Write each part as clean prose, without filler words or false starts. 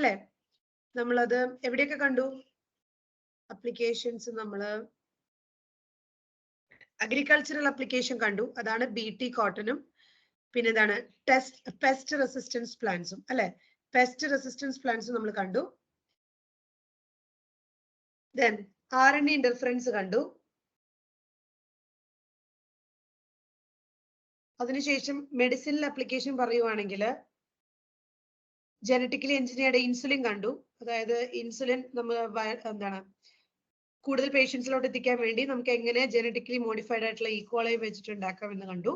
അല്ലെ? നമ്മളത് എവിടെയൊക്കെ കണ്ടു? അപ്ലിക്കേഷൻസ് നമ്മള് അഗ്രികൾച്ചറൽ അപ്ലിക്കേഷൻ കണ്ടു, അതാണ് BT കോട്ടണും പിന്നെ എന്താണ് പെസ്റ്റ് റെസിസ്റ്റൻസ് പ്ലാന്റ്സും അല്ലെ? പെസ്റ്റ് റെസിസ്റ്റൻസ് പ്ലാന്റ്സും നമ്മൾ കണ്ടു. ദെൻ RNA ഇന്റർഫറൻസ് കണ്ടു. അതിനുശേഷം മെഡിസിനൽ അപ്ലിക്കേഷൻ പറയുവാണെങ്കിൽ ജനറ്റിക്കലി എഞ്ചിനീയർഡ് ഇൻസുലിൻ കണ്ടു. അതായത് ഇൻസുലിൻ നമ്മൾ എന്താണ് കൂടുതൽ പേഷ്യൻസിലോട്ട് എത്തിക്കാൻ വേണ്ടി നമുക്ക് എങ്ങനെ ജനറ്റിക്കലി മോഡിഫൈഡ് ആയിട്ടുള്ള ഈക്വളൈ വെച്ചിട്ട് ഉണ്ടാക്കാം എന്ന് കണ്ടു.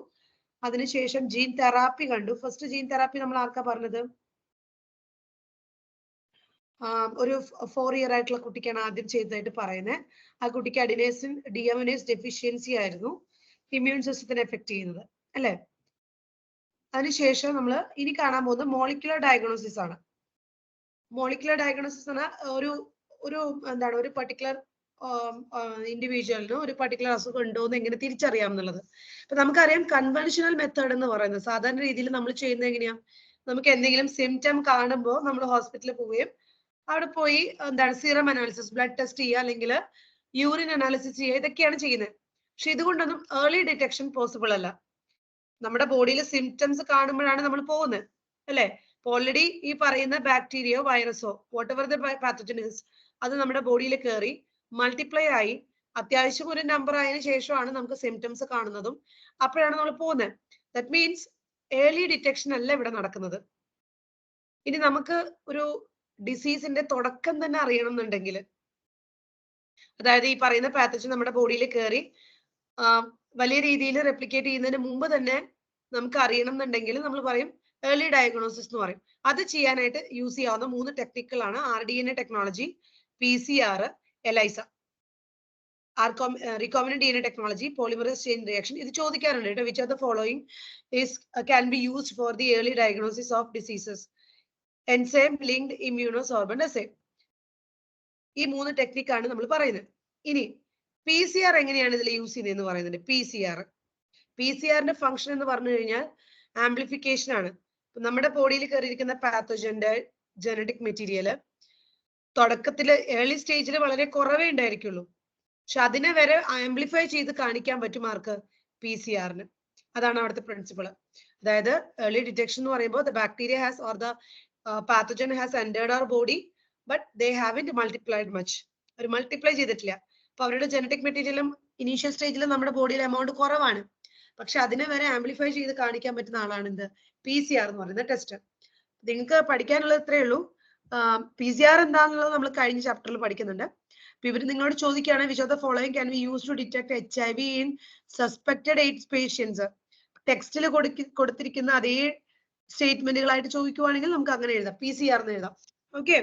അതിനുശേഷം ജീൻ തെറാപ്പി കണ്ടു. ഫസ്റ്റ് ജീൻ തെറാപ്പി നമ്മൾ ആർക്കാ പറഞ്ഞത്? ഒരു 4 ഇയർ ആയിട്ടുള്ള കുട്ടിക്കാണ് ആദ്യം ചെയ്തതായിട്ട് പറയുന്നത്. ആ കുട്ടിക്ക് അഡിനേസിൻ ഡിഅമിനേസ് ഡെഫിഷ്യൻസി ആയിരുന്നു ഇമ്മ്യൂൺ സിസ്റ്റത്തിനെ എഫക്ട് ചെയ്യുന്നത് അല്ലെ? അതിനുശേഷം നമ്മൾ ഇനി കാണാൻ പോകുന്നത് മോളിക്കുലർ ഡയഗ്നോസിസ് ആണ്. മോളിക്കുലർ ഡയഗ്നോസിസ് എന്ന ഒരു എന്താണ് ഒരു പർട്ടിക്കുലർ ഇൻഡിവിജ്വലിന് ഒരു പർട്ടിക്കുലർ അസുഖം ഉണ്ടോ എന്ന് എങ്ങനെ തിരിച്ചറിയാം എന്നുള്ളത്. അപ്പൊ നമുക്കറിയാം കൺവെൻഷണൽ മെത്തേഡ് എന്ന് പറയുന്നത് സാധാരണ രീതിയിൽ നമ്മൾ ചെയ്യുന്നത് എങ്ങനെയാ? നമുക്ക് എന്തെങ്കിലും സിംറ്റം കാണുമ്പോൾ നമ്മൾ ഹോസ്പിറ്റലിൽ പോവുകയും അവിടെ പോയി എന്താണ് സീറം അനാലിസിസ് ബ്ലഡ് ടെസ്റ്റ് ചെയ്യുക, അല്ലെങ്കിൽ യൂറിൻ അനാലിസിസ് ചെയ്യുക, ഇതൊക്കെയാണ് ചെയ്യുന്നത്. പക്ഷെ ഇതുകൊണ്ടൊന്നും ഏർലി ഡിറ്റക്ഷൻ പോസിബിൾ അല്ല. നമ്മുടെ ബോഡിയിൽ സിംറ്റംസ് കാണുമ്പോഴാണ് നമ്മൾ പോകുന്നത് അല്ലെ? ഓൾറെഡി ഈ പറയുന്ന ബാക്ടീരിയോ വൈറസോ whatever the pathogen is അത് നമ്മുടെ ബോഡിയിൽ കയറി മൾട്ടിപ്ലൈ ആയി അത്യാവശ്യം ഒരു നമ്പർ ആയതിനു ശേഷമാണ് നമുക്ക് സിംറ്റംസ് കാണുന്നതും അപ്പോഴാണ് നമ്മൾ പോകുന്നത്. ദാറ്റ് മീൻസ് ഏർലി ഡിറ്റക്ഷൻ അല്ല ഇവിടെ നടക്കുന്നത്. ഇനി നമുക്ക് ഒരു ഡിസീസിന്റെ തുടക്കം തന്നെ അറിയണം എന്നുണ്ടെങ്കിൽ, അതായത് ഈ പറയുന്ന പാത്തജൻ നമ്മുടെ ബോഡിയിൽ കയറി വലിയ രീതിയിൽ റെപ്ലിക്കേറ്റ് ചെയ്യുന്നതിന് മുമ്പ് തന്നെ നമുക്ക് അറിയണം എന്നുണ്ടെങ്കിൽ നമ്മൾ പറയും ഏർലി ഡയഗ്നോസിസ് എന്ന് പറയും. അത് ചെയ്യാനായിട്ട് യൂസ് ചെയ്യാവുന്ന 3 ടെക്നിക്കുകളാണ് RDNA technology, PCR, ELISA. Recombinant DNA technology, polymerase chain reaction. ഇത് ചോദിക്കാറുണ്ട് കേട്ടോ. Which of the following can be used for the early diagnosis of diseases? Enzyme linked immunosorbent assay. ഈ 3 ടെക്നിക്കാണ് നമ്മൾ പറയുന്നത്. ഇനി PCR എങ്ങനെയാണ് ഇതിൽ യൂസ് ചെയ്യുന്നതെന്ന് പറയുന്നുണ്ട്. PCRന്റെ ഫംഗ്ഷൻ എന്ന് പറഞ്ഞു കഴിഞ്ഞാൽ ആംപ്ലിഫിക്കേഷൻ ആണ്. നമ്മുടെ ബോഡിയിൽ കയറിയിരിക്കുന്ന പാത്തജന്റെ ജനറ്റിക് മെറ്റീരിയൽ തുടക്കത്തില് ഏർലി സ്റ്റേജിൽ വളരെ കുറവേ ഉണ്ടായിരിക്കുള്ളൂ. പക്ഷെ അതിനെ വരെ ആംപ്ലിഫൈ ചെയ്ത് കാണിക്കാൻ പറ്റും ആർക്ക്? PCRന്. അതാണ് അവിടുത്തെ പ്രിൻസിപ്പിൾ. അതായത് ഏർലി ഡിറ്റക്ഷൻ എന്ന് പറയുമ്പോൾ the bacteria has or the pathogen has entered our body but they haven't multiplied much. അവർ മൾട്ടിപ്ലൈ ചെയ്തിട്ടില്ല. അപ്പൊ അവരുടെ ജനറ്റിക് മെറ്റീരിയലും ഇനീഷ്യൽ സ്റ്റേജിൽ നമ്മുടെ ബോഡിയിൽ എമൗണ്ട് കുറവാണ്. പക്ഷെ അതിനെ വരെ ആംപ്ലിഫൈ ചെയ്ത് കാണിക്കാൻ പറ്റുന്ന ആളാണ് എന്ത്? PCR എന്ന് പറയുന്ന ടെസ്റ്റ്. നിങ്ങൾക്ക് പഠിക്കാനുള്ളത് ഇത്രയേ ഉള്ളൂ. PCR എന്താണെന്നുള്ളത് നമ്മൾ കഴിഞ്ഞ ചാപ്റ്ററിൽ പഠിക്കുന്നുണ്ട്. അപ്പൊ ഇവർ നിങ്ങളോട് ചോദിക്കുകയാണ് which of the following can be use to detect HIV in suspected AIDS patients. ടെക്സ്റ്റിൽ കൊടുത്തിരിക്കുന്ന അതേ സ്റ്റേറ്റ്മെന്റുകളായിട്ട് ചോദിക്കുവാണെങ്കിൽ നമുക്ക് അങ്ങനെ എഴുതാം, PCR എന്ന് എഴുതാം. Okay,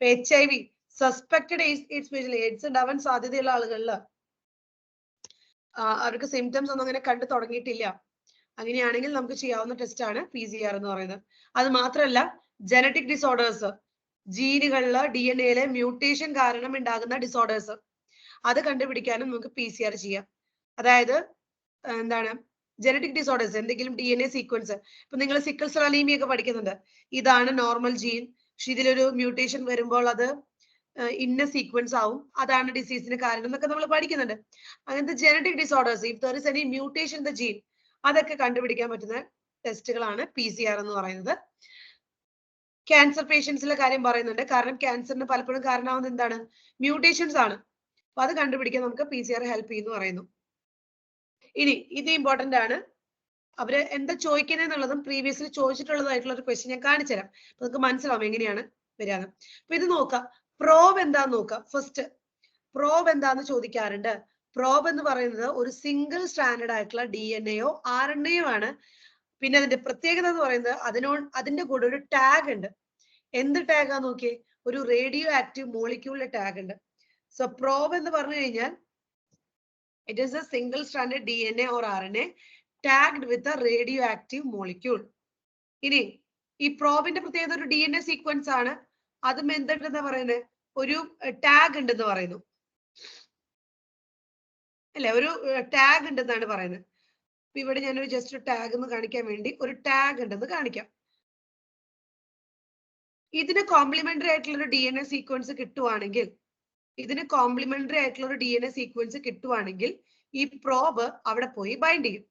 HIV suspected AIDS patient, AIDS ഉണ്ടാവാൻ സാധ്യതയുള്ള ആളുകളിൽ അവർക്ക് സിംറ്റംസ് ഒന്നും അങ്ങനെ കണ്ടു തുടങ്ങിയിട്ടില്ല. അങ്ങനെയാണെങ്കിൽ നമുക്ക് ചെയ്യാവുന്ന ടെസ്റ്റ് ആണ് PCR എന്ന് പറയുന്നത്. അത് മാത്രമല്ല ജനറ്റിക് ഡിസോർഡേഴ്സ്, ജീനുകളിലെ DNA മ്യൂട്ടേഷൻ കാരണം ഉണ്ടാകുന്ന ഡിസോർഡേഴ്സ്, അത് കണ്ടുപിടിക്കാനും നമുക്ക് PCR ചെയ്യാം. അതായത് എന്താണ് ജനറ്റിക് ഡിസോർഡേഴ്സ്, എന്തെങ്കിലും DNA സീക്വൻസ്. ഇപ്പൊ നിങ്ങൾ സിക്കിൾ സെൽ അനീമിയ ഒക്കെ പഠിക്കുന്നുണ്ട്. ഇതാണ് നോർമൽ ജീൻ, പക്ഷെ ഇതിലൊരു മ്യൂട്ടേഷൻ വരുമ്പോൾ അത് ഇന്ന സീക്വൻസ് ആവും, അതാണ് ഡിസീസിന് കാരണം എന്നൊക്കെ നമ്മൾ പഠിക്കുന്നുണ്ട്. അങ്ങനത്തെ genetic disorders, if there is any mutation in the gene, അതൊക്കെ കണ്ടുപിടിക്കാൻ പറ്റുന്ന ടെസ്റ്റുകളാണ് PCR എന്ന് പറയുന്നത്. ക്യാൻസർ പേഷ്യൻസിലെ കാര്യം പറയുന്നുണ്ട്. കാരണം ക്യാൻസറിന് പലപ്പോഴും കാരണമാവുന്നത് എന്താണ്? മ്യൂട്ടേഷൻസ് ആണ്. അപ്പൊ അത് കണ്ടുപിടിക്കാൻ നമുക്ക് PCR ഹെൽപ്പ് ചെയ്യുന്നു പറയുന്നു. ഇനി ഇത് ഇമ്പോർട്ടന്റ് ആണ്. അവര് എന്താ ചോദിക്കുന്നതെന്നുള്ളതും പ്രീവിയസ്ലി ചോദിച്ചിട്ടുള്ളതായിട്ടുള്ള ഒരു ക്വസ്റ്റ്യൻ ഞാൻ കാണിച്ചു തരാം. അപ്പൊ നിങ്ങൾക്ക് മനസ്സിലാവും എങ്ങനെയാണ് വരാന്ന്. അപ്പൊ ഇത് നോക്കാം. പ്രോബ് എന്താന്ന് നോക്കാം. ഫസ്റ്റ് പ്രോബ് എന്താന്ന് ചോദിക്കാറുണ്ട്. പ്രോബ് എന്ന് പറയുന്നത് ഒരു സിംഗിൾ സ്റ്റാൻഡേർഡ് ആയിട്ടുള്ള DNA-യോ RNA-യോ ആണ്. പിന്നെ അതിന്റെ പ്രത്യേകത എന്ന് പറയുന്നത് അതിന്റെ കൂടെ ഒരു ടാഗ് ഉണ്ട്. എന്ത് ടാഗാ നോക്കിയേ? ഒരു റേഡിയോ ആക്റ്റീവ് മോളിക്യൂളിന്റെ ടാഗ് ഉണ്ട്. സോ പ്രോബ് എന്ന് പറഞ്ഞു കഴിഞ്ഞാൽ it is A single standard DNA or RNA tagged with a radio active molecule. ഇനി ഈ പ്രോബിന്റെ പ്രത്യേകത ഒരു DNA സീക്വൻസ് ആണ്. അതും എന്തുണ്ടെന്ന് പറയുന്നത്? ഒരു ടാഗ് ഉണ്ടെന്ന് പറയുന്നു അല്ലെ? ഒരു ടാഗ് ഉണ്ടെന്നാണ് പറയുന്നത്. അപ്പൊ ഇവിടെ ഞാനൊരു ജസ്റ്റ് ടാഗ് എന്ന് കാണിക്കാൻ വേണ്ടി ഒരു ടാഗ് ഉണ്ടെന്ന് കാണിക്കാം. ഇതിന് കോംപ്ലിമെന്ററി ആയിട്ടുള്ള ഒരു DNA സീക്വൻസ് കിട്ടുവാണെങ്കിൽ ഈ പ്രോബ് അവിടെ പോയി ബൈൻഡ് ചെയ്യും.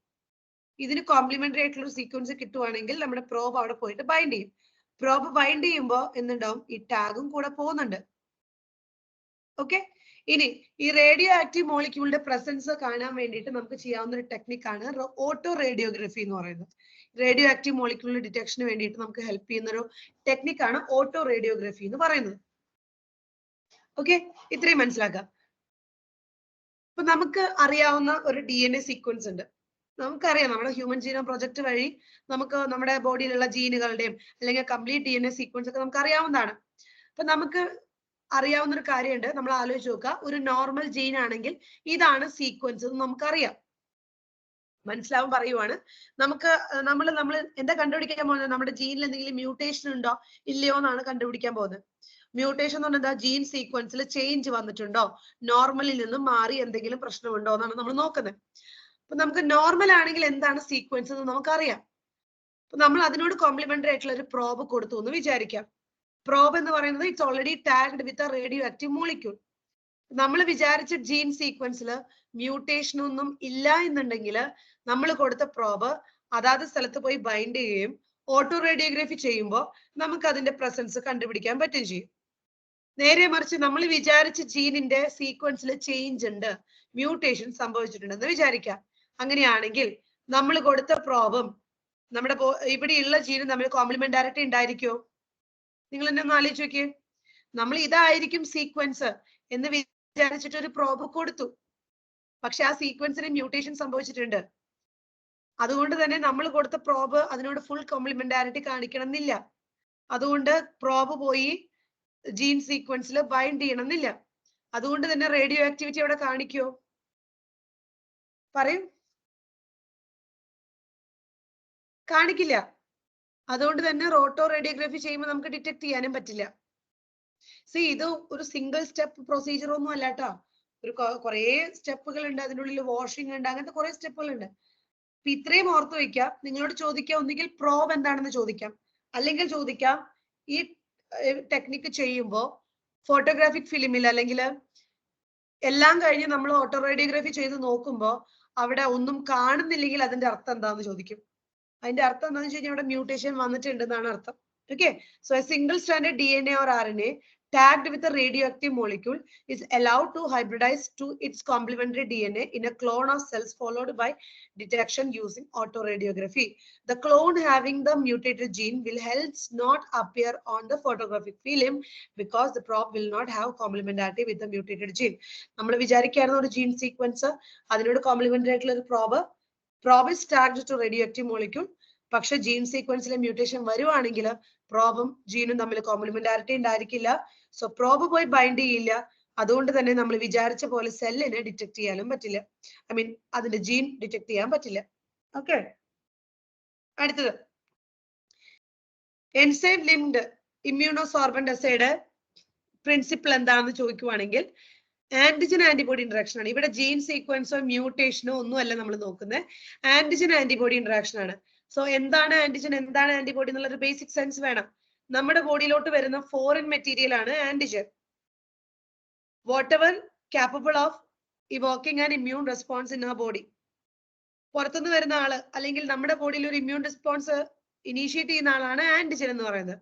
ഇതിന് കോംപ്ലിമെന്ററി ആയിട്ടുള്ള ഒരു സീക്വൻസ് കിട്ടുവാണെങ്കിൽ നമ്മുടെ പ്രോബ് അവിടെ പോയിട്ട് ബൈൻഡ് ചെയ്യും. പ്രോബ് ബൈൻഡ് ചെയ്യുമ്പോൾ എന്തുണ്ടാവും? ഈ ടാഗും കൂടെ പോകുന്നുണ്ട്. ഓക്കെ, ഇനി ഈ റേഡിയോ ആക്റ്റീവ് മോളിക്യൂളിന്റെ പ്രസൻസ് കാണാൻ വേണ്ടിയിട്ട് നമുക്ക് ചെയ്യാവുന്ന ഒരു ടെക്നിക്കാണ് ഓട്ടോ റേഡിയോഗ്രഫി എന്ന് പറയുന്നത്. റേഡിയോ ആക്റ്റീവ് മോളിക്യൂളിന്റെ ഡിറ്റക്ഷന് വേണ്ടിയിട്ട് നമുക്ക് ഹെൽപ്പ് ചെയ്യുന്ന ഒരു ടെക്നിക്കാണ് ഓട്ടോ റേഡിയോഗ്രഫി എന്ന് പറയുന്നത്. ഓക്കെ, ഇത്രയും മനസ്സിലാക്കാം. അപ്പൊ നമുക്ക് അറിയാവുന്ന ഒരു DNA സീക്വൻസ് ഉണ്ട്. നമുക്കറിയാം നമ്മുടെ ഹ്യൂമൻ ജീനോം പ്രൊജക്ട് വഴി നമുക്ക് നമ്മുടെ ബോഡിയിലുള്ള ജീനുകളുടെയും അല്ലെങ്കിൽ കംപ്ലീറ്റ് DNA സീക്വൻസ് ഒക്കെ നമുക്ക് അറിയാവുന്നതാണ്. അപ്പൊ നമുക്ക് അറിയാവുന്ന ഒരു കാര്യമുണ്ട്. നമ്മൾ ആലോചിച്ച് നോക്കുക, ഒരു നോർമൽ ജീൻ ആണെങ്കിൽ ഇതാണ് സീക്വൻസ് എന്ന് നമുക്കറിയാം. മനസ്സിലാവും പറയുവാണ്. നമ്മൾ എന്താ കണ്ടുപിടിക്കാൻ പോകുന്നത്? നമ്മുടെ ജീനിൽ എന്തെങ്കിലും മ്യൂട്ടേഷൻ ഉണ്ടോ ഇല്ലയോ എന്നാണ് കണ്ടുപിടിക്കാൻ പോകുന്നത്. മ്യൂട്ടേഷൻ എന്ന് പറഞ്ഞാൽ ജീൻ സീക്വൻസിൽ ചേഞ്ച് വന്നിട്ടുണ്ടോ, നോർമലിൽ നിന്നും മാറി എന്തെങ്കിലും പ്രശ്നമുണ്ടോ എന്നാണ് നമ്മൾ നോക്കുന്നത്. അപ്പൊ നമുക്ക് നോർമൽ ആണെങ്കിൽ എന്താണ് സീക്വൻസ് എന്ന് നമുക്കറിയാം. അപ്പൊ നമ്മൾ അതിനോട് കോംപ്ലിമെന്ററി ആയിട്ടുള്ള ഒരു പ്രോബ് കൊടുത്തു എന്ന് വിചാരിക്കാം. പ്രോബ് എന്ന് പറയുന്നത് it's already tagged with a radio active molecule. നമ്മൾ വിചാരിച്ച ജീൻ സീക്വൻസിൽ മ്യൂട്ടേഷൻ ഒന്നും ഇല്ല എന്നുണ്ടെങ്കിൽ നമ്മൾ കൊടുത്ത പ്രോബ് അതാത് സ്ഥലത്ത് പോയി ബൈൻഡ് ചെയ്യുകയും ഓട്ടോ റേഡിയോഗ്രഫി ചെയ്യുമ്പോൾ നമുക്ക് അതിന്റെ പ്രസൻസ് കണ്ടുപിടിക്കാൻ പറ്റുകയും ചെയ്യും. നേരെ മറിച്ച് നമ്മൾ വിചാരിച്ച ജീനിന്റെ സീക്വൻസിൽ ചേഞ്ച് ഉണ്ട്, മ്യൂട്ടേഷൻ സംഭവിച്ചിട്ടുണ്ടെന്ന് വിചാരിക്കാം. അങ്ങനെയാണെങ്കിൽ നമ്മൾ കൊടുത്ത പ്രോബും നമ്മുടെ ഇവിടെയുള്ള ജീനും തമ്മിൽ കോംപ്ലിമെന്റാരിറ്റി ഉണ്ടായിരിക്കുമോ? നിങ്ങൾ എന്നെ ഒന്ന് ആലോചിച്ച് നോക്കിയേ. നമ്മൾ ഇതായിരിക്കും സീക്വൻസ് എന്ന് വിചാരിച്ചിട്ട് ഒരു പ്രോബ് കൊടുത്തു, പക്ഷെ ആ സീക്വൻസിന് മ്യൂട്ടേഷൻ സംഭവിച്ചിട്ടുണ്ട്. അതുകൊണ്ട് തന്നെ നമ്മൾ കൊടുത്ത പ്രോബ് അതിനോട് ഫുൾ കോംപ്ലിമെന്റാരിറ്റി കാണിക്കണം എന്നില്ല. അതുകൊണ്ട് പ്രോബ് പോയി ജീൻ സീക്വൻസിൽ ബൈൻഡ് ചെയ്യണം എന്നില്ല. അതുകൊണ്ട് തന്നെ റേഡിയോ ആക്ടിവിറ്റി അവിടെ കാണിക്കുമോ? പറയും, കാണിക്കില്ല. അതുകൊണ്ട് തന്നെ ഓട്ടോ റേഡിയോഗ്രഫി ചെയ്യുമ്പോൾ നമുക്ക് ഡിറ്റക്ട് ചെയ്യാനും പറ്റില്ല. ഇത് ഒരു സിംഗിൾ സ്റ്റെപ്പ് പ്രൊസീജിയർ ഒന്നും അല്ല കേട്ടോ. കുറെ സ്റ്റെപ്പുകൾ ഉണ്ട്, അതിനുള്ളിൽ വാഷിംഗ് ഉണ്ട്, അങ്ങനത്തെ കുറെ സ്റ്റെപ്പുകൾ ഉണ്ട്. അപ്പൊ ഇത്രയും ഓർത്ത് വെക്കാം. നിങ്ങളോട് ചോദിക്കാം, ഒന്നുകിൽ പ്രോബ് എന്താണെന്ന് ചോദിക്കാം, അല്ലെങ്കിൽ ചോദിക്കാം ഈ ടെക്നിക്ക് ചെയ്യുമ്പോൾ ഫോട്ടോഗ്രാഫിക് ഫിലിമിൽ അല്ലെങ്കിൽ എല്ലാം കഴിഞ്ഞ് നമ്മൾ ഓട്ടോ റേഡിയോഗ്രഫി ചെയ്ത് നോക്കുമ്പോൾ അവിടെ ഒന്നും കാണുന്നില്ലെങ്കിൽ അതിന്റെ അർത്ഥം എന്താണെന്ന് ചോദിക്കും. അതിന്റെ അർത്ഥം എന്താണെന്ന് വെച്ച് കഴിഞ്ഞാൽ അവിടെ മ്യൂട്ടേഷൻ വന്നിട്ടുണ്ടെന്നാണ് അർത്ഥം. Okay, so a single stranded DNA or RNA tagged with a radioactive molecule is allowed to hybridize to its complementary DNA in a clone of cells, followed by detection using autoradiography. The clone having the mutated gene will hence not appear on the photographic film because the probe will not have complementarity with the mutated gene. നമ്മൾ വിചാരിക്കുകയായിരുന്നു ഒരു gene sequence, അതിനോട് complementary ആയിട്ടുള്ള ഒരു probe is tagged to radioactive molecule. പക്ഷെ gene സീക്വൻസിലെ mutation വരുവാണെങ്കിൽ പ്രോബും ജീനും തമ്മിൽ കോംപ്ലിമെന്റാരിറ്റി ഉണ്ടായിരിക്കില്ല. So probe പോയി ബൈൻഡ് ചെയ്യില്ല. അതുകൊണ്ട് തന്നെ നമ്മൾ വിചാരിച്ച പോലെ സെല്ലിനെ ഡിറ്റക്ട് ചെയ്യാനും പറ്റില്ല. അതിന്റെ ജീൻ ഡിറ്റക്ട് ചെയ്യാൻ പറ്റില്ല. ഓക്കെ, അടുത്തത് എൻസൈം ലിങ്ക്ഡ് ഇമ്മ്യൂണോസോർബന്റ് അസേയുടെ പ്രിൻസിപ്പിൾ എന്താണെന്ന് ചോദിക്കുവാണെങ്കിൽ ആന്റിജൻ ആന്റിബോഡി ഇന്ററാക്ഷൻ ആണ്. ഇവിടെ ജീൻ സീക്വൻസോ മ്യൂട്ടേഷനോ ഒന്നും അല്ല നമ്മൾ നോക്കുന്നത്, ആന്റിജൻ ആന്റിബോഡി ഇന്ററാക്ഷൻ ആണ്. സോ എന്താണ് ആന്റിജൻ, എന്താണ് ആന്റിബോഡി എന്നുള്ളൊരു ബേസിക് സെൻസ് വേണം. നമ്മുടെ ബോഡിയിലോട്ട് വരുന്ന ഫോറിൻ മെറ്റീരിയൽ ആണ് antigen. What ever capable of evoking an immune response in our body. പുറത്തുനിന്ന് വരുന്ന ആള് അല്ലെങ്കിൽ നമ്മുടെ ബോഡിയിൽ ഒരു ഇമ്മ്യൂൺ റെസ്പോൺസ് ഇനീഷ്യേറ്റ് ചെയ്യുന്ന ആളാണ് ആന്റിജൻ എന്ന് പറയുന്നത്.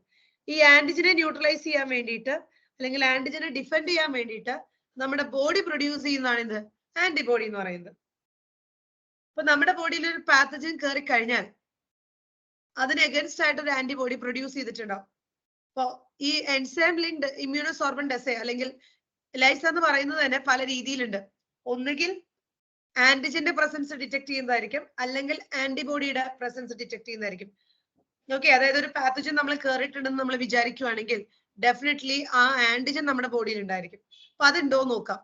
ഈ ആന്റിജനെ ന്യൂട്രലൈസ് ചെയ്യാൻ വേണ്ടിയിട്ട് അല്ലെങ്കിൽ ആന്റിജനെ ഡിഫെൻഡ് ചെയ്യാൻ വേണ്ടിയിട്ട് നമ്മുടെ ബോഡി പ്രൊഡ്യൂസ് ചെയ്യുന്നതാണ് ഇത് ആന്റിബോഡി എന്ന് പറയുന്നത്. അപ്പൊ നമ്മുടെ ബോഡിയിൽ ഒരു പാത്തജൻ കയറി കഴിഞ്ഞാൽ അതിന് എഗൻസ്റ്റ് ആയിട്ട് ഒരു ആന്റിബോഡി പ്രൊഡ്യൂസ് ചെയ്തിട്ടുണ്ടാവും. അപ്പൊ ഈ എൻസൈം ലിങ്ക്ഡ് ഇമ്മ്യൂണോസോർബന്റ് അസേ അല്ലെങ്കിൽ എലൈസ എന്ന് പറയുന്നത് തന്നെ പല രീതിയിലുണ്ട്. ഒന്നുകിൽ ആന്റിജന്റെ പ്രസൻസ് ഡിറ്റക്ട് ചെയ്യുന്നതായിരിക്കും, അല്ലെങ്കിൽ ആന്റിബോഡിയുടെ പ്രസൻസ് ഡിറ്റക്ട് ചെയ്യുന്നതായിരിക്കും. ഓക്കെ, അതായത് ഒരു പാത്തജൻ നമ്മൾ കയറിയിട്ടുണ്ടെന്ന് നമ്മൾ വിചാരിക്കുകയാണെങ്കിൽ ഡെഫിനറ്റ്ലി ആ ആന്റിജൻ നമ്മുടെ ബോഡിയിൽ ഉണ്ടായിരിക്കും. അപ്പൊ അതുണ്ടോ നോക്കാം.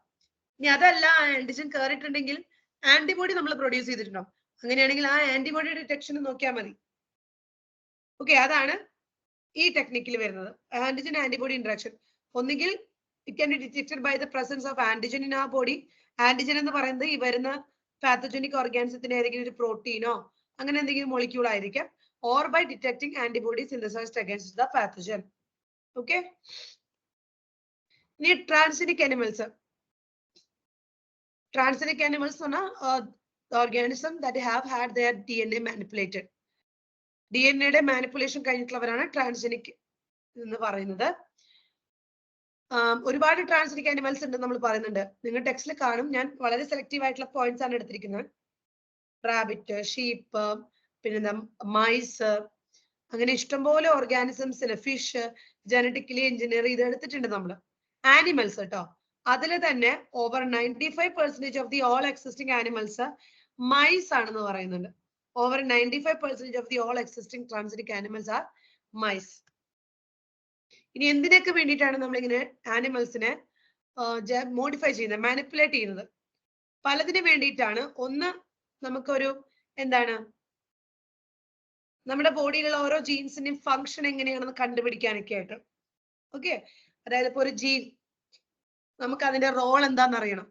ഇനി അതല്ല, ആ ആന്റിജൻ കയറിയിട്ടുണ്ടെങ്കിൽ ആന്റിബോഡി നമ്മൾ പ്രൊഡ്യൂസ് ചെയ്തിട്ടുണ്ടോ, അങ്ങനെയാണെങ്കിൽ ആ ആന്റിബോഡി ഡിറ്റക്ഷൻ നോക്കിയാൽ മതി. ഓക്കെ, അതാണ് ഈ ടെക്നിക്കിൽ വരുന്നത് ആന്റിജൻ ആന്റിബോഡി ഇന്ററാക്ഷൻ. ഒന്നുകിൽ it can be detected by the presence of antigen in ആ ബോഡി. ആന്റിജൻ എന്ന് പറയുന്നത് ഈ വരുന്ന പാത്തജനിക് ഓർഗാനിസത്തിന്റെ ഏതെങ്കിലും ഒരു പ്രോട്ടീനോ അങ്ങനെ എന്തെങ്കിലും മോളിക്യൂൾ ആയിരിക്കാം, or by detecting antibody synthesized against the pathogen. Okay. ഇനി transgenic animals. Transgenic animals organism that have had their DNA manipulated. DNA manipulation കഴിഞ്ഞിട്ടുള്ളവരാണ് ട്രാൻസ്ജനിക് എന്ന് പറയുന്നത്. ഒരുപാട് ട്രാൻസ്ജനിക് അനിമൽസ് ഉണ്ട് നമ്മൾ പറയുന്നുണ്ട്. നിങ്ങൾ ടെക്സ്റ്റിൽ കാണും. ഞാൻ വളരെ സെലക്റ്റീവ് ആയിട്ടുള്ള പോയിന്റ്സ് ആണ് എടുത്തിരിക്കുന്നത്. റാബിറ്റ്, ഷീപ്പ്, പിന്നെ മൈസ്, അങ്ങനെ ഇഷ്ടംപോലെ ഓർഗാനിസംസിന്, ഫിഷ് ജനറ്റിക്കലി എഞ്ചിനീയർ ചെയ്ത് എടുത്തിട്ടുണ്ട് നമ്മൾ. ആനിമൽസ് കേട്ടോ. അതിൽ തന്നെ over 95% of the all existing animals mice ആണെന്ന് പറയുന്നുണ്ട്. Over 95% of the all existing transgenic animals are mice. ഇനി എന്തിനൊക്കെ വേണ്ടിയിട്ടാണ് നമ്മളിങ്ങനെ ആനിമൽസിനെ മോഡിഫൈ ചെയ്യുന്നത്, മാനിപ്പുലേറ്റ് ചെയ്യുന്നത്? പലതിനു വേണ്ടിയിട്ടാണ്. ഒന്ന്, നമുക്കൊരു എന്താണ്, നമ്മുടെ ബോഡിയിലുള്ള ഓരോ ജീൻസിന്റെയും ഫങ്ഷൻ എങ്ങനെയാണെന്ന് കണ്ടുപിടിക്കാനൊക്കെ ആയിട്ട്. ഓക്കെ. അതായത് ഇപ്പൊ ഒരു ജീൻ, നമുക്ക് അതിന്റെ റോൾ എന്താന്ന് അറിയണം.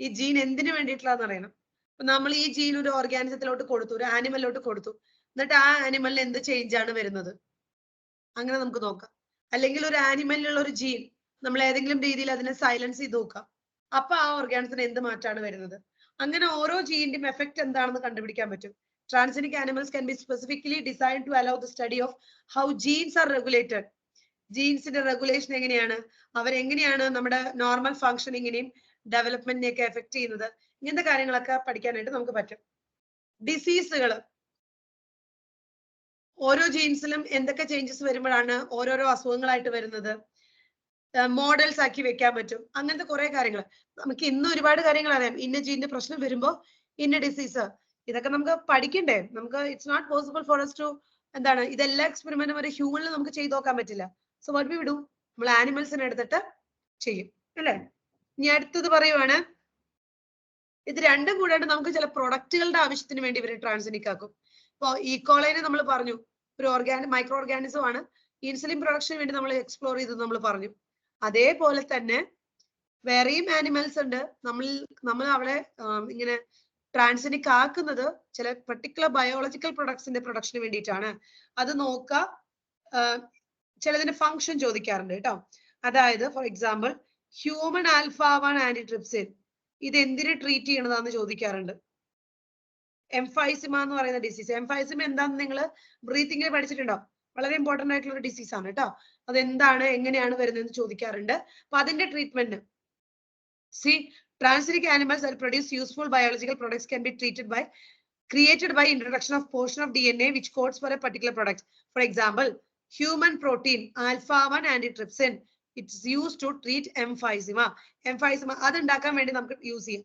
ഈ ജീൻ എന്തിനു വേണ്ടിയിട്ടുള്ളതെന്ന് അറിയണം. അപ്പൊ നമ്മൾ ഈ ജീൻ ഒരു ഓർഗാനിസത്തിലോട്ട് കൊടുത്തു, ഒരു ആനിമലിലോട്ട് കൊടുത്തു, എന്നിട്ട് ആ ആനിമലിന് എന്ത് ചേഞ്ച് ആണ് വരുന്നത്, അങ്ങനെ നമുക്ക് നോക്കാം. അല്ലെങ്കിൽ ഒരു ആനിമലിലുള്ള ഒരു ജീൻ നമ്മൾ ഏതെങ്കിലും രീതിയിൽ അതിനെ സൈലൻസ് ചെയ്ത് നോക്കാം, അപ്പൊ ആ ഓർഗാനിസത്തിന് എന്ത് മാറ്റാണ് വരുന്നത്. അങ്ങനെ ഓരോ ജീനിന്റെയും എഫക്ട് എന്താണെന്ന് കണ്ടുപിടിക്കാൻ പറ്റും. Transgenic animals can be specifically designed to allow the study of how genes are regulated. ജീൻസിന്റെ റെഗുലേഷൻ എങ്ങനെയാണ്, അവരെങ്ങനെയാണ് നമ്മുടെ നോർമൽ ഫങ്ഷനിങ്ങിനെയും ഡെവലപ്മെന്റിനെയൊക്കെ എഫക്ട് ചെയ്യുന്നത്, ഇങ്ങനത്തെ കാര്യങ്ങളൊക്കെ പഠിക്കാനായിട്ട് നമുക്ക് പറ്റും. ഡിസീസുകൾ, ഓരോ ജീൻസിലും എന്തൊക്കെ ചേഞ്ചസ് വരുമ്പോഴാണ് ഓരോരോ അസുഖങ്ങളായിട്ട് വരുന്നത്, മോഡൽസ് ആക്കി വെക്കാൻ പറ്റും. അങ്ങനത്തെ കുറെ കാര്യങ്ങൾ നമുക്ക് ഇന്ന് ഒരുപാട് കാര്യങ്ങൾ അറിയാം. ഇന്ന ജീനിന്റെ പ്രശ്നം വരുമ്പോ ഇന്ന ഡിസീസ്, ഇതൊക്കെ നമുക്ക് പഠിക്കണ്ടേ. നമുക്ക് it's not possible for us to എന്താണ് ഇതെല്ലാം എക്സ്പെരിമെന്റും ഒരു ഹ്യൂമനിൽ നമുക്ക് ചെയ്ത് നോക്കാൻ പറ്റില്ല. സോ വാട്ട് വി ഡു, നമ്മൾ ആനിമൽസിനെ എടുത്തിട്ട് ചെയ്യും, അല്ലേ? ഇനി അടുത്തത് പറയുവാണ്, ഇത് രണ്ടും കൂടാണ്ട് നമുക്ക് ചില പ്രൊഡക്റ്റുകളുടെ ആവശ്യത്തിന് വേണ്ടി ഇവരെ ട്രാൻസ്ജനിക് ആക്കും. ഇപ്പൊ ഈക്കോളൈനെ നമ്മൾ പറഞ്ഞു ഒരു മൈക്രോ ഓർഗാനിസം ആണ്. ഇൻസുലിൻ പ്രൊഡക്ഷന് വേണ്ടി നമ്മൾ എക്സ്പ്ലോർ ചെയ്തത് നമ്മൾ പറഞ്ഞു. അതേപോലെ തന്നെ വേറെയും ആനിമൽസ് ഉണ്ട്. നമ്മൾ അവിടെ ഇങ്ങനെ ട്രാൻസ്ജനിക് ആക്കുന്നത് ചില പെർട്ടിക്കുലർ ബയോളജിക്കൽ പ്രൊഡക്ട്സിന്റെ പ്രൊഡക്ഷന് വേണ്ടിയിട്ടാണ്. അത് നോക്കാം. ചിലതിന്റെ ഫങ്ഷൻ ചോദിക്കാറുണ്ട് കേട്ടോ. അതായത് ഫോർ എക്സാമ്പിൾ ഹ്യൂമൻ ആൽഫ-1 ആന്റിട്രിപ്സിൻ, ഇത് എന്തിന് ട്രീറ്റ് ചെയ്യണതാന്ന് ചോദിക്കാറുണ്ട്. എംഫൈസിമ എന്ന് പറയുന്ന ഡിസീസ്. എംഫൈസിമ എന്താന്ന് നിങ്ങൾ ബ്രീത്തിങ്ങിൽ പഠിച്ചിട്ടുണ്ടോ? വളരെ ഇമ്പോർട്ടന്റ് ആയിട്ടുള്ള ഒരു ഡിസീസ് ആണ് കേട്ടോ. അതെന്താണ്, എങ്ങനെയാണ് വരുന്നതെന്ന് ചോദിക്കാറുണ്ട്. അപ്പൊ അതിന്റെ treatment, transgenic animals that produce useful biological products can be created by introduction of portion of DNA which codes for a particular product. For example, human protein alpha-1 antitrypsin, it's used to treat emphysema. Emphysema അത് ഉണ്ടാക്കാൻ വേണ്ടി നമുക്ക് use ചെയ്യാം.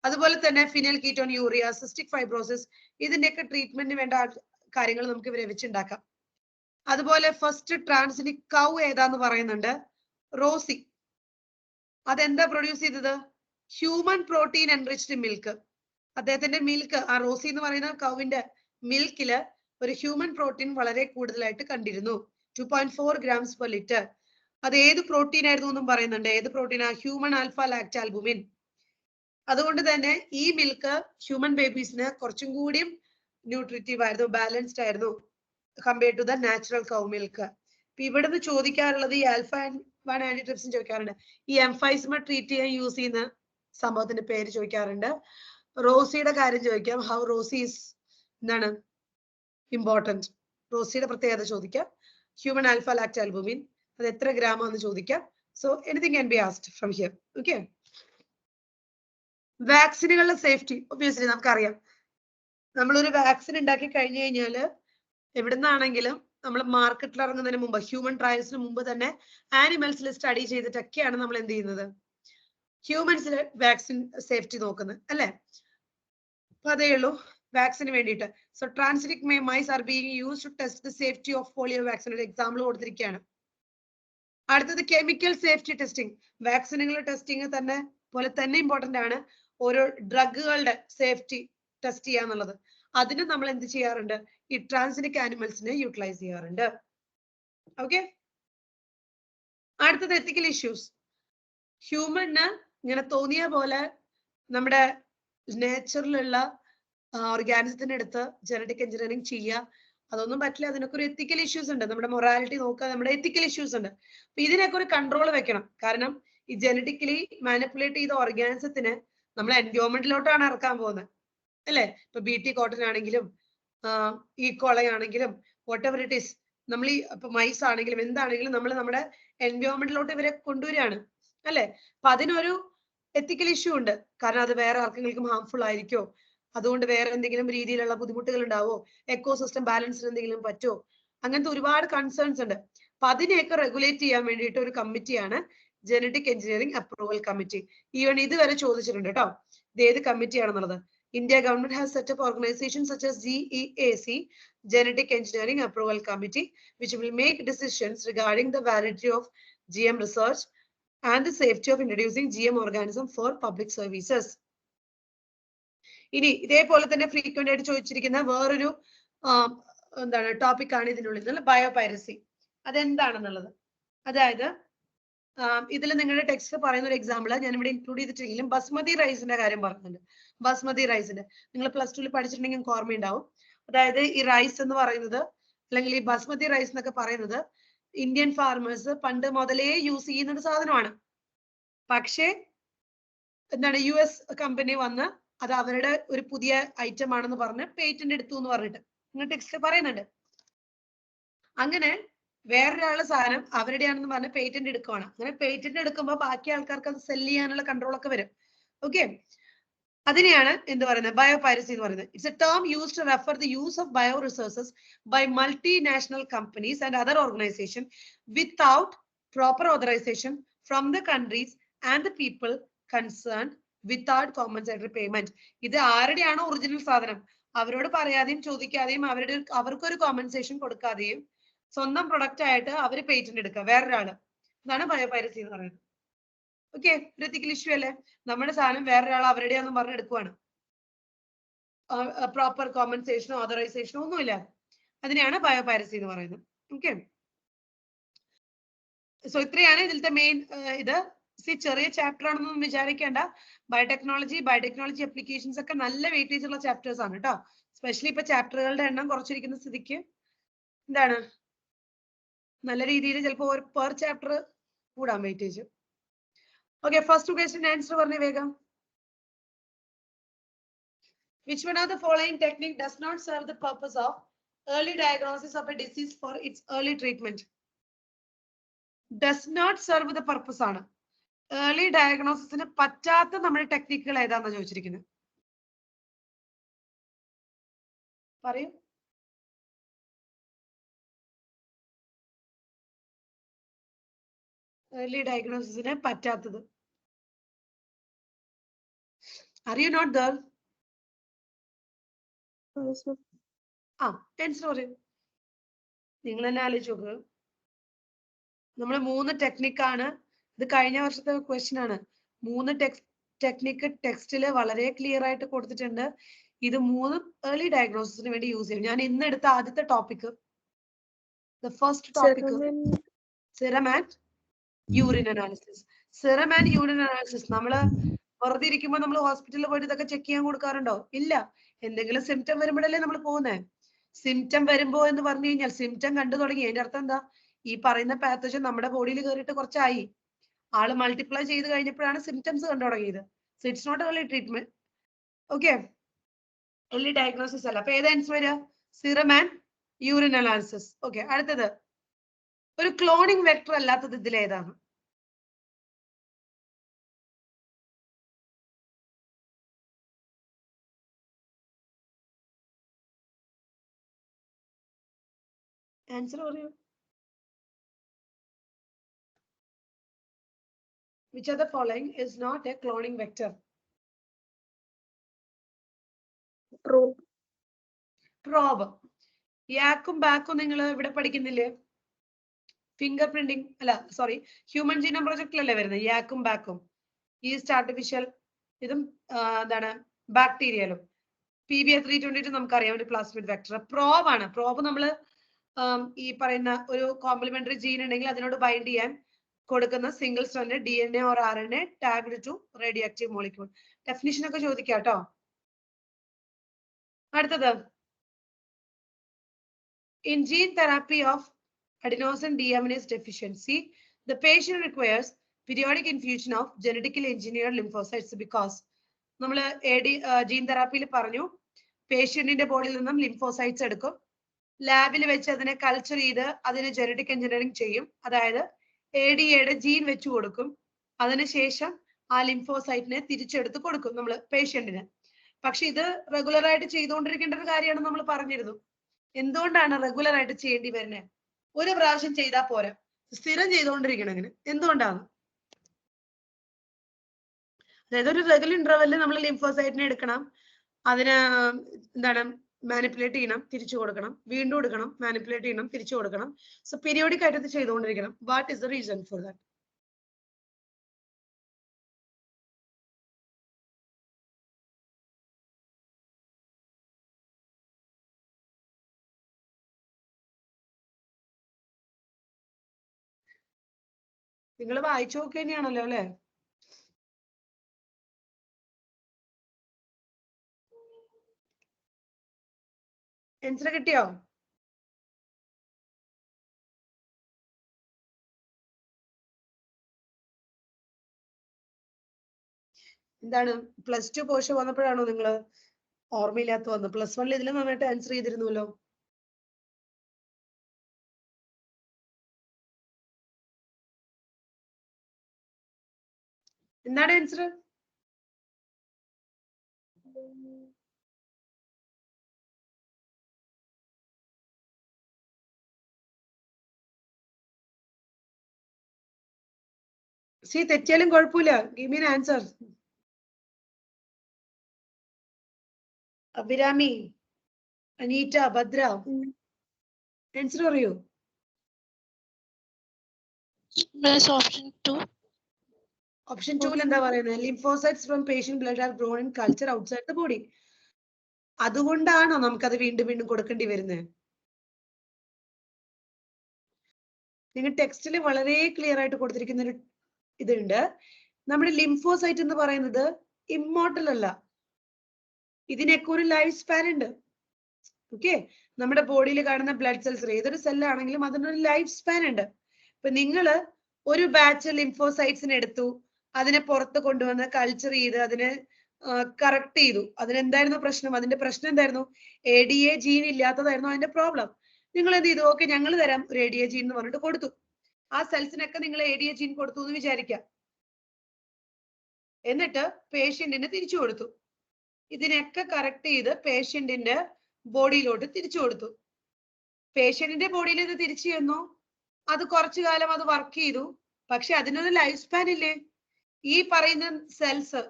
അതുപോലെ തന്നെ phenyl ketone urea, cystic fibrosis, ഇതിന്റെയൊക്കെ ട്രീറ്റ്മെന്റിന് വേണ്ട കാര്യങ്ങൾ നമുക്ക് ഇവരെ വെച്ചുണ്ടാക്കാം. അതുപോലെ ഫസ്റ്റ് ട്രാൻസ്ജനിക് കൗ ഏതാന്ന് പറയുന്നുണ്ട്, റോസി. അതെന്താ പ്രൊഡ്യൂസ് ചെയ്തത്? Human protein enriched milk. അദ്ദേഹത്തിന്റെ മിൽക്ക്, ആ റോസി എന്ന് പറയുന്ന കൗവിന്റെ മിൽക്കില് ഒരു ഹ്യൂമൻ പ്രോട്ടീൻ വളരെ കൂടുതലായിട്ട് കണ്ടിരുന്നു. 2.4 grams per liter. അത് ഏത് പ്രോട്ടീൻ ആയിരുന്നു എന്നും പറയുന്നുണ്ട്. ഏത് പ്രോട്ടീനാ? Human alpha lactalbumin. അതുകൊണ്ട് തന്നെ ഈ മിൽക്ക് ഹ്യൂമൻ ബേബീസിന് കുറച്ചും കൂടിയും ന്യൂട്രിറ്റീവ് ആയിരുന്നു, ബാലൻസ്ഡ് ആയിരുന്നു compared to the natural cow milk. ഇപ്പൊ ഇവിടുന്ന് ചോദിക്കാറുള്ളത് ഈ ആൽഫ-1 ആന്റിട്രിപ്സിൻ ചോദിക്കാറുണ്ട്. ഈ എംഫൈസിമ ട്രീറ്റ് ചെയ്യാൻ യൂസ് ചെയ്യുന്ന സംഭവത്തിന്റെ പേര് ചോദിക്കാറുണ്ട്. റോസിയുടെ കാര്യം ചോദിക്കാം. ഹൗ റോസി ഈസ് എന്താണ് ഇമ്പോർട്ടന്റ്, റോസിയുടെ പ്രത്യേകത ചോദിക്കാം. ഹ്യൂമൻ ആൽഫ ലാക്റ്റാൽബുമിൻ അത് എത്ര ഗ്രാമാന്ന് ചോദിക്കാം. So anything can be asked from here. Okay. വാക്സിനുകളുടെ സേഫ്റ്റി ഒബ്വിയസ്ലി നമുക്കറിയാം. നമ്മളൊരു വാക്സിൻ ഉണ്ടാക്കി കഴിഞ്ഞു കഴിഞ്ഞാല് എവിടുന്നാണെങ്കിലും നമ്മൾ മാർക്കറ്റിൽ ഇറങ്ങുന്നതിന് മുമ്പ്, ഹ്യൂമൻ ട്രയൽസിന് മുമ്പ് തന്നെ ആനിമൽസിൽ സ്റ്റഡി ചെയ്തിട്ടൊക്കെയാണ് നമ്മൾ എന്ത് ചെയ്യുന്നത്, ഹ്യൂമൻസിലെ വാക്സിൻ സേഫ്റ്റി നോക്കുന്നത്, അല്ലെ? അപ്പൊ അതേ ഉള്ളൂ വാക്സിന് വേണ്ടിയിട്ട്. So transgenic mice are being used to test the safety of polio vaccine. ഒരു എക്സാമ്പിൾ കൊടുത്തിരിക്കുകയാണ്. അടുത്തത് കെമിക്കൽ സേഫ്റ്റി ടെസ്റ്റിംഗ്. വാക്സിനുകളുടെ ടെസ്റ്റിംഗ് തന്നെ പോലെ തന്നെ ഇമ്പോർട്ടന്റ് ആണ് ഓരോ ഡ്രഗുകളുടെ സേഫ്റ്റി ടെസ്റ്റ് ചെയ്യാന്നുള്ളത്. അതിന് നമ്മൾ എന്ത് ചെയ്യാറുണ്ട്, ഈ ട്രാൻസ്ജനിക് ആനിമൽസിനെ യൂട്ടിലൈസ് ചെയ്യാറുണ്ട്. ഓക്കെ. അടുത്തത് എത്തിക്കൽ ഇഷ്യൂസ്. ഹ്യൂമന് ഇങ്ങനെ തോന്നിയ പോലെ നമ്മുടെ നേച്ചറിലുള്ള ഓർഗാനിസത്തിന്റെ അടുത്ത് ജനറ്റിക് എഞ്ചിനീയറിംഗ് ചെയ്യുക, അതൊന്നും പറ്റില്ല. അതിനൊക്കെ ഒരു എത്തിക്കൽ ഇഷ്യൂസ് ഉണ്ട്. നമ്മുടെ മൊറാലിറ്റി നോക്കുക, നമ്മുടെ എത്തിക്കൽ ഇഷ്യൂസ് ഉണ്ട്. അപ്പൊ ഇതിനൊക്കെ ഒരു കൺട്രോൾ വെക്കണം. കാരണം ഈ ജനറ്റിക്കലി മാനിപ്പുലേറ്റ് ചെയ്ത ഓർഗാനിസത്തിന് നമ്മൾ എൻവയോൺമെന്റിലോട്ടാണ് ഇറക്കാൻ പോകുന്നത്, അല്ലെ? ഇപ്പൊ BT കോട്ടൺ ആണെങ്കിലും ഈ കൊളയാണെങ്കിലും വാട്ട് എവർ ഇറ്റ് ഈസ്, നമ്മൾ ഈ ഇപ്പൊ മൈസ് ആണെങ്കിലും എന്താണെങ്കിലും നമ്മൾ നമ്മുടെ എൻവയോൺമെന്റിലോട്ട് ഇവരെ കൊണ്ടുവരികയാണ്, അല്ലെ? അപ്പൊ അതിനൊരു എത്തിക്കൽ ഇഷ്യൂ ഉണ്ട്. കാരണം അത് വേറെ ആർക്കെങ്കിലും ഹാർംഫുൾ ആയിരിക്കോ, അതുകൊണ്ട് വേറെ എന്തെങ്കിലും രീതിയിലുള്ള ബുദ്ധിമുട്ടുകൾ ഉണ്ടാവോ, എക്കോസിസ്റ്റം ബാലൻസിന് എന്തെങ്കിലും പറ്റോ, അങ്ങനത്തെ ഒരുപാട് കൺസേൺസ് ഉണ്ട്. അപ്പൊ അതിനെയൊക്കെ റെഗുലേറ്റ് ചെയ്യാൻ വേണ്ടിയിട്ട് ഒരു കമ്മിറ്റിയാണ് genetic engineering approval committee. Even ഇതുവരെ ചോദിച്ചിട്ടുണ്ട് കേട്ടോ, ഇത് ഏത് കമ്മിറ്റിയാണെന്നുള്ളത്. India government has set up organizations such as GEAC, Genetic Engineering Approval Committee, which will make decisions regarding the validity of GM research and the safety of introducing GM organism for public services. ഇനി ഇതേപോലെ തന്നെ frequent ആയിട്ട് ചോദിച്ചിരിക്കുന്ന വേറൊരു എന്താണ് topic ആണ് ഇതിനുള്ളിൽ, ബയോപൈറസി. അതെന്താണെന്നുള്ളത്, അതായത് ഇതിൽ നിങ്ങളുടെ ടെക്സ്റ്റ് പറയുന്ന ഒരു എക്സാമ്പിൾ ഞാൻ ഇവിടെ ഇൻക്ലൂഡ് ചെയ്തിട്ടെങ്കിലും ബസ്മതി റൈസിന്റെ കാര്യം പറയുന്നുണ്ട്. ബസ്മതി റൈസിന്റെ നിങ്ങൾ +2 പഠിച്ചിട്ടുണ്ടെങ്കിൽ നിങ്ങൾക്ക് ഓർമ്മയുണ്ടാവും. അതായത് ഈ റൈസ് എന്ന് പറയുന്നത്, അല്ലെങ്കിൽ ഈ ബസ്മതി റൈസ് എന്നൊക്കെ പറയുന്നത് ഇന്ത്യൻ ഫാർമേഴ്സ് പണ്ട് മുതലേ യൂസ് ചെയ്യുന്ന ഒരു സാധനമാണ്. പക്ഷേ എന്താണ് US കമ്പനി വന്ന് അത് അവരുടെ ഒരു പുതിയ ഐറ്റം ആണെന്ന് പറഞ്ഞ് പേറ്റന്റ് എടുത്തു എന്ന് പറഞ്ഞിട്ട് നിങ്ങൾ ടെക്സ്റ്റ് പറയുന്നുണ്ട്. അങ്ങനെ വേറൊരാളുടെ സാധനം അവരുടെയാണെന്ന് പറഞ്ഞ് പേറ്റന്റ് എടുക്കുവാണ്. അങ്ങനെ പേറ്റന്റ് എടുക്കുമ്പോൾ ബാക്കി ആൾക്കാർക്ക് അത് സെല് ചെയ്യാനുള്ള കൺട്രോൾ ഒക്കെ വരും. ഓക്കെ, അതിനെയാണ് എന്ത് പറയുന്നത്, ബയോപൈറസി എന്ന് പറയുന്നത്. It's a term used to refer the use of bio resources by multinational companies and other organisation without proper authorisation from the countries and the people concerned without compensatory payment. ഇത് ആരുടെയാണോ original സാധനം അവരോട് പറയാതെയും ചോദിക്കാതെയും അവർക്കൊരു compensation കൊടുക്കാതെയും സ്വന്തം product ആയിട്ട് അവര് patent എടുക്കുക വേറൊരാള്. ഇതാണ് ബയോപൈറസി എന്ന് പറയുന്നത്. ഓക്കെ, എത്തിക്കൽ ഇഷ്യൂ അല്ലേ? നമ്മുടെ സാധനം വേറൊരാൾ അവരുടെയാണെന്ന് പറഞ്ഞ് എടുക്കുവാണ്, പ്രോപ്പർ കോമ്പൻസേഷനോ ഓതറൈസേഷനോ ഒന്നുമില്ല. അതിനെയാണ് ബയോപൈറസി എന്ന് പറയുന്നത്. ഓക്കെ, സോ ഇത്രയാണ് ഇതിലത്തെ മെയിൻ. ഇത് ചെറിയ ചാപ്റ്റർ ആണെന്നൊന്നും വിചാരിക്കേണ്ട. ബയോടെക്നോളജി അപ്ലിക്കേഷൻസ് ഒക്കെ നല്ല വെയിറ്റേജ് ഉള്ള ചാപ്റ്റേഴ്സ് ആണ് കേട്ടോ. സ്പെഷ്യലി ഇപ്പൊ ചാപ്റ്ററുകളുടെ എണ്ണം കുറച്ചിരിക്കുന്ന സ്ഥിതിക്ക് എന്താണ് നല്ല രീതിയിൽ ചിലപ്പോൾ പെർ ചാപ്റ്റർ കൂടാൻ weightage. Okay, first question answer പറഞ്ഞേ വേഗം. Which one of the following technique does not serve the purpose of early diagnosis of a disease for its early treatment? Does not serve the purpose ആണ്. Early ഡയഗ്നോസിസിന് പറ്റാത്ത നമ്മുടെ ടെക്നിക്കുകൾ ഏതാണെന്ന് ചോദിച്ചിരിക്കുന്നത്. പറയൂ. Early ഡയഗ്നോസിസിന് പറ്റാത്തത്. Are you not there? Answer പറയൂ. നിങ്ങൾ തന്നെ ആലോചിച്ച് നോക്കുക. നമ്മൾ 3 ടെക്നിക്കാണ്, ഇത് കഴിഞ്ഞ വർഷത്തെ ക്വസ്റ്റ്യൻ ആണ്. 3 ടെക്നിക്ക് ടെക്സ്റ്റില് വളരെ ക്ലിയർ ആയിട്ട് കൊടുത്തിട്ടുണ്ട്. ഇത് 3 ഏർലി ഡയഗ്നോസിസിന് വേണ്ടി യൂസ് ചെയ്യും. ഞാൻ ഇന്ന് എടുത്ത ആദ്യത്തെ topic, first topic serum and urine analysis. Serum and urine analysis നമ്മള് വെറുതെ ഇരിക്കുമ്പോൾ നമ്മൾ ഹോസ്പിറ്റലിൽ പോയിട്ട് ഇതൊക്കെ ചെക്ക് ചെയ്യാൻ കൊടുക്കാറുണ്ടോ? ഇല്ല. എന്തെങ്കിലും സിംറ്റം വരുമ്പോഴല്ലേ നമ്മൾ പോകുന്നത്. സിംറ്റം വരുമ്പോ എന്ന് പറഞ്ഞു കഴിഞ്ഞാൽ സിംറ്റം കണ്ടു തുടങ്ങി, അതിന്റെ അർത്ഥം എന്താ? ഈ പറയുന്ന പാത്തജൻ നമ്മുടെ ബോഡിയിൽ കയറിയിട്ട് കുറച്ചായി, ആള് മൾട്ടിപ്ലൈ ചെയ്ത് കഴിഞ്ഞപ്പോഴാണ് സിംറ്റംസ് കണ്ടു തുടങ്ങിയത്. So it's not early treatment. Okay, early diagnosis അല്ല. അപ്പൊ ഏത് ആൻസർ വരിക? Serum and urine analysis. Okay, അടുത്തത് ഒരു ക്ലോണിംഗ് വെക്ടർ അല്ലാത്തത് ഇതിലേതാണ്? ആൻസർ പറയൂ. Which of the following is not a cloning vector? Probe. യാക്കും ബാക്കും നിങ്ങൾ ഇവിടെ പഠിക്കുന്നില്ലേ? ഫിംഗർ പ്രിന്റിംഗ് അല്ല, സോറി, ഹ്യൂമൻ ജീനോം പ്രൊജക്റ്റിലല്ലേ വരുന്നത് യാക്കും ബാക്കും. ഈസ്റ്റ് ആർട്ടിഫിഷ്യൽ, ഇതും എന്താണ് ബാക്ടീരിയലും. PBA322 നമുക്കറിയാം ഒരു പ്ലാസ്മിഡ് വെക്ടർ. പ്രോബ് ആണ്. പ്രോബ് നമ്മൾ ഈ പറയുന്ന ഒരു കോംപ്ലിമെന്ററി ജീൻ ഉണ്ടെങ്കിൽ അതിനോട് ബൈൻഡ് ചെയ്യാൻ കൊടുക്കുന്ന single strand DNA or RNA tagged to radioactive molecule. Definition ഒക്കെ ചോദിക്കാം കേട്ടോ. അടുത്തത് In gene therapy of adenosine deaminase deficiency, the patient requires periodic infusion of genetically engineered lymphocytes because നമ്മൾ gene തെറാപ്പിയിൽ പറഞ്ഞു പേഷ്യന്റിന്റെ ബോഡിയിൽ നിന്നും ലിംഫോസൈറ്റ്സ് എടുക്കും, ലാബിൽ വെച്ച് അതിനെ കൾച്ചർ ചെയ്ത് അതിന് ജനറ്റിക് എഞ്ചിനീയറിംഗ് ചെയ്യും, അതായത് ADAയുടെ ജീൻ വെച്ച് കൊടുക്കും. അതിനുശേഷം ആ ലിംഫോസൈറ്റിനെ തിരിച്ചെടുത്ത് കൊടുക്കും നമ്മൾ പേഷ്യന്റിന്. പക്ഷെ ഇത് റെഗുലർ ആയിട്ട് ചെയ്തുകൊണ്ടിരിക്കേണ്ട ഒരു കാര്യമാണ് നമ്മൾ പറഞ്ഞിരുന്നു. എന്തുകൊണ്ടാണ് റെഗുലർ ആയിട്ട് ചെയ്യേണ്ടി വരുന്നത്? ഒരു പ്രാവശ്യം ചെയ്താൽ പോരാ, സ്ഥിരം ചെയ്തുകൊണ്ടിരിക്കണം. ഇങ്ങനെ എന്തുകൊണ്ടാണ്? അതായത് ഒരു റെഗുലർ ഇന്റർവെല്ലിൽ നമ്മൾ ലിംഫോസൈറ്റിനെ എടുക്കണം, അതിന് എന്താണ് മാനിപ്പുലേറ്റ് ചെയ്യണം, തിരിച്ചു കൊടുക്കണം, വീണ്ടും എടുക്കണം, മാനിപ്പുലേറ്റ് ചെയ്യണം, തിരിച്ചു കൊടുക്കണം. സോ പീരിയോഡിക് ആയിട്ട് ഇത് ചെയ്തുകൊണ്ടിരിക്കണം. What is the reason for that? നിങ്ങൾ വായിച്ചു നോക്കുക തന്നെയാണല്ലോ അല്ലെ? ആൻസർ കിട്ടിയോ? എന്താണ് +2 പോർഷൻ വന്നപ്പോഴാണോ നിങ്ങൾ ഓർമ്മയില്ലാത്ത വന്നത്? +1 ഇതിൽ നന്നായിട്ട് ആൻസർ ചെയ്തിരുന്നല്ലോ. എന്താണ് ആൻസർ? തെറ്റിയാലും കുഴപ്പമില്ല, give me an answer. Abhirami, Aneeta, Bhadra, answer പറയൂ. ഓപ്ഷൻ 2. ഓപ്ഷൻ 2 എന്താ പറയുന്നത്? Lymphocytes from patient blood are grown in culture outside the body. അതുകൊണ്ടാണോ നമുക്കത് വീണ്ടും വീണ്ടും കൊടുക്കേണ്ടി വരുന്നത്? നിങ്ങൾ ടെക്സ്റ്റിൽ വളരെ ക്ലിയർ ആയിട്ട് കൊടുത്തിരിക്കുന്ന ഒരു ഇതുണ്ട്. നമ്മുടെ ലിംഫോസൈറ്റ് എന്ന് പറയുന്നത് ഇമ്മോർട്ടൽ അല്ല, ഇതിനൊക്കെ ഒരു ലൈഫ് സ്പാൻ ഉണ്ട്. ഓക്കെ, നമ്മുടെ ബോഡിയിൽ കാണുന്ന ബ്ലഡ് സെൽസ് ഏതൊരു സെല്ലാണെങ്കിലും അതിനൊരു ലൈഫ് സ്പാൻ ഉണ്ട്. ഇപ്പൊ നിങ്ങള് ഒരു ബാച്ച് ലിംഫോസൈറ്റ്സിനെ എടുത്തു, അതിനെ പുറത്ത് കൊണ്ടുവന്ന് കൾച്ചർ ചെയ്ത് അതിനെ കറക്റ്റ് ചെയ്തു. അതിനെന്തായിരുന്നു പ്രശ്നം? അതിന്റെ പ്രശ്നം എന്തായിരുന്നു? ADA ജീൻ ഇല്ലാത്തതായിരുന്നു അതിന്റെ പ്രോബ്ലം. നിങ്ങൾ എന്ത് ചെയ്തു? ഓക്കെ, ഞങ്ങൾ തരാം ഒരു ADA ജീൻ എന്ന് പറഞ്ഞിട്ട് കൊടുത്തു. ആ സെൽസിനൊക്കെ നിങ്ങൾ ADA ജീൻ കൊടുത്തു എന്ന് വിചാരിക്കാം. എന്നിട്ട് പേഷ്യന്റിന് തിരിച്ചു കൊടുത്തു. ഇതിനൊക്കെ കറക്റ്റ് ചെയ്ത് പേഷ്യന്റിന്റെ ബോഡിയിലോട്ട് തിരിച്ചു കൊടുത്തു. പേഷ്യന്റിന്റെ ബോഡിയിൽ ഇത് തിരിച്ചു ചെന്നു, അത് കുറച്ചു കാലം അത് വർക്ക് ചെയ്തു. പക്ഷെ അതിനൊരു ലൈഫ് സ്പാൻ ഇല്ലേ? ഈ പറയുന്ന സെൽസ്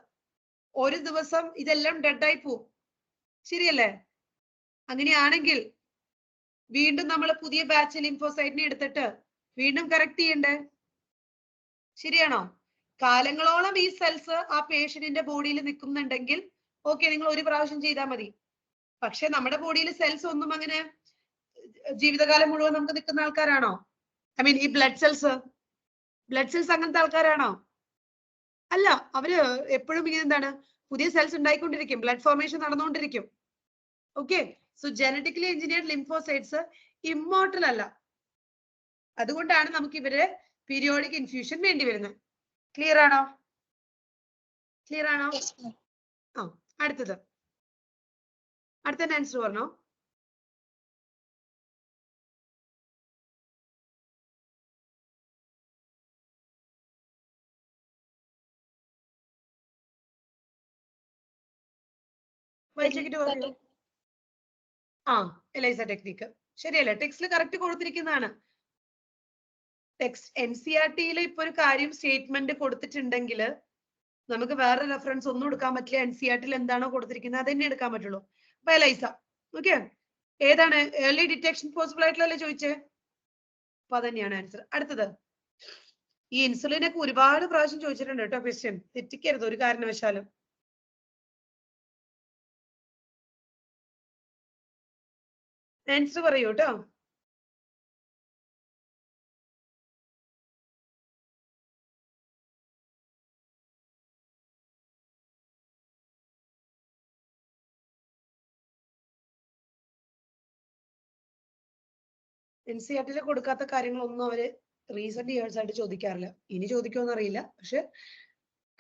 ഒരു ദിവസം ഇതെല്ലാം ഡെഡായി പോവും, ശരിയല്ലേ? അങ്ങനെയാണെങ്കിൽ വീണ്ടും നമ്മൾ പുതിയ ബാച്ച് ലിംഫോസൈറ്റിനെ എടുത്തിട്ട് വീണ്ടും കറക്റ്റ് ചെയ്യണ്ടേ? ശരിയാണോ? കാലങ്ങളോളം ഈ സെൽസ് ആ പേഷ്യന്റിന്റെ ബോഡിയിൽ നിൽക്കുന്നുണ്ടെങ്കിൽ ഓക്കെ, നിങ്ങൾ ഒരു പ്രാവശ്യം ചെയ്താൽ മതി. പക്ഷെ നമ്മുടെ ബോഡിയിൽ സെൽസ് ഒന്നും അങ്ങനെ ജീവിതകാലം മുഴുവൻ നമുക്ക് നിൽക്കുന്ന ആൾക്കാരാണോ? ഐ മീൻ ഈ ബ്ലഡ് സെൽസ് അങ്ങനത്തെ ആൾക്കാരാണോ? അല്ല, അവര് എപ്പോഴും ഇങ്ങനെ എന്താണ്, പുതിയ സെൽസ് ഉണ്ടായിക്കൊണ്ടിരിക്കും, ബ്ലഡ് ഫോർമേഷൻ നടന്നുകൊണ്ടിരിക്കും. Okay, so genetically engineered lymphocytes immortal അല്ല. അതുകൊണ്ടാണ് നമുക്ക് ഇവരെ പീരിയോഡിക് ഇൻഫ്യൂഷൻ വേണ്ടി വരുന്നത്. ക്ലിയർ ആണോ? ക്ലിയർ ആണോ? ആ, അടുത്തത്. അടുത്ത ആൻസർ പറഞ്ഞോ. വായിച്ചിട്ട് പറയൂ. ആ, എലൈസ ടെക്നിക്ക് ശരിയല്ലേ? ടെക്സ്റ്റിൽ കറക്റ്റ് കൊടുത്തിരിക്കുന്നതാണ്. ടെക്സ്റ്റ് NCERT-യിൽ ഇപ്പൊ ഒരു കാര്യം സ്റ്റേറ്റ്മെന്റ് കൊടുത്തിട്ടുണ്ടെങ്കിൽ നമുക്ക് വേറെ റെഫറൻസ് ഒന്നും എടുക്കാൻ പറ്റില്ല. NCERT-യിൽ എന്താണോ കൊടുത്തിരിക്കുന്നത് അത് തന്നെ എടുക്കാൻ പറ്റുള്ളൂ. അപ്പൊ എലൈസ, ഓക്കെ, ഏതാണ് ഏർലി ഡിറ്റക്ഷൻ പോസിബിൾ ആയിട്ടുള്ളല്ലേ ചോദിച്ചേ? അപ്പൊ അതന്നെയാണ് ആൻസർ. അടുത്തത്, ഈ ഇൻസുലിൻ ഒക്കെ ഒരുപാട് പ്രാവശ്യം ചോദിച്ചിട്ടുണ്ട് കേട്ടോ ക്വസ്റ്റ്യൻ, തെറ്റിക്കരുത് ഒരു കാരണവശാലും. ആൻസർ പറയൂ കേട്ടോ. NCERT കൊടുക്കാത്ത കാര്യങ്ങളൊന്നും അവര് റീസെന്റ് ഇയേഴ്സ് ആയിട്ട് ചോദിക്കാറില്ല. ഇനി ചോദിക്കുമെന്ന് അറിയില്ല. പക്ഷെ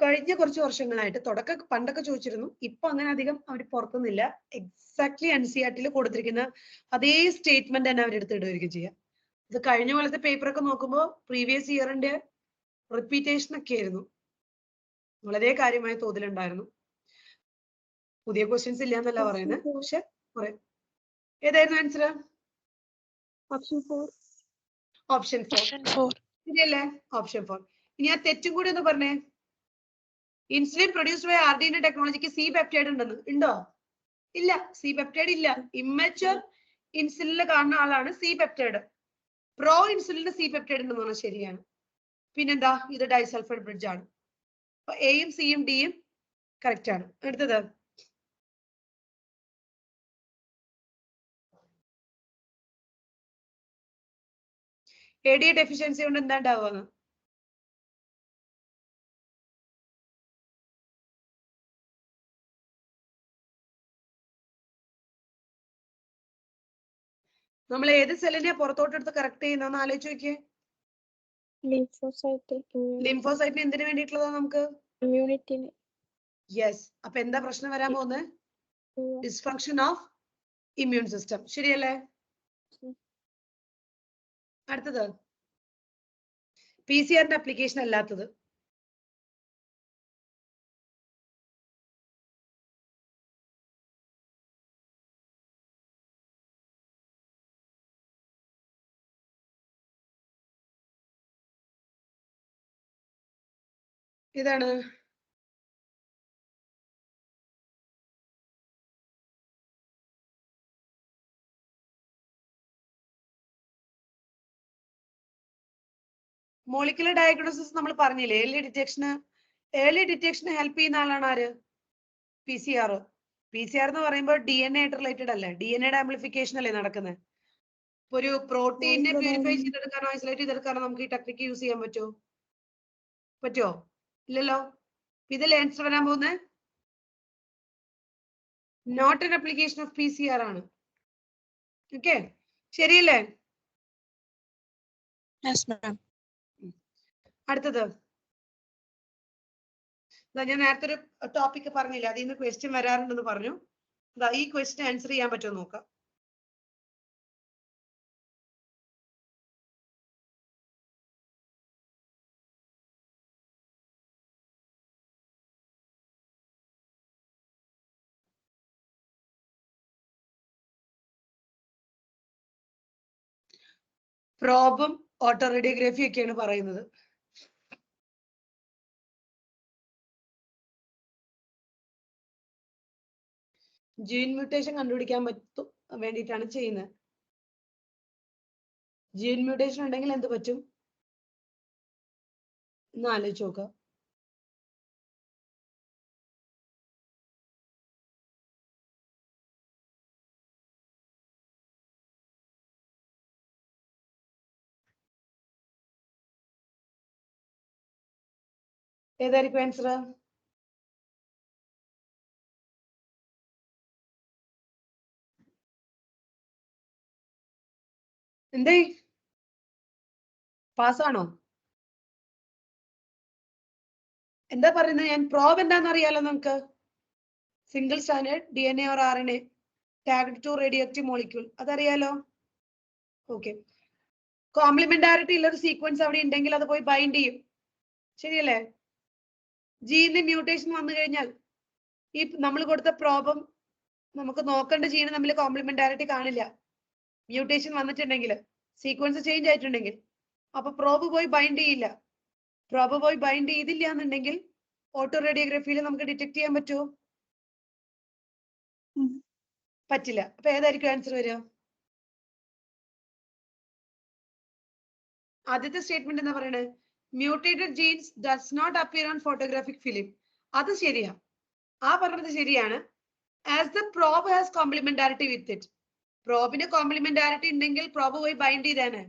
കഴിഞ്ഞ കുറച്ച് വർഷങ്ങളായിട്ട് പണ്ടൊക്കെ ചോദിച്ചിരുന്നു. ഇപ്പൊ അങ്ങനെ അധികം അവർ പുറത്തുനിന്നില്ല. എക്സാക്ട്ലി NCERT കൊടുത്തിരിക്കുന്ന അതേ സ്റ്റേറ്റ്മെന്റ് തന്നെ അവരെടുത്ത് ഇടുകയായിരിക്കും ചെയ്യുക. ഇത് കഴിഞ്ഞ പോലത്തെ പേപ്പർ ഒക്കെ നോക്കുമ്പോൾ പ്രീവിയസ് ഇയറിന്റെ റിപ്പീറ്റേഷൻ ഒക്കെ ആയിരുന്നു. വളരെ കാര്യമായ തോതിലുണ്ടായിരുന്നു. പുതിയ ക്വസ്റ്റ്യൻസ് ഇല്ല എന്നല്ല പറയുന്നത്. പക്ഷെ ഏതായിരുന്നു ആൻസർ? ഓപ്ഷൻ 4. ഓപ്ഷൻ 4. Option 4. ശരിയല്ലേ? ഓപ്ഷൻ 4. ഇനി ആ തെറ്റും കൂടി ഒന്ന് പറഞ്ഞേ. ഇൻസുലിൻ പ്രൊഡ്യൂസ്ഡ് ബൈ RDNA ടെക്നോളജിക്ക് സി പെപ്റ്റൈഡ് ഉണ്ടെന്ന്. ഉണ്ടോ? ഇല്ല. സി പെപ്റ്റൈഡ് ഇല്ല. ഇമ്മച്ചുവർ ഇൻസുലിനിൽ കാണുന്ന ആളാണ് സി പെപ്റ്റൈഡ്. പ്രോ ഇൻസുലിന് സി പെപ്റ്റൈഡ് ഉണ്ടെന്ന് പറഞ്ഞാൽ ശരിയാണ്. പിന്നെന്താ? ഇത് ഡൈസൾഫൈഡ് ബ്രിഡ്ജ് ആണ്. അപ്പൊ എയും സിയും ഡിയും കറക്റ്റ് ആണ്. അടുത്തത് ADA ഡെഫിഷ്യൻസി കൊണ്ട് എന്താ ഉണ്ടാവുക? നമ്മൾ ഏത് സെല്ലിനെ പുറത്തോട്ട് എടുത്ത് കറക്റ്റ് ചെയ്യുന്ന ആലോചിച്ച് നോക്കിയേ. ലിംഫോസൈറ്റിന് എന്തിനു വേണ്ടിയിട്ടുള്ളതാ നമുക്ക്? ഇമ്മ്യൂണിറ്റിന്. യെസ്. അപ്പൊ എന്താ പ്രശ്നം വരാൻ പോകുന്നത്? Dysfunction of immune system. ശരിയല്ലേ? അടുത്തത് PCR അപ്ലിക്കേഷൻ അല്ലാത്തത്. ഇതാണ് മോളിക്കുലർ ഡയഗ്നോസിസ്. നമ്മൾ പറഞ്ഞില്ലേ ഏർലി ഡിറ്റക്ഷന് ഹെൽപ്പ് ചെയ്യുന്ന ആളാണ് ആര്? PCR. PCR എന്ന് പറയുമ്പോൾ DNA ആയിട്ട് റിലേറ്റഡ് അല്ലേ? DNA ആംപ്ലിഫിക്കേഷൻ അല്ലേ നടക്കുന്നത്? ഒരു പ്രോട്ടീനെ പ്യൂരിഫൈ ചെയ്തെടുക്കാനോ ഐസൊലേറ്റ് ചെയ്തെടുക്കാനോ നമുക്ക് ഈ ടെക്നിക്ക് യൂസ് ചെയ്യാൻ പറ്റുമോ? ഇല്ലല്ലോ. ഇതിൽ ആൻസർ വരാൻ പോകുന്നത് not an application of PCR ആണ്. ഓക്കെ, ശരിയല്ലേ? Yes, ma'am. അടുത്തത് ഞാൻ നേരത്തെ ഒരു ടോപ്പിക് പറഞ്ഞില്ല, അതിൽ നിന്ന് ക്വസ്റ്റ്യൻ വരാറുണ്ടെന്ന് പറഞ്ഞു. ഈ ക്വസ്റ്റ്യൻ ആൻസർ ചെയ്യാൻ പറ്റുമോ നോക്കാം. പ്രോബും ഓട്ടോ റേഡിയോഗ്രഫി ഒക്കെയാണ് പറയുന്നത്. ജീൻ മ്യൂട്ടേഷൻ കണ്ടുപിടിക്കാൻ വേണ്ടിയിട്ടാണ് ചെയ്യുന്നത്. ജീൻ മ്യൂട്ടേഷൻ ഉണ്ടെങ്കിൽ എന്ത് പറ്റും എന്ന് ആലോചിച്ച് നോക്കുക. ഏതായിരിക്കും ആൻസർ? എന്തേ പാസ്സാണോ? എന്താ പറയുന്നത്? ഞാൻ പ്രോബ് എന്താണെന്ന് അറിയാലോ നമുക്ക്. Single standard DNA or RNA tagged to radioactive molecule, അതറിയാലോ. ഓക്കെ, കോംപ്ലിമെന്റാരിറ്റി ഉള്ള ഒരു സീക്വൻസ് അവിടെ ഉണ്ടെങ്കിൽ അത് പോയി ബൈൻഡ് ചെയ്യും. ശരിയല്ലേ? ജീനിന് മ്യൂട്ടേഷൻ വന്നു കഴിഞ്ഞാൽ ഈ നമ്മൾ കൊടുത്ത പ്രോബും നമുക്ക് നോക്കേണ്ട ജീന് തമ്മിൽ കോംപ്ലിമെന്റാരിറ്റി കാണില്ല. മ്യൂട്ടേഷൻ വന്നിട്ടുണ്ടെങ്കിൽ, സീക്വൻസ് ചേഞ്ച് ആയിട്ടുണ്ടെങ്കിൽ, അപ്പൊ പ്രോബ് പോയി ബൈൻഡ് ചെയ്യില്ല. പ്രോബ് പോയി ബൈൻഡ് ചെയ്തില്ല എന്നുണ്ടെങ്കിൽ ഓട്ടോ റേഡിയോഗ്രഫിയിൽ നമുക്ക് ഡിറ്റക്ട് ചെയ്യാൻ പറ്റുമോ? പറ്റില്ല. അപ്പൊ ഏതായിരിക്കും ആൻസർ വരിക? ആദ്യത്തെ സ്റ്റേറ്റ്മെന്റ് എന്താ പറയണേ? Mutated genes does not appear on photographic film. അത് ശരിയാ, ആ പറഞ്ഞത് ശരിയാണ്. As the probe has complementarity with it. പ്രോബിന് കോംപ്ലിമെന്റാരിറ്റി ഉണ്ടെങ്കിൽ പ്രോബ് പോയി ബൈൻഡ് ചെയ്തേനെ.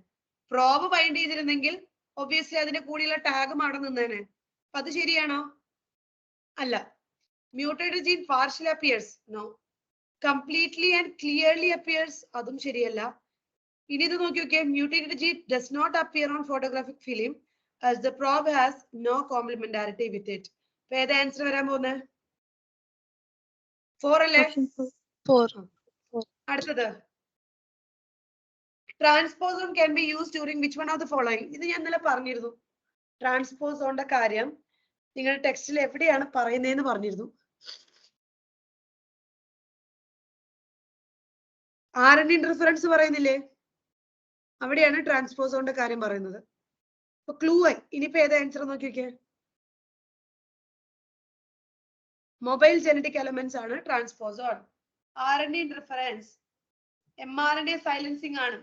പ്രോബ് ബൈൻഡ് ചെയ്തിരുന്നെങ്കിൽ ഒബ്വിയസ്ലി അതിന്റെ കൂടെയുള്ള ടാഗും അവിടെ നിന്നേനെ. അപ്പൊ അത് ശരിയാണോ? അല്ല. Mutated gene partially appears. No. Completely and clearly appears. അതും ശരിയല്ല. ഇനി ഇത് നോക്കി നോക്കിയേ, mutated gene does not appear on photographic film as the probe has no complementarity with it. അപ്പൊ ഏതാ ആൻസർ വരാൻ പോകുന്നത്? 4 അല്ലേ? Option 4. 4. അടുത്തത് transposon can be used during which one of the following? ഇത് ഞാൻ ഇന്നലെ പറഞ്ഞിരുന്നു. ട്രാൻസ്പോസോണിന്റെ കാര്യം നിങ്ങൾ ടെക്സ്റ്റിൽ എവിടെയാണ് പറയുന്നതെന്ന് പറഞ്ഞിരുന്നു. RNA ഇന്റർഫറൻസ് പറയുന്നില്ലേ? അവിടെയാണ് ട്രാൻസ്പോസോണിന്റെ കാര്യം പറയുന്നത്. അപ്പൊ ക്ലൂ ആയി. ഇനിയിപ്പോ ഏതാ ആൻസർ നോക്കി നോക്കിയേ. മൊബൈൽ ജനറ്റിക് എലമെന്റ്സ് ആണ് transposon. RNA interference mRNA silencing ആണ്,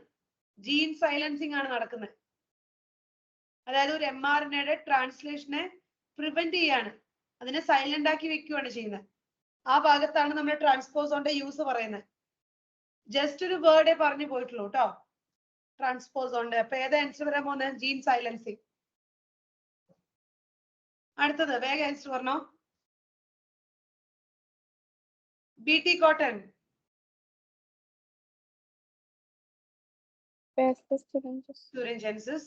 ജീൻ സൈലൻസിങ് ആണ് നടക്കുന്നത്. അതായത് ഒരു mRNAയുടെ ട്രാൻസ്ലേഷനെ പ്രിവെന്റ് ചെയ്യാണ്, അതിനെ സൈലന്റ് ആക്കി വെക്കുകയാണ് ചെയ്യുന്നത്. ആ ഭാഗത്താണ് നമ്മൾ ട്രാൻസ്പോസോണിന്റെ യൂസ് പറയുന്നത്. ജസ്റ്റ് ഒരു വേർഡേ പറഞ്ഞു പോയിട്ടുള്ളൂ കേട്ടോ ട്രാൻസ്പോസോണിന്റെ. അപ്പൊ ഏതാ ആൻസർ വരാൻ പോകുന്നത്? Gene silencing. അടുത്തത് വേഗം ആൻസർ പറഞ്ഞോ. BT cotton. Sturiensis.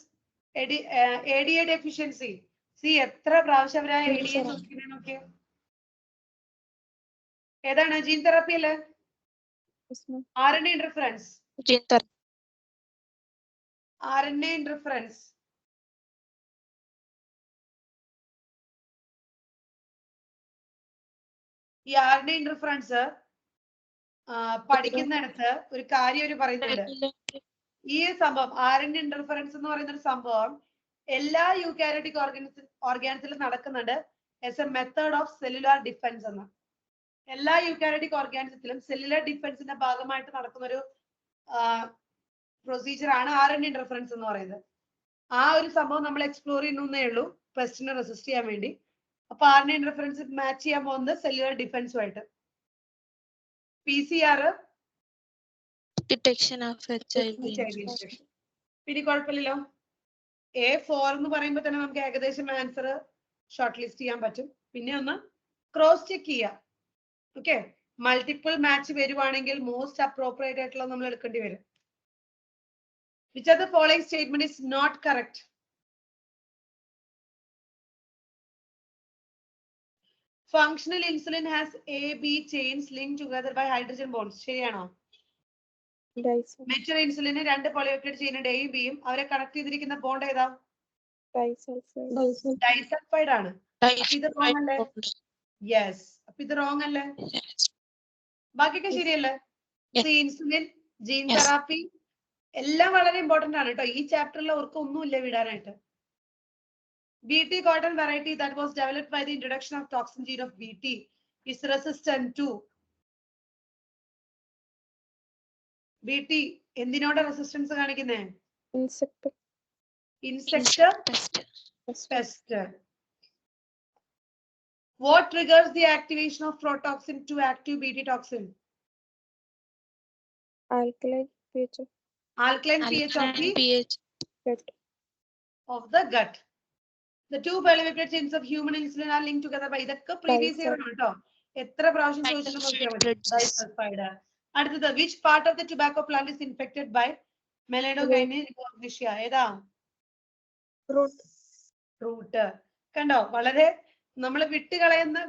ADA deficiency. See എത്ര പ്രാവശ്യം അവരാ ADA നോക്കിയ. ഏതാണ്? ജീൻ തെറാപ്പി അല്ലേ? RNA interference. Gene therapy. RNA interference. ഈ RNA interference പഠിക്കുന്നിടത്ത് ഒരു കാര്യം അവര് പറയുന്നുണ്ട്. ഈ സംഭവം RNA interference എന്ന് പറയുന്ന ഒരു സംഭവം എല്ലാ യൂക്കാരിയോട്ടിക് ഓർഗാനിസിലും നടക്കുന്നുണ്ട് as a method of cellular defense എന്ന്. എല്ലാ യൂക്കാരിയോട്ടിക് ഓർഗാനിസത്തിലും സെല്ലുലാർ ഡിഫൻസിന്റെ ഭാഗമായിട്ട് നടക്കുന്ന ഒരു പ്രൊസീജിയർ ആണ് RNA ഇന്റർഫറൻസ് എന്ന് പറയുന്നത്. ആ ഒരു സംഭവം നമ്മൾ എക്സ്പ്ലോർ ചെയ്യുന്നേ ഉള്ളൂ പെസ്റ്റിനെ റെസിസ്റ്റ് ചെയ്യാൻ വേണ്ടി. അപ്പൊ RNA ഇന്റർഫറൻസ് മാച്ച് ചെയ്യാൻ പോകുന്നത് cellular ഡിഫൻസുമായിട്ട്. PCR Detection of HIV. പിന്നെ കുഴപ്പമില്ലല്ലോ. A4 എന്ന് പറയുമ്പോൾ തന്നെ നമുക്ക് ഏകദേശം ആൻസർ ഷോർട്ട് ലിസ്റ്റ് ചെയ്യാൻ പറ്റും. പിന്നെ ഒന്ന് ക്രോസ് ചെക്ക് ചെയ്യാം. ഓക്കെ, മൾട്ടിപ്പിൾ മാച്ച് വരുവാണെങ്കിൽ മോസ്റ്റ് അപ്രോപ്രിയേറ്റ് ആയിട്ടുള്ള നമ്മൾ എടുക്കേണ്ടി വരും. Which of the following statement is not correct? Functional insulin has A-B chains linked together by hydrogen bonds. ശരിയാണോ? മെച്ചുർ ഇൻസുലിന് രണ്ട് പോളിപെപ്റ്റൈഡ് ചെയിൻ എയും ബിയും അവരെ കണക്ട് ചെയ്തിരിക്കുന്ന ബോണ്ട് ഏതാ? ഡൈസൾഫൈഡ് ആണ്. ഇത് റോങ് അല്ലേ? യെസ്. അപ്പൊ ഇത് റോങ് അല്ലേ? ബാക്കിയൊക്കെ ശരിയല്ലേ? ഇൻസുലിൻ, ജീൻ തെറാപ്പി എല്ലാം വളരെ ഇമ്പോർട്ടന്റ് ആണ് കേട്ടോ. ഈ ചാപ്റ്ററിൽ അവർക്ക് ഒന്നുമില്ല വിടാനായിട്ട്. BT cotton variety that was developed by the introduction of toxin gene of BT is resistant to BT. എന്തിനോട് റെസിസ്റ്റൻസ് കാണിക്കുന്നേ? Insect pest. What triggers the activation of protoxin to active BT toxin? Alkaline pH of the gut. The two polypeptide chains of human insulin are linked together by ഇതൊക്കെ previous year ആണ് കേട്ടോ. എത്ര പ്രാവശ്യം ചോദിച്ചാലും നോക്കിയാൽ മതി. Disulphide. അടുത്തത് which part of the tobacco plant is infected by Melanogyne rubosacea? ഏതാ? റൂട്ട്. കണ്ടോ, വളരെ നമ്മൾ വിട്ടുകളയുന്ന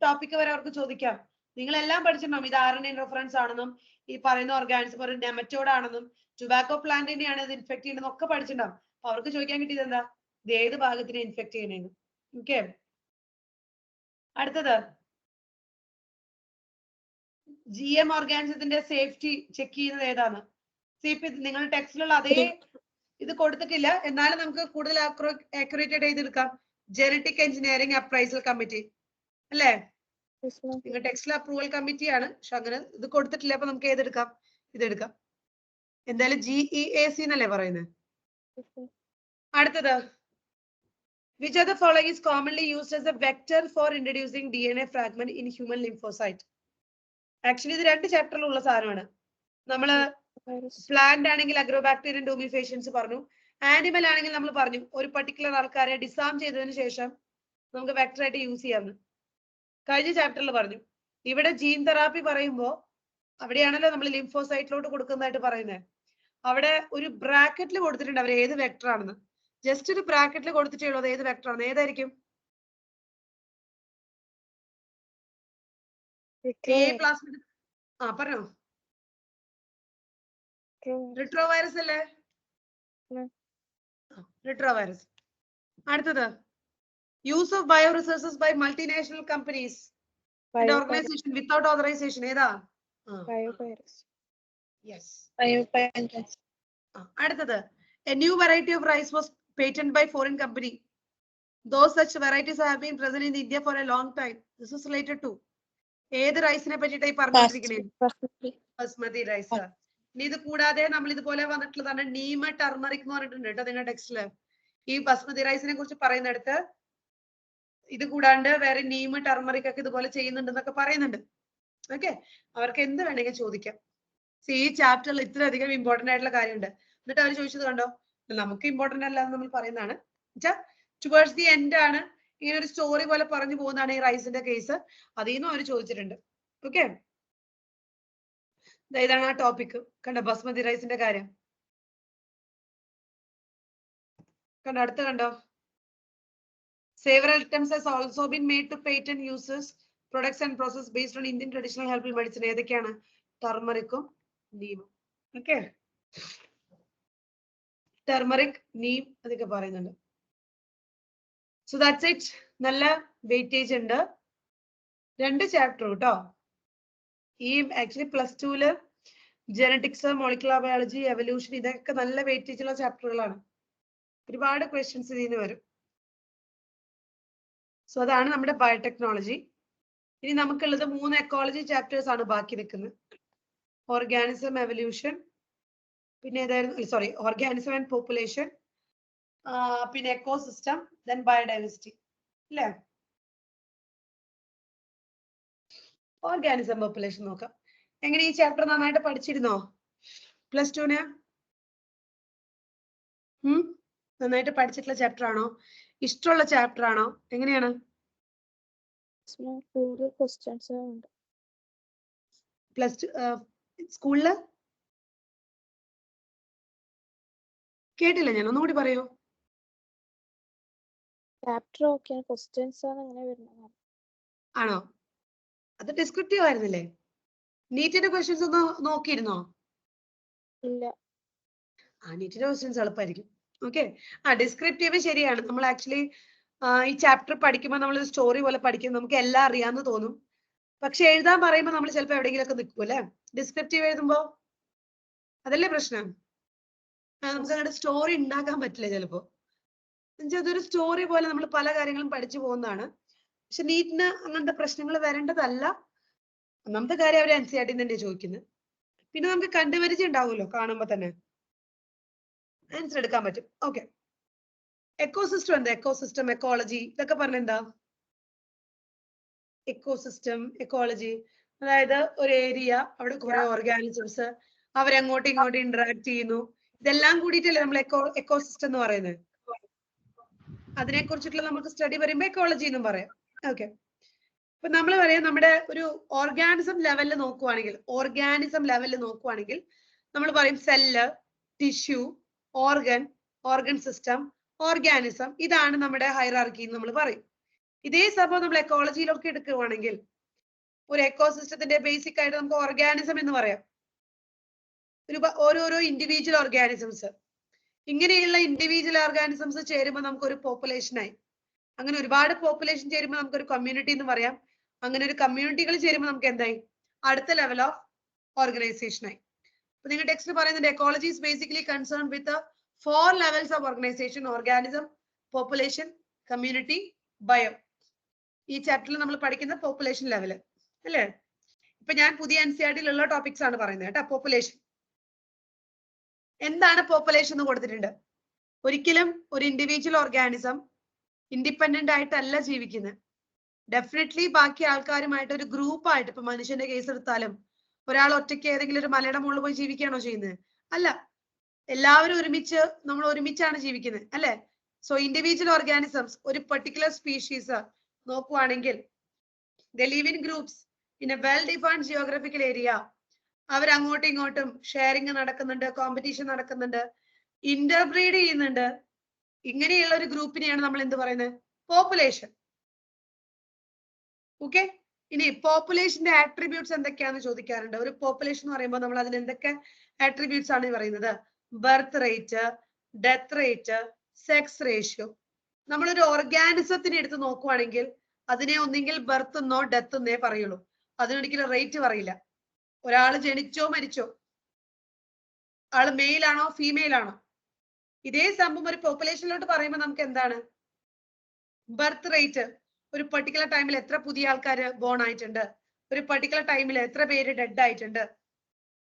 ടോപ്പിക് വരെ അവർക്ക് ചോദിക്കാം. നിങ്ങൾ എല്ലാം പഠിച്ചിട്ടുണ്ടാവും. ഇത് RNA ഇന്റർഫറൻസ് ആണെന്നും ഈ പറയുന്ന ഓർഗാനിസം ഒരു നെമറ്റോഡ് ആണെന്നും ടുബാക്കോ പ്ലാന്റിനെയാണ് ഇത് ഇൻഫെക്ട് ചെയ്യുന്നത് ഒക്കെ പഠിച്ചിട്ടുണ്ടാവും. അപ്പൊ അവർക്ക് ചോദിക്കാൻ കിട്ടിയത് എന്താ? ഇത് ഏത് ഭാഗത്തിനെ ഇൻഫെക്ട് ചെയ്യണേന്ന്. ഓക്കെ, അടുത്തത് GM ഓർഗാനിസത്തിന്റെ സേഫ്റ്റി ചെക്ക് ചെയ്യുന്നത് ഏതാണ്? നിങ്ങൾ ടെക്സ്റ്റിലുള്ള അതേ ഇത് കൊടുത്തിട്ടില്ല, എന്നാലും നമുക്ക് കൂടുതൽ ആക്യുറേറ്റ് ചെയ്തെടുക്കാം. ജനറ്റിക് എഞ്ചിനീയറിംഗ് അപ്രൈസൽ കമ്മിറ്റി അല്ലേ? നിങ്ങൾ ടെക്സ്റ്റിൽ അപ്രൂവൽ കമ്മിറ്റിയാണ്, പക്ഷെ അങ്ങനെ ഇത് കൊടുത്തിട്ടില്ല. അപ്പൊ നമുക്ക് ഏതെടുക്കാം? ഇതെടുക്കാം. എന്തായാലും GEAC എന്നല്ലേ പറയുന്നത്. അടുത്തത് which of the following is commonly used as a vector for introducing DNA fragment in human lymphocyte? Actually ഇത് രണ്ട് ചാപ്റ്ററിലുള്ള സാധനമാണ്. നമ്മള് പ്ലാന്റ് ആണെങ്കിൽ അഗ്രോബാക്ടീരിയൻ ഡൂമിഫേഷൻസ് പറഞ്ഞു, ആനിമൽ ആണെങ്കിൽ നമ്മൾ പറഞ്ഞു ഒരു പർട്ടിക്കുലർ ആൾക്കാരെ ഡിസാം ചെയ്തതിനു ശേഷം നമുക്ക് വെക്ടർ ആയിട്ട് യൂസ് ചെയ്യാമെന്ന് കഴിഞ്ഞ ചാപ്റ്ററിൽ പറഞ്ഞു. ഇവിടെ ജീൻ തെറാപ്പി പറയുമ്പോൾ അവിടെയാണല്ലോ നമ്മൾ ലിംഫോസൈറ്റിലോട്ട് കൊടുക്കുന്നതായിട്ട് പറയുന്നത്. അവിടെ ഒരു ബ്രാക്കറ്റിൽ കൊടുത്തിട്ടുണ്ട് അവർ ഏത് വെക്ടർ ആണെന്ന്. ജസ്റ്റ് ഒരു ബ്രാക്കറ്റിൽ കൊടുത്തിട്ടേ ഉള്ളൂ അത് ഏത് വെക്ടർ ആണ്. ഏതായിരിക്കും? A plasmid. ആ പറഞ്ഞോ. റിട്രോ വൈറസ് അല്ലേ? Retro virus. അടുത്തത് use of bio resources by multinational companies and organisation without authorisation. ഏതാ? ബയോവൈറസ്. യെസ്. Biovirus. അടുത്തത് a new variety of rice was patented by foreign company. Those such varieties have been present in India for a long time. This is related to ഏത് റൈസിനെ പറ്റിയിട്ടായി പറഞ്ഞിരിക്കണേ? Basmati rice. ഇനി ഇത് കൂടാതെ നമ്മൾ ഇതുപോലെ വന്നിട്ടുള്ളതാണ് Neema turmeric എന്ന് പറഞ്ഞിട്ടുണ്ട് കേട്ടോ നിങ്ങളുടെ ടെക്സ്റ്റില്. ഈ ബസ്മതി റൈസിനെ കുറിച്ച് പറയുന്നിടത്ത് ഇത് കൂടാണ്ട് വേറെ നീമ ടർമറിക് ഒക്കെ ഇതുപോലെ ചെയ്യുന്നുണ്ടെന്നൊക്കെ പറയുന്നുണ്ട്. ഓക്കെ, അവർക്ക് എന്ത് വേണമെങ്കിൽ ചോദിക്കാം. ഈ ചാപ്റ്ററിൽ ഇത്രയധികം ഇമ്പോർട്ടന്റ് ആയിട്ടുള്ള കാര്യമുണ്ട്. എന്നിട്ട് അവർ ചോദിച്ചത് കണ്ടോ, നമുക്ക് ഇമ്പോർട്ടന്റ് അല്ല എന്ന് നമ്മൾ പറയുന്നതാണ്. ടുവേർഡ്സ് ദി എൻഡ് ആണ് ഇങ്ങനെ ഒരു സ്റ്റോറി പോലെ പറഞ്ഞു പോകുന്നതാണ് ഈ റൈസിന്റെ കേസ്. അതിൽ നിന്നും അവർ ചോദിച്ചിട്ടുണ്ട്. ഓക്കെ, ഇതാണ് ആ ടോപ്പിക്. കണ്ടോ ബസ്മതി റൈസിന്റെ കാര്യം കണ്ടോ. അടുത്ത് കണ്ടോ, several attempts has also been made to patent uses products and process based on Indian traditional herbal medicine. ഏതൊക്കെയാണ്? ടർമറിക്കും നീമും. ഓക്കെ, ടർമറിക് നീം അതൊക്കെ പറയുന്നുണ്ട്. So that's it. നല്ല വെയിറ്റേജ് ഉണ്ട്. 2 ചാപ്റ്റർ കേട്ടോ. ഈ actually +2 genetics, molecular biology, evolution ഇതൊക്കെ നല്ല വെയിറ്റേജ് ഉള്ള ചാപ്റ്ററുകളാണ്. ഒരുപാട് ക്വസ്റ്റ്യൻസ് ഇതിൽ നിന്ന് വരും. സോ അതാണ് നമ്മുടെ ബയോടെക്നോളജി. ഇനി നമുക്കുള്ളത് 3 എക്കോളജി ചാപ്റ്റേഴ്സ് ആണ് ബാക്കി നിൽക്കുന്നത്. ഓർഗാനിസം, എവല്യൂഷൻ, പിന്നെ ഏതായിരുന്നു? സോറി, ഓർഗാനിസം ആൻഡ് പോപ്പുലേഷൻ, പിന്നെ എക്കോസിസ്റ്റം, ദെൻ ബയോഡൈവേഴ്സിറ്റി അല്ലേ? ഓർഗാനിസം, പോപ്പുലേഷൻ നോക്കാം. എങ്ങനെ ഈ ചാപ്റ്റർ നന്നായിട്ട് പഠിച്ചിരുന്നോ +2-ന്? നന്നായിട്ട് പഠിച്ചിട്ടുള്ള ചാപ്റ്റർ ആണോ? ഇഷ്ടമുള്ള ചാപ്റ്റർ ആണോ? എങ്ങനെയാണ്? +2 സ്കൂളില് കേട്ടില്ല ഞാൻ, ഒന്നുകൂടി പറയൂ. ആണോ? അത് ഡിസ്ക്രിപ്റ്റീവ് ആയിരുന്നില്ലേ? നീറ്റിന്റെ ക്വസ്റ്റ്യൻസ് ഒന്ന് നോക്കിയിരുന്നോ? ഇല്ല. നീറ്റിന്റെ ക്വസ്റ്റ്യൻസ് എളുപ്പമായിരിക്കും. ഓക്കെ, ഡിസ്ക്രിപ്റ്റീവ് ശരിയാണ്. നമ്മൾ ആക്ച്വലി ഈ ചാപ്റ്റർ പഠിക്കുമ്പോൾ നമ്മൾ സ്റ്റോറി പോലെ പഠിക്കും, നമുക്ക് എല്ലാം അറിയാമെന്ന് തോന്നും. പക്ഷെ എഴുതാൻ പറയുമ്പോൾ നമ്മൾ ചിലപ്പോൾ എവിടെയെങ്കിലും ഒക്കെ നിൽക്കും അല്ലെ? ഡിസ്ക്രിപ്റ്റീവ് എഴുതുമ്പോ അതല്ലേ പ്രശ്നം. നമുക്ക് അങ്ങനെ സ്റ്റോറി ഉണ്ടാക്കാൻ പറ്റില്ല ചിലപ്പോ. അതൊരു സ്റ്റോറി പോലെ നമ്മൾ പല കാര്യങ്ങളും പഠിച്ചു പോകുന്നതാണ്. പക്ഷെ നീറ്റിന് അങ്ങനത്തെ പ്രശ്നങ്ങൾ വരേണ്ടതല്ല. ഒന്നാമത്തെ കാര്യം അവർ NCERT തന്നെ ചോദിക്കുന്നത്. പിന്നെ നമുക്ക് കണ്ടുപരിചയം ഉണ്ടാവുമല്ലോ, കാണുമ്പോ തന്നെ ആൻസർ എടുക്കാൻ പറ്റും. ഓക്കെ, എക്കോസിസ്റ്റം എന്താ? എക്കോസിസ്റ്റം, എക്കോളജി ഇതൊക്കെ പറഞ്ഞ എന്താ? എക്കോസിസ്റ്റം, എക്കോളജി അതായത് ഒരു ഏരിയ, അവിടെ കുറെ ഓർഗാനിസംസ് അവരങ്ങോട്ടും ഇങ്ങോട്ടും ഇന്ററാക്ട് ചെയ്യുന്നു. ഇതെല്ലാം കൂടിയിട്ടല്ലേ നമ്മൾ എക്കോസിസ്റ്റം എന്ന് പറയുന്നത്. അതിനെ കുറിച്ചിട്ടുള്ള നമുക്ക് സ്റ്റഡി പറയുമ്പോൾ എക്കോളജി എന്നും പറയാം. ഓക്കെ, ഇപ്പൊ നമ്മൾ പറയാം നമ്മുടെ ഒരു ഓർഗാനിസം ലെവലിൽ നോക്കുവാണെങ്കിൽ നമ്മൾ പറയും cell, tissue, organ system, organism. ഇതാണ് നമ്മുടെ ഹൈറാർക്കി എന്ന് നമ്മൾ പറയും. ഇതേ സംഭവം നമ്മൾ എക്കോളജിയിലൊക്കെ എടുക്കുകയാണെങ്കിൽ ഒരു എക്കോസിസ്റ്റത്തിന്റെ ബേസിക് ആയിട്ട് നമുക്ക് ഓർഗാനിസം എന്ന് പറയാം. ഓരോരോ ഇൻഡിവിജ്വൽ ഓർഗാനിസംസ്, ഇങ്ങനെയുള്ള ഇൻഡിവിജ്വൽ ഓർഗാനിസംസ് ചേരുമ്പോൾ നമുക്കൊരു പോപ്പുലേഷനായി. അങ്ങനെ ഒരുപാട് പോപ്പുലേഷൻ ചേരുമ്പോൾ നമുക്കൊരു കമ്മ്യൂണിറ്റി എന്ന് പറയാം. അങ്ങനെ ഒരു കമ്മ്യൂണിറ്റികൾ ചേരുമ്പോൾ നമുക്ക് എന്തായി? അടുത്ത ലെവൽ ഓഫ് ഓർഗനൈസേഷനായി. അപ്പൊ നിങ്ങൾ ടെക്സ്റ്റ് പറയുന്നുണ്ട് ecology is basically concern with 4 levels of organisation: organism, population, community, bio. ഈ ചാപ്റ്ററിൽ നമ്മൾ പഠിക്കുന്ന പോപ്പുലേഷൻ ലെവല് അല്ലേ? ഇപ്പൊ ഞാൻ പുതിയ NCERT-യിലുള്ള ടോപ്പിക്സ് ആണ് പറയുന്നത് കേട്ടോ. പോപ്പുലേഷൻ എന്താണ്? പോപ്പുലേഷൻ എന്ന് കൊടുത്തിട്ടുണ്ട്. ഒരിക്കലും ഒരു ഇൻഡിവിജ്വൽ ഓർഗാനിസം ഇൻഡിപെൻഡന്റ് ആയിട്ടല്ല ജീവിക്കുന്നത്. ഡെഫിനറ്റ്ലി ബാക്കി ആൾക്കാരുമായിട്ട് ഒരു ഗ്രൂപ്പായിട്ട്, ഇപ്പൊ മനുഷ്യന്റെ കേസ് എടുത്താലും ഒരാൾ ഒറ്റയ്ക്ക് ഏതെങ്കിലും ഒരു മലയുടെ മുകളിൽ പോയി ജീവിക്കുകയാണോ ചെയ്യുന്നത്? അല്ല, എല്ലാവരും നമ്മൾ ഒരുമിച്ചാണ് ജീവിക്കുന്നത് അല്ലെ? സോ ഇൻഡിവിജ്വൽ ഓർഗാനിസംസ് ഒരു പെർട്ടിക്കുലർ സ്പീഷീസ് നോക്കുവാണെങ്കിൽ they live in groups in a well defined geographical area അവർ അങ്ങോട്ടും ഇങ്ങോട്ടും ഷെയറിങ് നടക്കുന്നുണ്ട്, കോമ്പറ്റീഷൻ നടക്കുന്നുണ്ട്, ഇന്റർബ്രീഡ് ചെയ്യുന്നുണ്ട്. ഇങ്ങനെയുള്ള ഒരു ഗ്രൂപ്പിനെയാണ് നമ്മൾ എന്ത് പറയുന്നത്? പോപ്പുലേഷൻ. ഓക്കെ. ഇനി പോപ്പുലേഷന്റെ ആട്രിബ്യൂട്ട്സ് എന്തൊക്കെയാണെന്ന് ചോദിക്കാറുണ്ട്. ഒരു പോപ്പുലേഷൻ എന്ന് പറയുമ്പോൾ നമ്മൾ അതിന് എന്തൊക്കെ ആട്രിബ്യൂട്ട്സ് ആണ് പറയുന്നത്? Birth rate, death rate, sex ratio. നമ്മളൊരു ഓർഗാനിസത്തിന് എടുത്ത് നോക്കുവാണെങ്കിൽ അതിനെ ഒന്നെങ്കിൽ ബർത്ത് എന്നോ ഡെത്ത് എന്നേ പറയുള്ളൂ. അതിനൊരിക്കലും റേറ്റ് പറയില്ല. ഒരാള് ജനിച്ചോ മരിച്ചോ, ആള് മെയിൽ ആണോ ഫീമെയിൽ ആണോ, ഇതേ സംഭവം ഒരു പോപ്പുലേഷനിലോട്ട് പറയുമ്പോൾ നമുക്ക് എന്താണ്? ബർത്ത് റേറ്റ്, ഒരു പെർട്ടിക്കുലർ ടൈമിൽ എത്ര പുതിയ ആൾക്കാർ ബോൺ ആയിട്ടുണ്ട്, ഒരു പെർട്ടിക്കുലർ ടൈമിൽ എത്ര പേര് ഡെഡ് ആയിട്ടുണ്ട്,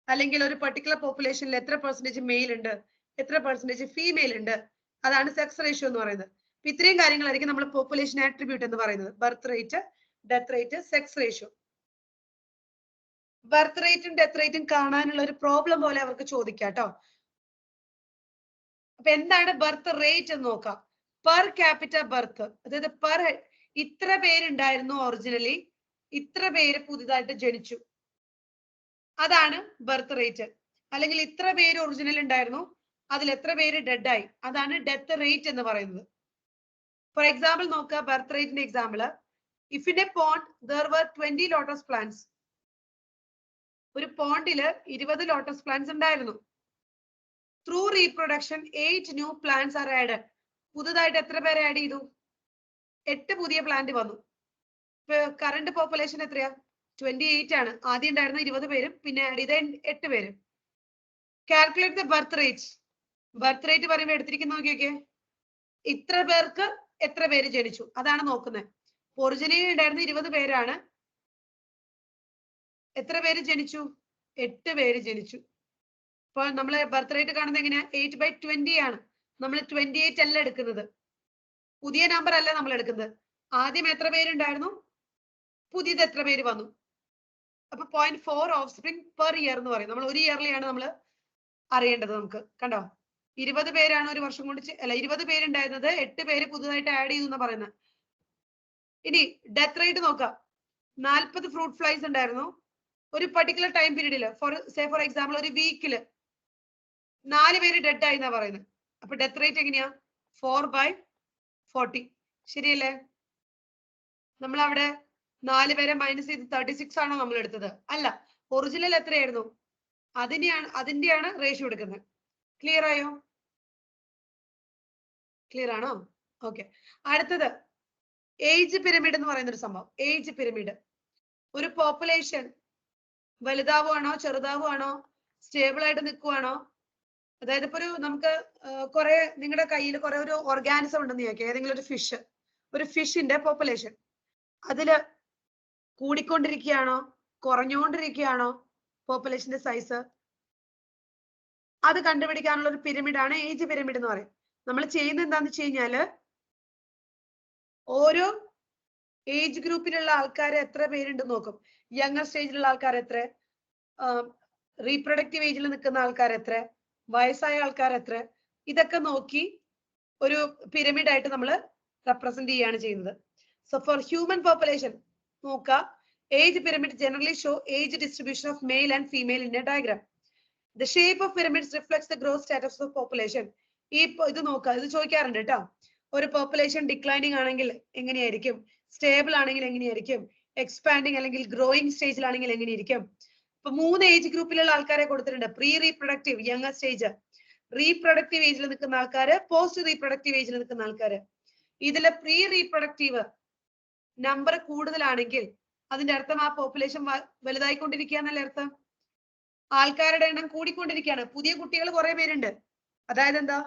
അല്ലെങ്കിൽ ഒരു പെർട്ടിക്കുലർ പോപ്പുലേഷനിൽ എത്ര പെർസെന്റേജ് മെയിൽ ഉണ്ട്, എത്ര പെർസെന്റേജ് ഫീമെയിൽ ഉണ്ട്. അതാണ് സെക്സ് റേഷ്യോ എന്ന് പറയുന്നത്. ഇത്രയും കാര്യങ്ങളായിരിക്കും നമ്മൾ പോപ്പുലേഷൻ ആട്രിബ്യൂട്ട് എന്ന് പറയുന്നത്. Birth rate, death rate, sex ratio. Birth റേറ്റും ഡെത്ത് റേറ്റും കാണാനുള്ള ഒരു പ്രോബ്ലം പോലെ അവർക്ക് ചോദിക്കാം കേട്ടോ. അപ്പൊ എന്താണ് ബർത്ത് റേറ്റ് എന്ന് നോക്കാം. പെർ ക്യാപിറ്റ ബർത്ത്, അതായത് പെർ ഇത്ര പേരുണ്ടായിരുന്നു ഒറിജിനലി, ഇത്ര പേര് പുതുതായിട്ട് ജനിച്ചു, അതാണ് ബർത്ത് റേറ്റ്. അല്ലെങ്കിൽ ഇത്ര പേര് ഒറിജിനൽ ഉണ്ടായിരുന്നു, അതിൽ എത്ര പേര് ഡെഡ് ആയി, അതാണ് ഡെത്ത് റേറ്റ് എന്ന് പറയുന്നത്. ഫോർ എക്സാമ്പിൾ നോക്കുക, ബർത്ത് റേറ്റിന്റെ example. If in A pond there were 20 lotus plants. ഒരു പോണ്ടില് 20 ലോട്ടസ് പ്ലാന്റ്സ് ഉണ്ടായിരുന്നു. Through reproduction 8 new plants R added. പുതുതായിട്ട് എത്ര പേരെ ആഡ് ചെയ്തു? 8 പുതിയ പ്ലാന്റ് വന്നു. ഇപ്പൊ കറണ്ട് പോപ്പുലേഷൻ എത്രയാ? 28 ആണ്. ആദ്യം ഉണ്ടായിരുന്ന 20 പേരും പിന്നെ ആഡ് ചെയ്ത 8 പേരും. Calculate the birth rate. Birth rate പറയുമ്പോൾ എടുത്തിരിക്കുന്ന നോക്കിയൊക്കെ, ഇത്ര പേർക്ക് എത്ര പേര് ജനിച്ചു അതാണ് നോക്കുന്നത്. ഒറിജിനലി ഉണ്ടായിരുന്ന 20 പേരാണ്, എത്ര പേര് ജനിച്ചു? 8 പേര് ജനിച്ചു. അപ്പോൾ നമ്മൾ ബർത്ത് റേറ്റ് കാണുന്നത് എങ്ങനെയാ? 8/20 ആണ്. നമ്മൾ 28 അല്ല എടുക്കുന്നത്, പുതിയ നമ്പർ അല്ല നമ്മൾ എടുക്കുന്നത്. ആദ്യം എത്ര പേരുണ്ടായിരുന്നു, പുതിയത് എത്ര പേര് വന്നു. അപ്പൊ 0.4 ഓഫ് സ്പ്രിംഗ് പെർ ഇയർ എന്ന് പറയും. നമ്മൾ ഒരു ഇയർലിയാണ് നമ്മൾ അറിയേണ്ടത്. നമുക്ക് കണ്ടോ, 20 പേരാണ് ഒരു വർഷം കൊണ്ട്, അല്ല 20 പേരുണ്ടായിരുന്നത്, 8 പേര് പുതുതായിട്ട് ആഡ് ചെയ്തു എന്ന് പറയുന്നത്. ഇനി ഡെത്ത് റേറ്റ് നോക്കാം. 40 ഫ്രൂട്ട് ഫ്ലൈസ് ഉണ്ടായിരുന്നു ഒരു പർട്ടിക്കുലർ ടൈം പീരീഡില്. ഫോർ എക്സാമ്പിൾ ഒരു വീക്കില് 4 പേര് ഡെഡ് ആയി എന്നാ പറയുന്നത്. അപ്പൊ ഡെത്ത് റേറ്റ് എങ്ങനെയാ? 4/40. ശരിയല്ലേ? നമ്മൾ അവിടെ 4 പേരെ മൈനസ് ചെയ്ത് 36 ആണോ നമ്മൾ എടുത്തത്? അല്ല, ഒറിജിനൽ എത്രയായിരുന്നു അതിന്റെയാണ് റേഷ്യോ എടുക്കുന്നത്. ക്ലിയർ ആയോ? ക്ലിയർ ആണോ? ഓക്കെ. അടുത്തത് ഏജ് പിരമിഡ് എന്ന് പറയുന്ന ഒരു സംഭവം. ഏജ് പിരമിഡ്, ഒരു പോപ്പുലേഷൻ വലുതാവുകയാണോ ചെറുതാവുകയാണോ സ്റ്റേബിൾ ആയിട്ട് നിൽക്കുവാണോ, അതായത് ഇപ്പൊ നമുക്ക് കുറെ നിങ്ങളുടെ കയ്യിൽ കുറെ ഒരു ഓർഗാനിസം ഉണ്ടെന്ന് ചോദിക്കുക, ഏതെങ്കിലും ഒരു ഫിഷിന്റെ പോപ്പുലേഷൻ അതില് കൂടിക്കൊണ്ടിരിക്കുകയാണോ കുറഞ്ഞുകൊണ്ടിരിക്കുകയാണോ പോപ്പുലേഷന്റെ സൈസ്, അത് കണ്ടുപിടിക്കാനുള്ള ഒരു പിരമിഡാണ് ഏജ് പിരമിഡ് എന്ന് പറയും. നമ്മൾ ചെയ്യുന്നത് എന്താന്ന് വെച്ച് കഴിഞ്ഞാല് ഓരോ ഏജ് ഗ്രൂപ്പിലുള്ള ആൾക്കാരെ എത്ര പേരുണ്ടെന്ന് നോക്കും. യങ്ങർ സ്റ്റേജിലുള്ള ആൾക്കാർ എത്ര, റീപ്രൊഡക്റ്റീവ് ഏജിൽ നിൽക്കുന്ന ആൾക്കാർ എത്ര, വയസ്സായ ആൾക്കാർ എത്ര, ഇതൊക്കെ നോക്കി ഒരു പിരമിഡ് ആയിട്ട് നമ്മൾ റെപ്രസെന്റ് ചെയ്യാണ് ചെയ്യുന്നത്. സോ ഫോർ ഹ്യൂമൻ പോപ്പുലേഷൻ നോക്കുക, age pyramid generally show age distribution of male and female in A diagram. The shape of pyramids reflects the growth status of population. ഈ ഇത് നോക്കുക, ഇത് ചോദിക്കാറുണ്ട് കേട്ടോ. ഒരു പോപ്പുലേഷൻ ഡിക്ലൈനിങ് ആണെങ്കിൽ എങ്ങനെയായിരിക്കും, സ്റ്റേബിൾ ആണെങ്കിൽ എങ്ങനെയായിരിക്കും, എക്സ്പാൻഡിങ് അല്ലെങ്കിൽ ഗ്രോയിങ് സ്റ്റേജിലാണെങ്കിൽ എങ്ങനെയായിരിക്കും. ഇപ്പൊ 3 ഏജ് ഗ്രൂപ്പിലുള്ള ആൾക്കാരെ കൊടുത്തിട്ടുണ്ട്. Pre reproductive, younger stage, reproductive ഏജിൽ നിൽക്കുന്ന ആൾക്കാര്, പോസ്റ്റ് റീപ്രൊഡക്റ്റീവ് ഏജിൽ നിൽക്കുന്ന ആൾക്കാര്. ഇതില് പ്രീ റീപ്രൊഡക്റ്റീവ് നമ്പർ കൂടുതലാണെങ്കിൽ അതിന്റെ അർത്ഥം ആ പോപ്പുലേഷൻ വലുതായിക്കൊണ്ടിരിക്കുക എന്നല്ലേ അർത്ഥം. ആൾക്കാരുടെ എണ്ണം കൂടിക്കൊണ്ടിരിക്കുകയാണ്, പുതിയ കുട്ടികൾ കുറെ പേരുണ്ട്. അതായത് എന്താ,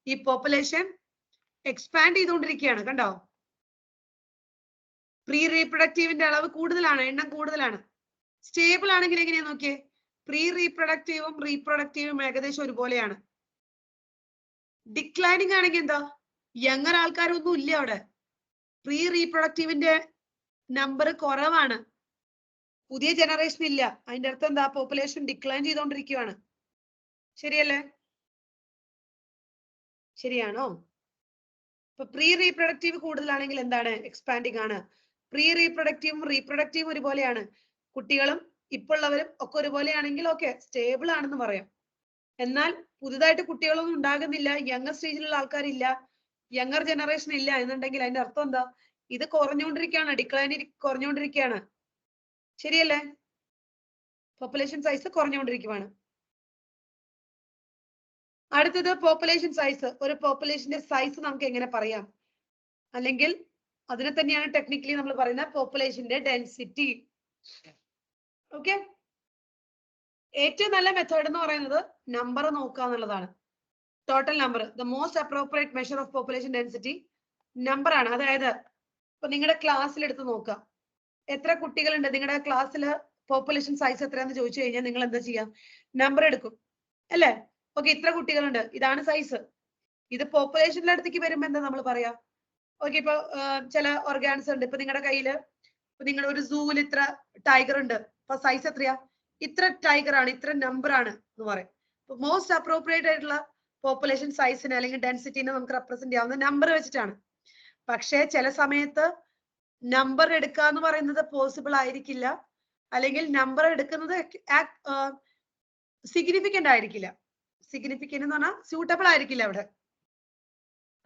ഈ പോപ്പുലേഷൻ എക്സ്പാൻഡ് ചെയ്തുകൊണ്ടിരിക്കുകയാണ്. കണ്ടോ, പ്രീ റീപ്രൊഡക്റ്റീവിന്റെ അളവ് കൂടുതലാണ്, എണ്ണം കൂടുതലാണ്. സ്റ്റേബിൾ ആണെങ്കിൽ എങ്ങനെയാ നോക്കിയേ, പ്രീ റീപ്രൊഡക്റ്റീവും റീപ്രൊഡക്റ്റീവും ഏകദേശം ഒരുപോലെയാണ്. ഡിക്ലൈനിങ് ആണെങ്കിൽ എന്താ, യങ്ങർ ആൾക്കാരൊന്നും ഇല്ല അവിടെ, പ്രീ റീപ്രൊഡക്റ്റീവിന്റെ നമ്പർ കുറവാണ്, പുതിയ ജനറേഷൻ ഇല്ല. അതിന്റെ അർത്ഥം എന്താ, പോപ്പുലേഷൻ ഡിക്ലൈൻ ചെയ്തുകൊണ്ടിരിക്കുകയാണ്. ശരിയല്ലേ? ശരിയാണോ? ഇപ്പൊ പ്രീ റീപ്രൊഡക്റ്റീവ് കൂടുതലാണെങ്കിൽ എന്താണ്, എക്സ്പാൻഡിങ് ആണ്. പ്രീ റീപ്രൊഡക്റ്റീവും റീപ്രൊഡക്റ്റീവും ഒരുപോലെയാണ്, കുട്ടികളും ഇപ്പൊ ഉള്ളവരും ഒക്കെ ഒരുപോലെയാണെങ്കിൽ ഓക്കെ സ്റ്റേബിൾ ആണെന്ന് പറയാം. എന്നാൽ പുതുതായിട്ട് കുട്ടികളൊന്നും ഉണ്ടാകുന്നില്ല, യങ്ങർ സ്റ്റേജിലുള്ള ആൾക്കാരില്ല, യങ്ങർ ജനറേഷൻ ഇല്ല എന്നുണ്ടെങ്കിൽ അതിന്റെ അർത്ഥം എന്താ? ഇത് കുറഞ്ഞുകൊണ്ടിരിക്കുകയാണ്, ഡിക്ലൈൻ കുറഞ്ഞുകൊണ്ടിരിക്കുകയാണ്. ശരിയല്ലേ? പോപ്പുലേഷൻ സൈസ് കുറഞ്ഞുകൊണ്ടിരിക്കുകയാണ്. അടുത്തത് പോപ്പുലേഷൻ സൈസ്. ഒരു പോപ്പുലേഷന്റെ സൈസ് നമുക്ക് എങ്ങനെ പറയാം? അല്ലെങ്കിൽ അതിനെ തന്നെയാണ് ടെക്നിക്കലി നമ്മൾ പറയുന്ന പോപ്പുലേഷന്റെ ഡെൻസിറ്റി. ഓക്കെ, ഏറ്റവും നല്ല മെത്തേഡ് എന്ന് പറയുന്നത് നമ്പർ നോക്കുക എന്നുള്ളതാണ്. Total number, the most appropriate measure of population density number ആണ്. അതായത് ഇപ്പൊ നിങ്ങളുടെ ക്ലാസ്സിൽ എടുത്ത് നോക്കുക, എത്ര കുട്ടികളുണ്ട് നിങ്ങളുടെ ക്ലാസ്സിൽ, പോപ്പുലേഷൻ സൈസ് എത്രയാന്ന് ചോദിച്ചു കഴിഞ്ഞാൽ നിങ്ങൾ എന്താ ചെയ്യാം? നമ്പർ എടുക്കും അല്ലേ? ഓക്കെ, ഇത്ര കുട്ടികളുണ്ട്, ഇതാണ് സൈസ്. ഇത് പോപ്പുലേഷന്റെ അടുത്തേക്ക് വരുമ്പോ എന്താ നമ്മൾ പറയാ? ഓക്കെ, ഇപ്പൊ ചില ഓർഗാൻസ് ഉണ്ട്. ഇപ്പൊ നിങ്ങളുടെ കയ്യില്, ഇപ്പൊ നിങ്ങളുടെ ഒരു സൂവിൽ ഇത്ര ടൈഗർ ഉണ്ട്, അപ്പൊ സൈസ് എത്രയാ? ഇത്ര ടൈഗർ ആണ്, ഇത്ര നമ്പർ ആണ് എന്ന് പറയും. മോസ്റ്റ് അപ്രോപ്രിയേറ്റ് ആയിട്ടുള്ള പോപ്പുലേഷൻ സൈസിനെ അല്ലെങ്കിൽ ഡെൻസിറ്റിനെ നമുക്ക് റെപ്രസെന്റ് ചെയ്യാവുന്ന നമ്പർ വെച്ചിട്ടാണ്. പക്ഷേ ചില സമയത്ത് നമ്പർ എടുക്കുക എന്ന് പറയുന്നത് പോസിബിൾ ആയിരിക്കില്ല, അല്ലെങ്കിൽ നമ്പർ എടുക്കുന്നത് സിഗ്നിഫിക്കന്റ് ആയിരിക്കില്ല. സിഗ്നിഫിക്കന്റ് എന്ന് പറഞ്ഞാൽ സ്യൂട്ടബിൾ ആയിരിക്കില്ല അവിടെ.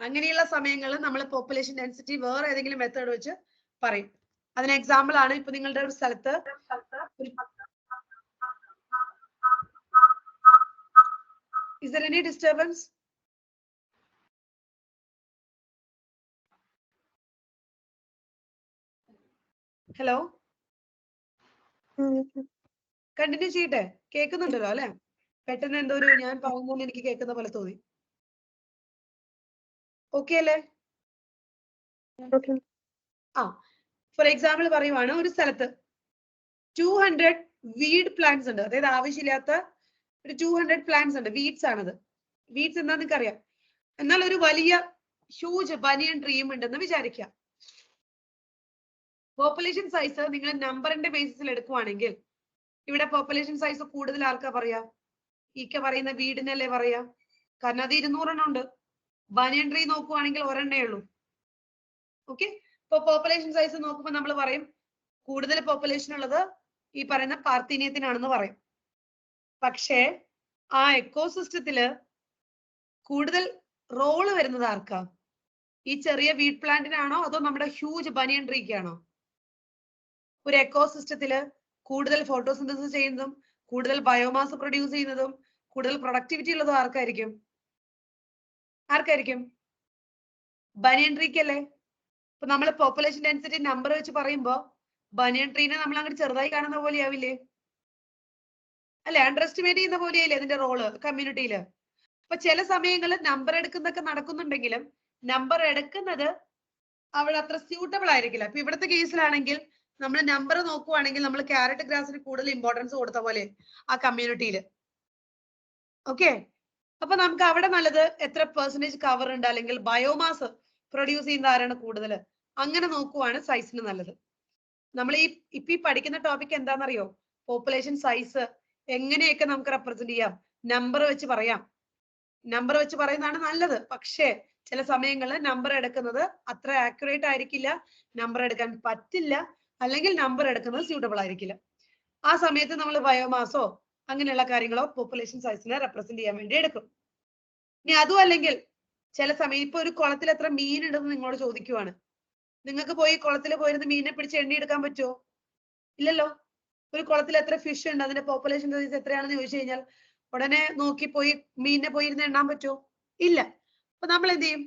അങ്ങനെയുള്ള സമയങ്ങളിൽ നമ്മൾ പോപ്പുലേഷൻ ഡെൻസിറ്റി വേറെ ഏതെങ്കിലും മെത്തേഡ് വെച്ച് പറയും. അതിന് എക്സാമ്പിൾ ആണ് ഇപ്പൊ നിങ്ങളുടെ ഒരു സ്ഥലത്ത് Is there any disturbance? Hello, continue ചെയ്യട്ടെ? കേൾക്കുന്നുണ്ടല്ലോ അല്ലെ? പെട്ടെന്ന് എന്തോ ഒരു ഞാൻ പറയുമ്പോൾ എനിക്ക് കേൾക്കുന്ന പോലെ തോന്നി. ഓക്കെ അല്ലേ? ആ, ഫോർ എക്സാമ്പിൾ പറയുവാണ്, ഒരു സ്ഥലത്ത് 200 വീഡ് പ്ലാന്റ്സ് ഉണ്ട്. അതായത് ആവശ്യമില്ലാത്ത ഒരു 200 പ്ലാന്റ്സ് ഉണ്ട്. വീഡ്സ് ആണത്. വീഡ്സ് എന്താ നിങ്ങൾക്ക് അറിയാം. എന്നാൽ ഒരു വലിയ ഹ്യൂജ് ബനിയൻ ട്രീം ഉണ്ടെന്ന് വിചാരിക്കുക. പോപ്പുലേഷൻ സൈസ് നിങ്ങൾ നമ്പറിന്റെ ബേസിസിൽ എടുക്കുവാണെങ്കിൽ ഇവിടെ പോപ്പുലേഷൻ സൈസ് കൂടുതൽ ആർക്കാ പറയാ? ഈക്ക പറയുന്ന വീടിനല്ലേ പറയാ? കാരണം അത് 200 എണ്ണം ഉണ്ട്. ബനിയൻ ട്രീ നോക്കുവാണെങ്കിൽ ഒരെണ്ണേ ഉള്ളൂ. ഓക്കെ, ഇപ്പൊ പോപ്പുലേഷൻ സൈസ് നോക്കുമ്പോൾ നമ്മൾ പറയും കൂടുതൽ പോപ്പുലേഷൻ ഉള്ളത് ഈ പറയുന്ന പാർത്തീനിയത്തിനാണെന്ന് പറയും. പക്ഷേ ആ എക്കോസിസ്റ്റത്തില് കൂടുതൽ റോള് വരുന്നത് ആർക്കാ? ഈ ചെറിയ വീഡ് പ്ലാന്റിനാണോ അതോ നമ്മുടെ ഹ്യൂജ് ബനിയൻ ട്രീക്കാണോ? ഒരു എക്കോസിസ്റ്റത്തില് കൂടുതൽ ഫോട്ടോസിന്തസിസ് ചെയ്യുന്നതും കൂടുതൽ ബയോമാസ് പ്രൊഡ്യൂസ് ചെയ്യുന്നതും കൂടുതൽ പ്രൊഡക്ടിവിറ്റി ഉള്ളതും ആർക്കായിരിക്കും? ആർക്കായിരിക്കും? ബനിയൻ ട്രീക്ക് അല്ലേ? ഇപ്പൊ നമ്മൾ പോപ്പുലേഷൻ ഡെൻസിറ്റി നമ്പർ വെച്ച് പറയുമ്പോ ബനിയൻ ട്രീനെ നമ്മൾ അങ്ങോട്ട് ചെറുതായി കാണുന്ന പോലെയാവില്ലേ? അല്ലെ? അണ്ടർ എസ്റ്റിമേറ്റ് ചെയ്യുന്ന പോലെയല്ലേ അതിന്റെ റോള് കമ്മ്യൂണിറ്റിയില്? അപ്പൊ ചില സമയങ്ങളിൽ നമ്പർ എടുക്കുന്നൊക്കെ നടക്കുന്നുണ്ടെങ്കിലും നമ്പർ എടുക്കുന്നത് അവിടെ അത്ര സ്യൂട്ടബിൾ ആയിരിക്കില്ല. ഇപ്പൊ ഇവിടുത്തെ കേസിലാണെങ്കിൽ നമ്മൾ നമ്പർ നോക്കുവാണെങ്കിൽ നമ്മൾ ക്യാരറ്റ് ഗ്രാസിന് കൂടുതൽ ഇമ്പോർട്ടൻസ് കൊടുത്ത പോലെ ആ കമ്മ്യൂണിറ്റിയില്. ഓക്കെ, അപ്പൊ നമുക്ക് അവിടെ നല്ലത് എത്ര പെർസെന്റേജ് കവർ ഉണ്ട് അല്ലെങ്കിൽ ബയോമാസ് പ്രൊഡ്യൂസ് ചെയ്യുന്ന ആരാണ് കൂടുതൽ, അങ്ങനെ നോക്കുവാണ് സൈസിന് നല്ലത്. നമ്മൾ ഇപ്പൊ ഈ പഠിക്കുന്ന ടോപ്പിക് എന്താണെന്നറിയോ? പോപ്പുലേഷൻ സൈസ് എങ്ങനെയൊക്കെ നമുക്ക് റെപ്രസെന്റ് ചെയ്യാം, നമ്പർ വെച്ച് പറയാം. നമ്പർ വെച്ച് പറയുന്നതാണ് നല്ലത്. പക്ഷേ ചില സമയങ്ങളിൽ നമ്പർ എടുക്കുന്നത് അത്ര ആക്യുറേറ്റ് ആയിരിക്കില്ല, നമ്പർ എടുക്കാൻ പറ്റില്ല, അല്ലെങ്കിൽ നമ്പർ എടുക്കുന്നത് സ്യൂട്ടബിൾ ആയിരിക്കില്ല. ആ സമയത്ത് നമ്മൾ ബയോമാസോ അങ്ങനെയുള്ള കാര്യങ്ങളോ പോപ്പുലേഷൻ സൈസിനെ റെപ്രസെന്റ് ചെയ്യാൻ വേണ്ടി എടുക്കും. ഇനി അതും അല്ലെങ്കിൽ ചില സമയം ഇപ്പൊ ഒരു കുളത്തിൽ എത്ര മീൻ ഉണ്ടെന്ന് നിങ്ങളോട് ചോദിക്കുവാണ്. നിങ്ങൾക്ക് പോയി കുളത്തിൽ പോയിരുന്ന് മീനിനെ പിടിച്ച് എണ്ണിയെടുക്കാൻ പറ്റുമോ? ഇല്ലല്ലോ. ഒരു കുളത്തിൽ എത്ര ഫിഷ് ഉണ്ട്, അതിന്റെ പോപ്പുലേഷൻ സൈസ് എത്രയാണെന്ന് ചോദിച്ചു കഴിഞ്ഞാൽ ഉടനെ നോക്കി പോയി മീനിനെ പോയിരുന്ന് എണ്ണാൻ പറ്റുമോ? ഇല്ല. അപ്പൊ നമ്മൾ എന്ത് ചെയ്യും?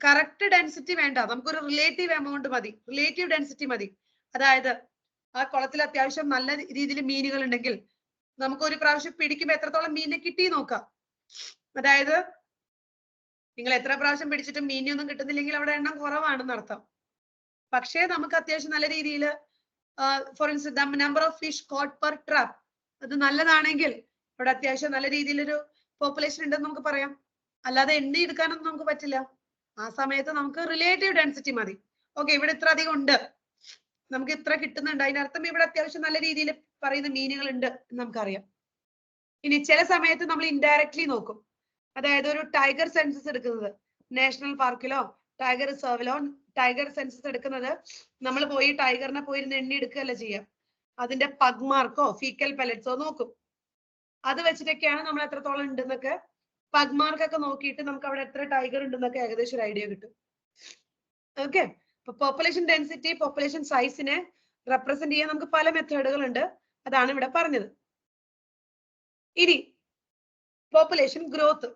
കറക്റ്റ് ഡെൻസിറ്റി വേണ്ട, നമുക്കൊരു റിലേറ്റീവ് എമൗണ്ട് മതി, റിലേറ്റീവ് ഡെൻസിറ്റി മതി. അതായത് ആ കുളത്തിൽ അത്യാവശ്യം നല്ല രീതിയിൽ മീനുകൾ ഉണ്ടെങ്കിൽ നമുക്ക് ഒരു പ്രാവശ്യം പിടിക്കുമ്പോൾ എത്രത്തോളം മീനിനെ കിട്ടി നോക്കാം. അതായത് നിങ്ങൾ എത്ര പ്രാവശ്യം പിടിച്ചിട്ടും മീനൊന്നും കിട്ടുന്നില്ലെങ്കിൽ അവിടെ എണ്ണം കുറവാണെന്ന് അർത്ഥം. പക്ഷേ നമുക്ക് അത്യാവശ്യം നല്ല രീതിയിൽ for instance number of fish caught per trap അത് നല്ലതാണെങ്കിൽ ഇവിടെ അത്യാവശ്യം നല്ല രീതിയിലൊരു പോപ്പുലേഷൻ ഉണ്ടെന്ന് നമുക്ക് പറയാം. അല്ലാതെ എണ്ണി എടുക്കാനൊന്നും നമുക്ക് പറ്റില്ല. ആ സമയത്ത് നമുക്ക് റിലേറ്റീവ് ഡെൻസിറ്റി മതി. ഓക്കെ, ഇവിടെ ഇത്ര അധികം ഉണ്ട്, നമുക്ക് ഇത്ര കിട്ടുന്നുണ്ട്, അതിനർത്ഥം ഇവിടെ അത്യാവശ്യം നല്ല രീതിയിൽ പറയുന്ന മീനുകൾ ഉണ്ട് എന്ന് നമുക്കറിയാം. ഇനി ചില സമയത്ത് നമ്മൾ ഇൻഡയറക്ട്ലി നോക്കും. അതായത് ഒരു ടൈഗർ സെൻസസ് എടുക്കുന്നത്, നാഷണൽ പാർക്കിലോ ടൈഗർ റിസർവിലോ ടൈഗർ സെൻസസ് എടുക്കുന്നത് നമ്മൾ പോയി ടൈഗറിനെ പോയിരുന്ന് എണ്ണി എടുക്കുകയല്ല ചെയ്യാം. അതിന്റെ പഗ് മാർക്കോ ഫീക്കൽ പെലറ്റ്സോ നോക്കും. അത് വെച്ചിട്ടൊക്കെയാണ് നമ്മൾ എത്രത്തോളം ഉണ്ടെന്നൊക്കെ പഗ് മാർക്കൊക്കെ നോക്കിയിട്ട് നമുക്ക് അവിടെ എത്ര ടൈഗർ ഉണ്ടെന്നൊക്കെ ഏകദേശം ഒരു ഐഡിയ കിട്ടും. ഓക്കെ, അപ്പൊ പോപ്പുലേഷൻ ഡെൻസിറ്റി, പോപ്പുലേഷൻ സൈസിനെ റെപ്രസെന്റ് ചെയ്യാൻ നമുക്ക് പല മെത്തേഡുകൾ ഉണ്ട്. അതാണ് ഇവിടെ പറഞ്ഞത്. ഇനി പോപ്പുലേഷൻ ഗ്രോത്ത്,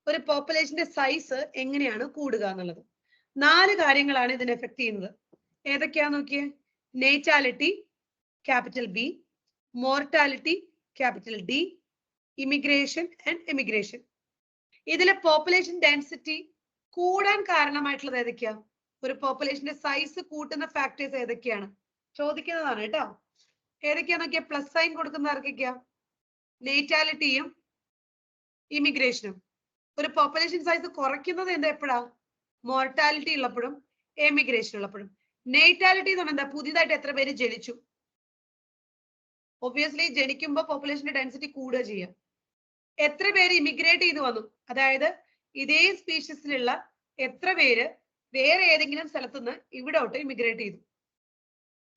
ഒരു പോപ്പുലേഷന്റെ സൈസ് എങ്ങനെയാണ് കൂടുക എന്നുള്ളത്. 4 കാര്യങ്ങളാണ് ഇതിനെ എഫക്ട് ചെയ്യുന്നത്. ഏതൊക്കെയാന്ന് നോക്കിയേ. Natality capital B, mortality capital D, immigration and emigration. ഇതിലെ പോപ്പുലേഷൻ ഡെൻസിറ്റി കൂടാൻ കാരണമായിട്ടുള്ളത് ഏതൊക്കെയാ? ഒരു പോപ്പുലേഷന്റെ സൈസ് കൂട്ടുന്ന ഫാക്ടേഴ്സ് ഏതൊക്കെയാണ് ചോദിക്കുന്നതാണ് കേട്ടോ. ഏതൊക്കെയാ നോക്കിയാ? പ്ലസ് സൈൻ കൊടുക്കുന്ന ആർക്കൊക്കെയാ? നേറ്റാലിറ്റിയും ഇമിഗ്രേഷനും. ഒരു പോപ്പുലേഷൻ സൈസ് കുറയ്ക്കുന്നത് എന്താ എപ്പോഴാ? Mortality ഉള്ളപ്പോഴും emigration ഉള്ളപ്പോഴും. നേറ്റാലിറ്റി എന്ന് പറഞ്ഞാൽ എന്താ? പുതിയതായിട്ട് എത്ര പേര് ജനിച്ചു. ഒബ്വിയസ്ലി ജനിക്കുമ്പോൾ പോപ്പുലേഷന്റെ ഡെൻസിറ്റി കൂടുക ചെയ്യാം. എത്ര പേര് ഇമിഗ്രേറ്റ് ചെയ്ത് വന്നു, അതായത് ഇതേ സ്പീഷീസിലുള്ള എത്ര പേര് വേറെ ഏതെങ്കിലും സ്ഥലത്തുനിന്ന് ഇവിടോട്ട് ഇമിഗ്രേറ്റ് ചെയ്തു,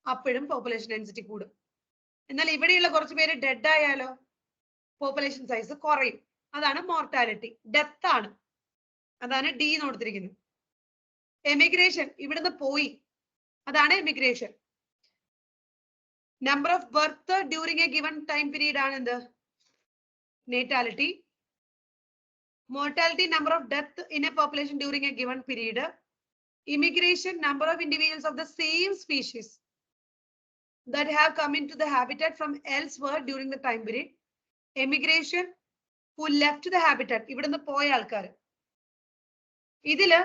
അപ്പോഴും പോപ്പുലേഷൻ ഡെൻസിറ്റി കൂടും. എന്നാൽ ഇവിടെയുള്ള കുറച്ച് പേര് ഡെഡ് ആയാലോ പോപ്പുലേഷൻ സൈസ് കുറയും. അതാണ് മോർട്ടാലിറ്റി, ഡെത്ത് ആണ്. അതാണ് ഡി എന്ന് കൊടുത്തിരിക്കുന്നത്. എമിഗ്രേഷൻ, ഇവിടുന്ന് പോയി, അതാണ് emigration. Number of birth during a given time period ആണ് എന്ത്? Natality. Mortality, number of death in a population during a given period. Immigration, number of individuals of the same species that have come into the habitat from elsewhere during the time period. Emigration, who left the habitat, ഇവിടുന്ന് പോയ ആൾക്കാർ. ഇതില്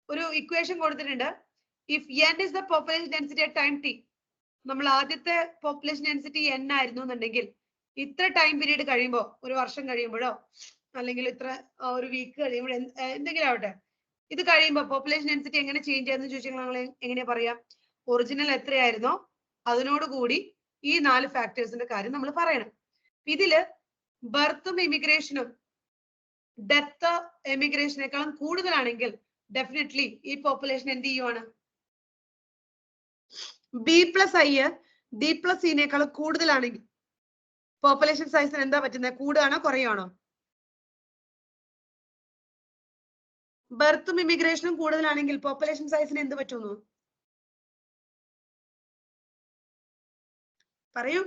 ഒരു equation കൊടുത്തിട്ടുണ്ട്. If n is the population density at time t, നമ്മൾ ആദ്യത്തെ population density n ആയിരുന്നു എന്നുണ്ടെങ്കിൽ ഇത്ര ടൈം പീരീഡ് കഴിയുമ്പോൾ, ഒരു വർഷം കഴിയുമ്പോഴോ അല്ലെങ്കിൽ ഇത്ര ഒരു വീക്ക് കഴിയുമ്പോഴോ എന്തെങ്കിലും ആവട്ടെ, ഇത് കഴിയുമ്പോൾ പോപ്പുലേഷൻ ഡെൻസിറ്റി എങ്ങനെ ചേഞ്ച് ആയെന്ന് ചോദിച്ചാൽ നമ്മൾ എങ്ങനെയാ പറയാ? ഒറിജിനൽ എത്രയായിരുന്നോ അതിനോടുകൂടി ഈ 4 ഫാക്ടേഴ്സിന്റെ കാര്യം നമ്മൾ പറയണം. ഇതില് ബർത്തും ഇമിഗ്രേഷനും ഡെത്ത് എമിഗ്രേഷനേക്കാളും കൂടുതലാണെങ്കിൽ ഡെഫിനറ്റ്ലി ഈ പോപ്പുലേഷൻ എന്ത് ചെയ്യുവാണ്? B plus I D plus സിനേക്കാളും കൂടുതലാണെങ്കിൽ പോപ്പുലേഷൻ സൈസിന് എന്താ പറ്റുന്നത്? കൂടുകയാണോ കുറയുകയാണോ? ബർത്തും ഇമിഗ്രേഷനും കൂടുതലാണെങ്കിൽ പോപ്പുലേഷൻ സൈസിന് എന്ത് പറ്റുന്നു പറയൂ.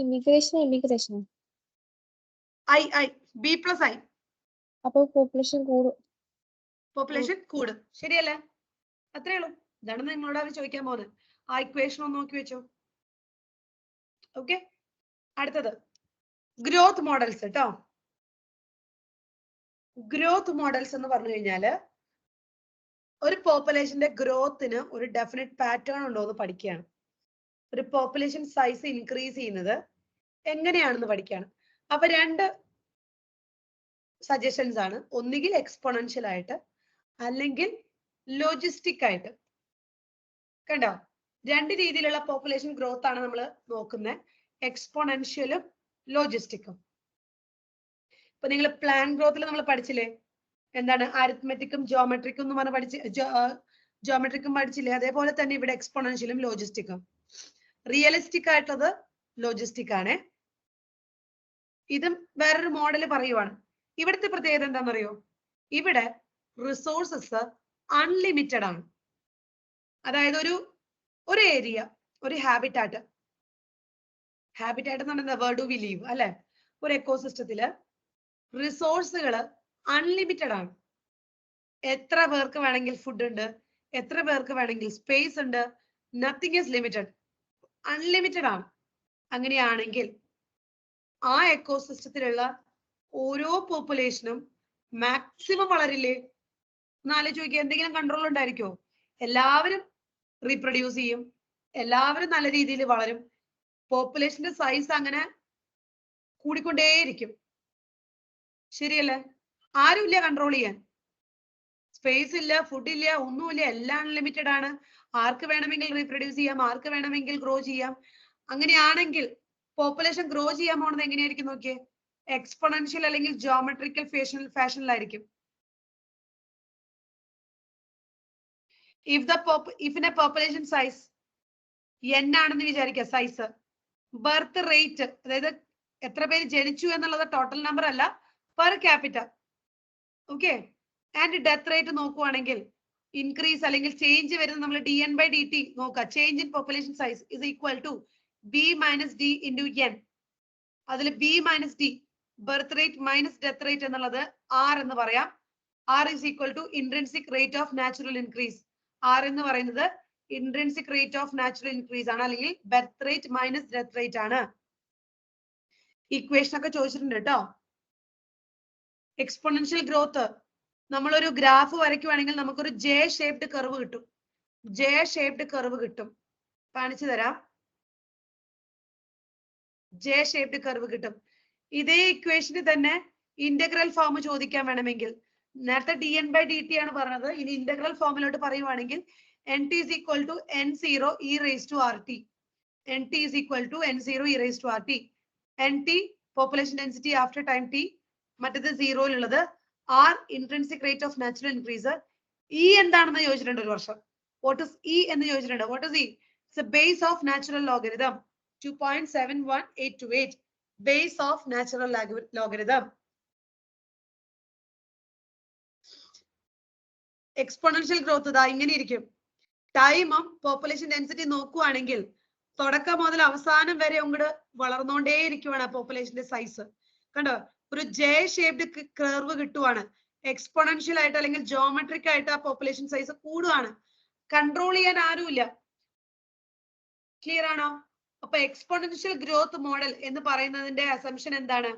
Immigration I B plus I, അപ്പൊ പോപ്പുലേഷൻ കൂടും. പോപ്പുലേഷൻ കൂടും. ശരിയല്ലേ? അത്രേ ഉള്ളൂ. ഇതാണ് നിങ്ങളോട് അത് ചോദിക്കാൻ പോകുന്നത്. ആ ഇക്വേഷൻ ഒന്ന് നോക്കി വെച്ചോ. ഓക്കെ, അടുത്തത് ഗ്രോത്ത് മോഡൽസ് കേട്ടോ. ഗ്രോത്ത് മോഡൽസ് എന്ന് പറഞ്ഞു കഴിഞ്ഞാല് ഒരു പോപ്പുലേഷന്റെ ഗ്രോത്തിന് ഒരു ഡെഫിനറ്റ് പാറ്റേൺ ഉണ്ടോ എന്ന് പഠിക്കുകയാണ്. ഒരു പോപ്പുലേഷൻ സൈസ് ഇൻക്രീസ് ചെയ്യുന്നത് എങ്ങനെയാണെന്ന് പഠിക്കുകയാണ്. അപ്പൊ 2 സജഷൻസ് ആണ്. ഒന്നുകിൽ എക്സ്പോണൻഷ്യൽ ആയിട്ട് അല്ലെങ്കിൽ ലോജിസ്റ്റിക് ആയിട്ട്. കണ്ടോ? 2 രീതിയിലുള്ള പോപ്പുലേഷൻ ഗ്രോത്ത് ആണ് നമ്മൾ നോക്കുന്നത്, എക്സ്പോണൻഷ്യലും ലോജിസ്റ്റിക്കും. ഇപ്പൊ നിങ്ങൾ പ്ലാൻ ഗ്രോത്തിൽ നമ്മൾ പഠിച്ചില്ലേ എന്താണ്? അരിത്മെറ്റിക്കും ജോമെട്രിക്കും എന്ന് പറഞ്ഞ് ജോമെട്രിക്കും പഠിച്ചില്ലേ? അതേപോലെ തന്നെ ഇവിടെ എക്സ്പോണൻഷ്യലും ലോജിസ്റ്റിക്കും. റിയലിസ്റ്റിക് ആയിട്ടുള്ളത് ലോജിസ്റ്റിക് ആണ്. ഇതും വേറൊരു മോഡല് പറയുവാണ്. ഇവിടുത്തെ പ്രത്യേകത എന്താണെന്നറിയോ? ഇവിടെ റിസോഴ്സസ് അൺലിമിറ്റഡ് ആണ്. അതായത് ഒരു ഏരിയ, ഒരു ഹാബിറ്റാറ്റ് എന്ന് പറഞ്ഞാൽ വേർ ഡു വി ലീവ് അല്ലെ? ഒരു എക്കോസിസ്റ്റത്തില് റിസോഴ്സുകൾ അൺലിമിറ്റഡ് ആണ്. എത്ര പേർക്ക് വേണമെങ്കിൽ ഫുഡ് ഉണ്ട്, എത്ര പേർക്ക് വേണമെങ്കിൽ സ്പേസ് ഉണ്ട്. നത്തിങ് ഈസ് ലിമിറ്റഡ്, അൺലിമിറ്റഡ് ആണ്. അങ്ങനെയാണെങ്കിൽ ആ എക്കോസിസ്റ്റത്തിലുള്ള ഓരോ പോപ്പുലേഷനും മാക്സിമം വളരില്ലേ? എന്നാലും ചോദിക്കുക, എന്തെങ്കിലും കൺട്രോൾ ഉണ്ടായിരിക്കോ? എല്ലാവരും റീപ്രൊഡ്യൂസ് ചെയ്യും, എല്ലാവരും നല്ല രീതിയിൽ വളരും. പോപ്പുലേഷന്റെ സൈസ് അങ്ങനെ കൂടിക്കൊണ്ടേയിരിക്കും. ശരിയല്ലേ? ആരുമില്ല കൺട്രോൾ ചെയ്യാൻ. സ്പേസ് ഇല്ല, ഫുഡ് ഇല്ല, ഒന്നുമില്ല, എല്ലാം അൺലിമിറ്റഡ് ആണ്. ആർക്ക് വേണമെങ്കിൽ റീപ്രൊഡ്യൂസ് ചെയ്യാം, ആർക്ക് വേണമെങ്കിൽ ഗ്രോ ചെയ്യാം. അങ്ങനെയാണെങ്കിൽ പോപ്പുലേഷൻ ഗ്രോ ചെയ്യാൻ പോകുന്നത് എങ്ങനെയായിരിക്കും നോക്കിയേ? എക്സ്പോണൻഷ്യൽ അല്ലെങ്കിൽ geometrical ഫാഷനിലായിരിക്കും. If in a population size n ആണെന്ന് വിചാരിക്കുക സൈസ്. ബർത്ത് റേറ്റ്, അതായത് എത്ര പേര് ജനിച്ചു എന്നുള്ളത് ടോട്ടൽ നമ്പർ അല്ല, per capita. Okay. And death rate നോക്കുവാണെങ്കിൽ ഇൻക്രീസ് അല്ലെങ്കിൽ ചേഞ്ച് വരുന്നത് നമ്മൾ dn/dt നോക്കുക. Change in population size is equal to b minus d into n. അതിൽ b minus d birth rate minus death rate എന്നുള്ളത് r എന്ന് പറയാം. r is equal to intrinsic rate of natural increase. r എന്ന് പറയുന്നത് intrinsic rate of natural increase ആണ്, അല്ലെങ്കിൽ birth rate minus death rate ആണ്. Equation ഒക്കെ ചോദിച്ചിട്ടുണ്ട് കേട്ടോ. എക്സ്പോണൻഷ്യൽ ഗ്രോത്ത് നമ്മളൊരു ഗ്രാഫ് വരയ്ക്കുവാണെങ്കിൽ നമുക്കൊരു ജെ ഷേപ്ഡ് കർവ് കിട്ടും. ജെ ഷേപ്ഡ് കർവ് കിട്ടും. കാണിച്ചു തരാം. ജെ ഷേപ്ഡ് കർവ് കിട്ടും. ഇതേ ഇക്വേഷന് തന്നെ ഇന്റഗ്രൽ ഫോം ചോദിക്കാൻ വേണമെങ്കിൽ, നേരത്തെ dn/dt ആണ് പറഞ്ഞത്, ഇനി ഇന്റഗ്രൽ ഫോമിലോട്ട് പറയുവാണെങ്കിൽ nt is equal to n0 e raised to rt. nt is equal to n0 e raised to rt. nt population density after time t, മറ്റേത് 0 ഉള്ളത് r intrinsic rate of natural increase. e എന്താണെന്ന് ചോദിച്ചിട്ടുണ്ട് ഒരു വർഷം. what is e എന്ന് ചോദിച്ചിട്ടുണ്ട്. what is e? It's a base of natural logarithm 2.71828. base of natural logarithm. Exponential growth ഇതാ ഇങ്ങനെ ഇരിക്കും. ടൈമും പോപ്പുലേഷൻ ഡെൻസിറ്റി നോക്കുവാണെങ്കിൽ തുടക്കം മുതൽ അവസാനം വരെ അങ്ങോട്ട് വളർന്നുകൊണ്ടേ ഇരിക്കുവാണ് പോപ്പുലേഷന്റെ സൈസ്. കണ്ടോ, ഒരു ജെ ഷേപ്ഡ് കർവ് കിട്ടുവാണ്. എക്സ്പോണൻഷ്യൽ ആയിട്ട് അല്ലെങ്കിൽ ജോമെട്രിക് ആയിട്ട് ആ പോപ്പുലേഷൻ സൈസ് കൂടുവാണ്. കൺട്രോൾ ചെയ്യാൻ ആരുമില്ല. ക്ലിയർ ആണോ? അപ്പൊ എക്സ്പോണൻഷ്യൽ ഗ്രോത്ത് മോഡൽ എന്ന് പറയുന്നതിന്റെ അസംഷൻ എന്താണ്?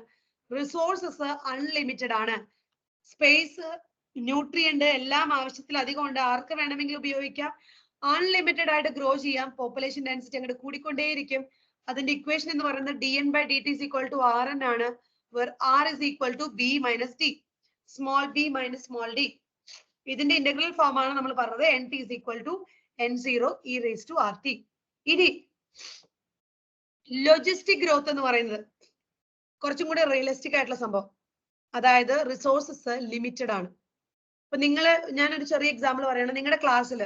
റിസോഴ്സസ് അൺലിമിറ്റഡ് ആണ്. സ്പേസ്, ന്യൂട്രിയന്റ് എല്ലാം ആവശ്യത്തിലധികം ഉണ്ട്. ആർക്ക് വേണമെങ്കിലും ഉപയോഗിക്കാം. അൺലിമിറ്റഡ് ആയിട്ട് ഗ്രോ ചെയ്യാം. പോപ്പുലേഷൻ ഡെൻസിറ്റി അങ്ങോട്ട് കൂടിക്കൊണ്ടേയിരിക്കും. അതിന്റെ ഇക്വേഷൻ എന്ന് പറയുന്നത് dn/dt is equal to rn ആണ്. where r is equal to b minus d, small b minus small d. ഇതിന്റെ ഇന്റഗ്രൽ ഫോം ആണ് നമ്മൾ പറഞ്ഞത് nt is equal to n0 e raised to rt. ഇനി ലോജിസ്റ്റിക് ഗ്രോത്ത് എന്ന് പറയുന്നത് കുറച്ചും കൂടി റിയലിസ്റ്റിക് ആയിട്ടുള്ള സംഭവം. അതായത് റിസോഴ്സസ് ലിമിറ്റഡ് ആണ്. അപ്പൊ ഞാനൊരു ചെറിയ എക്സാമ്പിൾ പറയണം. നിങ്ങളുടെ ക്ലാസ്സിൽ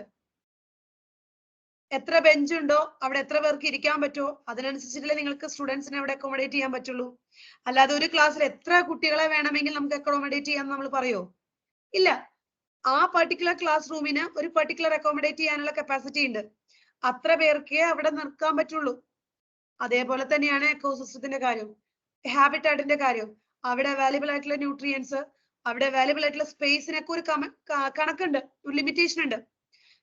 എത്ര ബെഞ്ച് ഉണ്ടോ അവിടെ എത്ര പേർക്ക് ഇരിക്കാൻ പറ്റുമോ അതിനനുസരിച്ചിട്ടല്ലേ നിങ്ങൾക്ക് സ്റ്റുഡൻസിനെ അവിടെ അക്കോമഡേറ്റ് ചെയ്യാൻ പറ്റുള്ളൂ. അല്ലാതെ ഒരു ക്ലാസ്സിൽ എത്ര കുട്ടികളെ വേണമെങ്കിൽ നമുക്ക് അക്കോമഡേറ്റ് ചെയ്യാൻ നമ്മൾ പറയോ? ഇല്ല. ആ പർട്ടിക്കുലർ ക്ലാസ് റൂമിന് ഒരു പർട്ടിക്കുലർ അക്കോമഡേറ്റ് ചെയ്യാനുള്ള കപ്പാസിറ്റി ഉണ്ട്. അത്ര പേർക്കേ അവിടെ നിർക്കാൻ പറ്റുള്ളൂ. അതേപോലെ തന്നെയാണ് എക്കോസിസ്റ്റത്തിന്റെ കാര്യം, ഹാബിറ്റാറ്റിന്റെ കാര്യം. അവിടെ അവൈലബിൾ ആയിട്ടുള്ള ന്യൂട്രിയൻസ്, അവിടെ അവൈലബിൾ ആയിട്ടുള്ള സ്പേസിനൊക്കെ ഒരു കണക്കുണ്ട്, ഒരു ലിമിറ്റേഷൻ ഉണ്ട്.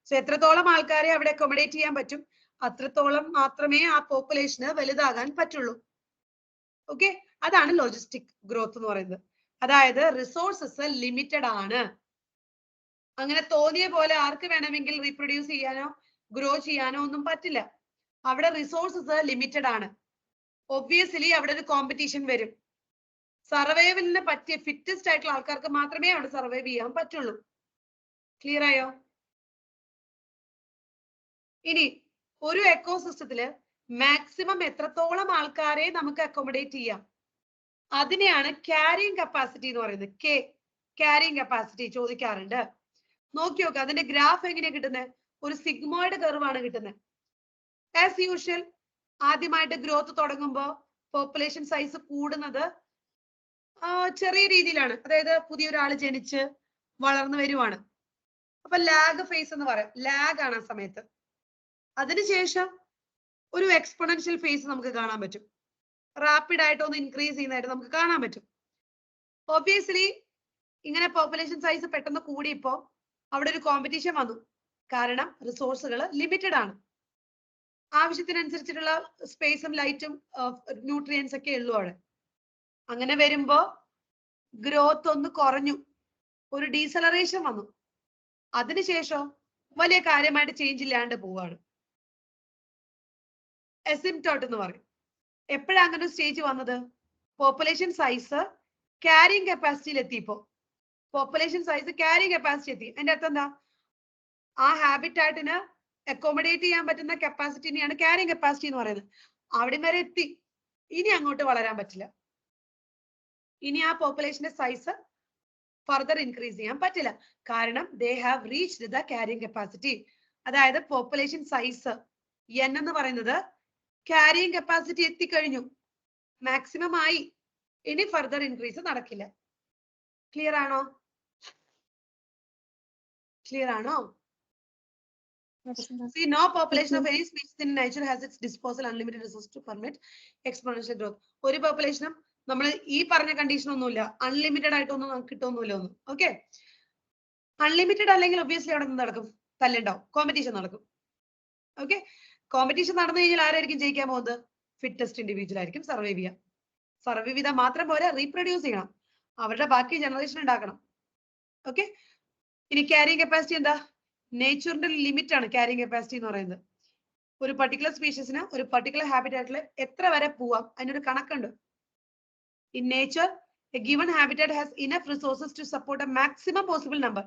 സോ എത്രത്തോളം ആൾക്കാരെ അവിടെ അക്കോമഡേറ്റ് ചെയ്യാൻ പറ്റും അത്രത്തോളം മാത്രമേ ആ പോപ്പുലേഷന് വലുതാകാൻ പറ്റുള്ളൂ. ഓക്കെ, അതാണ് ലോജിസ്റ്റിക് ഗ്രോത്ത് എന്ന് പറയുന്നത്. അതായത് റിസോഴ്സസ് ലിമിറ്റഡ് ആണ്. അങ്ങനെ തോന്നിയ പോലെ ആർക്ക് വേണമെങ്കിൽ റീപ്രൊഡ്യൂസ് ചെയ്യാനോ ഗ്രോ ചെയ്യാനോ ഒന്നും പറ്റില്ല. അവിടെ റിസോഴ്സസ് ലിമിറ്റഡ് ആണ്. ഒബ്വിയസ്ലി അവിടെ ഒരു കോമ്പറ്റീഷൻ വരും. സർവൈവലിന് പറ്റിയ ഫിറ്റസ്റ്റ് ആയിട്ടുള്ള ആൾക്കാർക്ക് മാത്രമേ അവിടെ സർവൈവ് ചെയ്യാൻ പറ്റുള്ളൂ. ക്ലിയർ ആയോ? ഇനി ഒരു എക്കോസിസ്റ്റത്തില് മാക്സിമം എത്രത്തോളം ആൾക്കാരെ നമുക്ക് അക്കോമഡേറ്റ് ചെയ്യാം അതിനെയാണ് ക്യാരിങ് കപ്പാസിറ്റി എന്ന് പറയുന്നത്. ക്യാരിങ് കപ്പാസിറ്റി ചോദിക്കാറുണ്ട്. നോക്കി നോക്കുക, അതിന്റെ ഗ്രാഫ് എങ്ങനെയാ കിട്ടുന്നത്? ഒരു സിഗ്മോയിഡ് കർവ് ആണ് കിട്ടുന്നത്. ആസ് യൂഷ്വൽ ആദ്യമായിട്ട് ഗ്രോത്ത് തുടങ്ങുമ്പോൾ പോപ്പുലേഷൻ സൈസ് കൂടുന്നത് ചെറിയ രീതിയിലാണ്. അതായത് പുതിയൊരാൾ ജനിച്ച് വളർന്നു വരുവാണ്. അപ്പൊ ലാഗ് ഫേസ് എന്ന് പറയാം. ലാഗ് ആണ് ആ സമയത്ത്. അതിനുശേഷം ഒരു എക്സ്പോണൻഷ്യൽ ഫേസ് നമുക്ക് കാണാൻ പറ്റും. റാപ്പിഡ് ആയിട്ട് ഒന്ന് ഇൻക്രീസ് ചെയ്യുന്നതായിട്ട് നമുക്ക് കാണാൻ പറ്റും. ഒബ്വിയസ്ലി ഇങ്ങനെ പോപ്പുലേഷൻ സൈസ് പെട്ടെന്ന് കൂടിയപ്പോ അവിടെ ഒരു കോമ്പറ്റീഷൻ വന്നു. കാരണം റിസോഴ്സുകൾ ലിമിറ്റഡ് ആണ്. ആവശ്യത്തിനനുസരിച്ചിട്ടുള്ള സ്പേസും ലൈറ്റും ന്യൂട്രിയൻസ് ഒക്കെ ഉള്ളു അവിടെ. അങ്ങനെ വരുമ്പോ ഗ്രോത്ത് ഒന്ന് കുറഞ്ഞു, ഒരു ഡീസലറേഷൻ വന്നു. അതിനുശേഷം വലിയ കാര്യമായിട്ട് ചേഞ്ച് ഇല്ലാണ്ട് പോവാണ്. എസിംപ്റ്റോട്ട് എന്ന് പറയും. എപ്പോഴാണ് അങ്ങനെ സ്റ്റേജ് വന്നത്? പോപ്പുലേഷൻ സൈസ് ക്യാരിങ് കപ്പാസിറ്റിയിൽ എത്തിയപ്പോ. പോപ്പുലേഷൻ സൈസ് ക്യാരിങ് കപ്പാസിറ്റി എത്തി. അതിന്റെ അർത്ഥം എന്താ? ആ ഹാബിറ്റാറ്റിന് അക്കോമഡേറ്റ് ചെയ്യാൻ പറ്റുന്ന കപ്പാസിറ്റിനെയാണ് ക്യാരിങ് കപ്പാസിറ്റി എന്ന് പറയുന്നത്. അവിടെ വരെ എത്തി. ഇനി അങ്ങോട്ട് വളരാൻ പറ്റില്ല. ഇനി ആ പോപ്പുലേഷന്റെ സൈസ് ഫർദർ ഇൻക്രീസ് ചെയ്യാൻ പറ്റില്ല. കാരണം they have reached the carrying capacity. അതായത് പോപ്പുലേഷൻ സൈസ് n എന്ന് പറയുന്നത് ക്യാരിയിങ് കപ്പാസിറ്റി എത്തിക്കഴിഞ്ഞു, മാക്സിമം ആയി, ഇനി ഫർദർ ഇൻക്രീസ് നടക്കില്ല. ക്ലിയർ ആണോ? ക്ലിയർ ആണോ? See, no population of any species in nature has its disposal unlimited resources to permit exponential growth. ഒരു പോപ്പുലേഷനും നമ്മൾ ഈ പറഞ്ഞ കണ്ടീഷൻ ഒന്നുമില്ല, അൺലിമിറ്റഡ് ആയിട്ടൊന്നും നമുക്ക് കിട്ടുമൊന്നുമില്ല ഒന്നും. ഓക്കെ, അൺലിമിറ്റഡ് അല്ലെങ്കിൽ ഒബ്വിയസ്ലി അവിടെ നിന്ന് നടക്കും, തല്ലുണ്ടാവും, കോമ്പറ്റീഷൻ നടക്കും. ഓക്കെ, കോമ്പറ്റീഷൻ നടന്നു കഴിഞ്ഞാൽ ആരായിരിക്കും ജയിക്കാൻ പോകുന്നത്? ഫിറ്റസ്റ്റ് ഇൻഡിവിജ്വൽ ആയിരിക്കും സർവൈവ് ചെയ്യുക. സർവൈവ് ചെയ്താൽ മാത്രം പോരാ, റീപ്രൊഡ്യൂസ് ചെയ്യണം, അവരുടെ ബാക്കി ജനറേഷൻ ഉണ്ടാക്കണം. ഓക്കെ, ഇനി ക്യാരിയിങ് കപ്പാസിറ്റി എന്താ? നേച്ചറിന്റെ ലിമിറ്റ് ആണ് ക്യാരിയിങ് കപ്പാസിറ്റി എന്ന് പറയുന്നത്. ഒരു പർട്ടിക്കുലർ സ്പീഷീസിന് ഒരു പർട്ടിക്കുലർ ഹാബിറ്റാറ്റിൽ എത്ര വരെ പോവാം, അതിനൊരു കണക്കുണ്ട്. In nature a given habitat has enough resources to support a maximum possible number.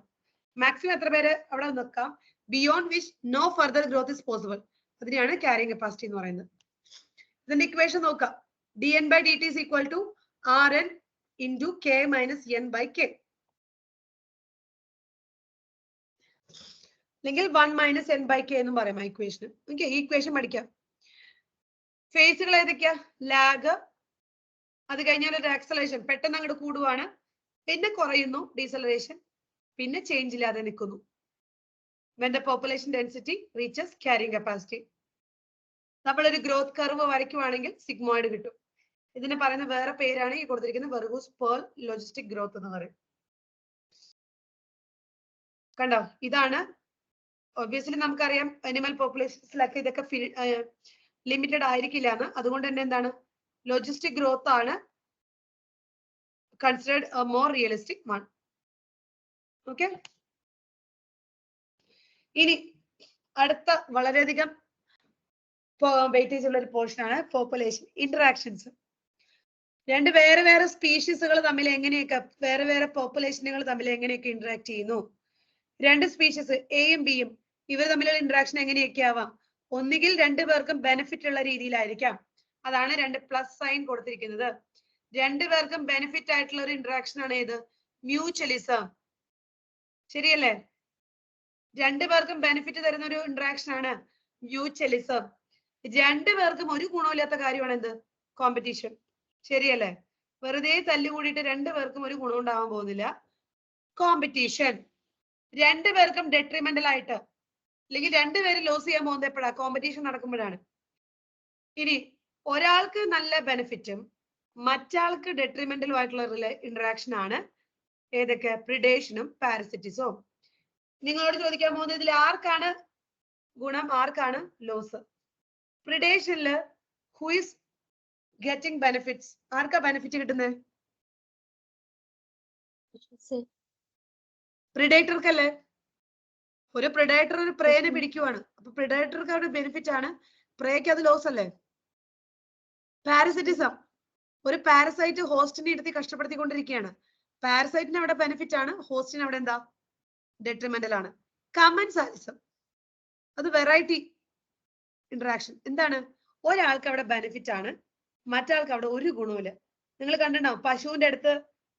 Maximum എത്ര പേര് അവിടെ നിൽക്കാം, beyond which no further growth is possible. അതിനെയാണ് ക്യാരിയിങ് കപ്പാസിറ്റി എന്ന് പറയുന്നത്. ഇതിന്റെ ഇക്വേഷൻ നോക്കാം. dn/dt is equal to rn into k minus n by k. അല്ലെങ്കിൽ 1 മൈനസ് n by k എന്നും പറയാം ഇക്വേഷൻ. ഓക്കെ, ഈ ഇക്വേഷൻ പഠിക്കാം. ഫേസുകൾ ഏതൊക്കെയാ? ലാഗ്, അത് കഴിഞ്ഞാൽ ഒരു ആക്സലറേഷൻ, പെട്ടെന്ന് അങ്ങോട്ട് കൂടുവാണ്, പിന്നെ കുറയുന്നു, ഡീസലറേഷൻ, പിന്നെ ചേഞ്ച് ഇല്ലാതെ നിൽക്കുന്നു. when the population density reaches carrying capacity. നമ്മളൊരു ഗ്രോത്ത് കർവ് വരയ്ക്കുവാണെങ്കിൽ സിഗ്മോയിഡ് കിട്ടും. ഇതിന് പറയുന്ന വേറെ പേരാണ് ഈ കൊടുത്തിരിക്കുന്നത് വെർഗൂസ് പേൾ ലോജിസ്റ്റിക് ഗ്രോത്ത് എന്ന് പറയും. കണ്ടോ, ഇതാണ്. ഒബ്വിയസ്ലി നമുക്കറിയാം അനിമൽ പോപ്പുലേഷൻസിലൊക്കെ ഇതൊക്കെ ലിമിറ്റഡ് ആയിരിക്കില്ല എന്ന്. അതുകൊണ്ട് തന്നെ എന്താണ്, ലോജിസ്റ്റിക് ഗ്രോത്ത് ആണ് considered A more realistic one. Okay, ഇനി അടുത്ത വളരെയധികം വെയിറ്റേജ് ഉള്ള ഒരു പോർഷൻ ആണ് പോപ്പുലേഷൻ ഇന്ററാക്ഷൻസ്. രണ്ട് വേറെ വേറെ സ്പീഷീസുകൾ തമ്മിൽ എങ്ങനെയൊക്കെ, വേറെ വേറെ പോപ്പുലേഷനുകൾ തമ്മിൽ എങ്ങനെയൊക്കെ ഇന്ററാക്ട് ചെയ്യുന്നു. രണ്ട് സ്പീഷീസ് എയും ബിയും ഇവർ തമ്മിലുള്ള ഇന്ററാക്ഷൻ എങ്ങനെയൊക്കെ ആവാം? ഒന്നുകിൽ രണ്ടുപേർക്കും ബെനിഫിറ്റ് ഉള്ള രീതിയിലായിരിക്കാം, അതാണ് രണ്ട് പ്ലസ് സൈൻ കൊടുത്തിരിക്കുന്നത്. രണ്ടുപേർക്കും ബെനിഫിറ്റ് ആയിട്ടുള്ള ഒരു ഇന്ററാക്ഷൻ ആണ് ഏത്? മ്യൂച്വലിസം. ശരിയല്ലേ? രണ്ടുപേർക്കും ബെനിഫിറ്റ് തരുന്ന ഒരു ഇന്ററാക്ഷൻ ആണ് മ്യൂച്വലിസം. രണ്ടുപേർക്കും ഒരു ഗുണമില്ലാത്ത കാര്യമാണ് എന്ത്? കോമ്പറ്റീഷൻ. ശരിയല്ലേ? വെറുതെ തല്ലുകൂടിയിട്ട് രണ്ടുപേർക്കും ഒരു ഗുണം ഉണ്ടാവാൻ പോകുന്നില്ല. കോമ്പറ്റീഷൻ രണ്ടുപേർക്കും ഡെട്രിമെന്റൽ ആയിട്ട്, അല്ലെങ്കിൽ രണ്ടുപേരും ലോസ് ചെയ്യാൻ പോകുന്നത് എപ്പോഴാ? കോമ്പറ്റീഷൻ നടക്കുമ്പോഴാണ്. ഇനി ഒരാൾക്ക് നല്ല ബെനിഫിറ്റും മറ്റാൾക്ക് ഡെട്രിമെന്റലും ആയിട്ടുള്ള ഇന്ററാക്ഷൻ ആണ് ഏതൊക്കെ? പ്രിഡേഷനും പാരസിറ്റിസവും. നിങ്ങളോട് ചോദിക്കാൻ പോകുന്നത് ഇതിൽ ആർക്കാണ് ഗുണം, ആർക്കാണ് ലോസ്? പ്രിഡേഷനില് ഹു ഈസ് ഗെറ്റിംഗ് ബെനിഫിറ്റ്സ്? ആർക്കാ ബെനിഫിറ്റ് കിട്ടുന്നത്? പ്രിഡേറ്റർക്കല്ലേ? ഒരു പ്രിഡേറ്റർ ഒരു പ്രേനെ പിടിക്കുവാണ്, അപ്പൊ പ്രിഡേറ്റർക്ക് അവിടെ ബെനിഫിറ്റ് ആണ്, പ്രേക്ക് അത് ലോസ് അല്ലേ? പാരസിറ്റിസം, ഒരു പാരസൈറ്റ് ഹോസ്റ്റിനെ ഇരുത്തി കഷ്ടപ്പെടുത്തിക്കൊണ്ടിരിക്കുകയാണ്, പാരസൈറ്റിന് അവിടെ ബെനിഫിറ്റ് ആണ്, ഹോസ്റ്റിന് അവിടെ എന്താ? ഡെട്രിമെന്റൽ ആണ്. കമൻസാലിസം അത് വെറൈറ്റി ഇന്ററാക്ഷൻ. എന്താണ്? ഒരാൾക്ക് അവിടെ ബെനിഫിറ്റ് ആണ്, മറ്റാൾക്ക് അവിടെ ഒരു ഗുണവുമില്ല. നിങ്ങൾ കണ്ടിട്ടുണ്ടാവും പശുവിന്റെ അടുത്ത്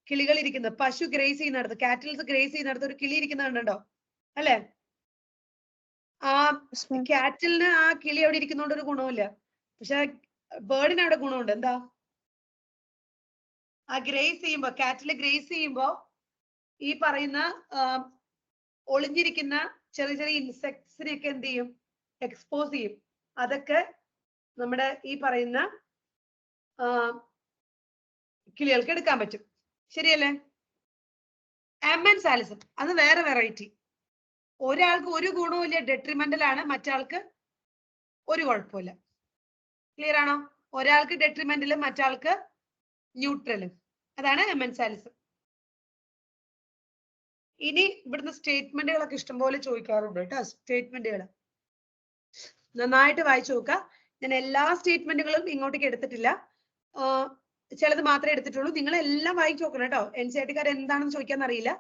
കിളികൾ ഇരിക്കുന്നത്, പശു ഗ്രേസ് ചെയ്യുന്നിടത്ത്, കാറ്റിൽസ് ഗ്രേസ് ചെയ്യുന്നിടത്ത് ഒരു കിളി ഇരിക്കുന്നത് കണ്ടോ അല്ലെ? ആ കാറ്റിലിന് ആ കിളി അവിടെ ഇരിക്കുന്നോണ്ട് ഒരു ഗുണവുമില്ല, പക്ഷെ ബേർഡിന് അവിടെ ഗുണമുണ്ട്. എന്താ? ആ ഗ്രേസ് ചെയ്യുമ്പോ, കാറ്റില് ഗ്രേസ് ചെയ്യുമ്പോ ഈ പറയുന്ന ഒളിഞ്ഞിരിക്കുന്ന ചെറിയ ചെറിയ ഇൻസെക്ട്സിനെയൊക്കെ എന്ത് ചെയ്യും? എക്സ്പോസ് ചെയ്യും. അതൊക്കെ നമ്മുടെ ഈ പറയുന്ന കിളികൾക്ക് എടുക്കാൻ പറ്റും. ശരിയല്ലേ? എമൻസാലിസം അത് വേറെ വെറൈറ്റി. ഒരാൾക്ക് ഒരു ഗുണവുമില്ല, ഡെട്രിമെന്റൽ ആണ്, മറ്റാൾക്ക് ഒരു കുഴപ്പമില്ല. ക്ലിയർ ആണോ? ഒരാൾക്ക് ഡെട്രിമെന്റലും മറ്റാൾക്ക് ന്യൂട്രലും. അതാണ് എമൻസാലിസം. ഇനി ഇവിടുന്ന് സ്റ്റേറ്റ്മെന്റുകളൊക്കെ ഇഷ്ടംപോലെ ചോദിക്കാറുണ്ട് കേട്ടോ. സ്റ്റേറ്റ്മെന്റുകൾ നന്നായിട്ട് വായിച്ചു നോക്കുക. ഞാൻ എല്ലാ സ്റ്റേറ്റ്മെന്റുകളും ഇങ്ങോട്ടേക്ക് എടുത്തിട്ടില്ല, ചിലത് മാത്രമേ എടുത്തിട്ടുള്ളൂ. നിങ്ങൾ എല്ലാം വായിച്ചു നോക്കണം കേട്ടോ. NCERT-കാർ എന്താണെന്ന് ചോദിക്കാന്ന് അറിയില്ല.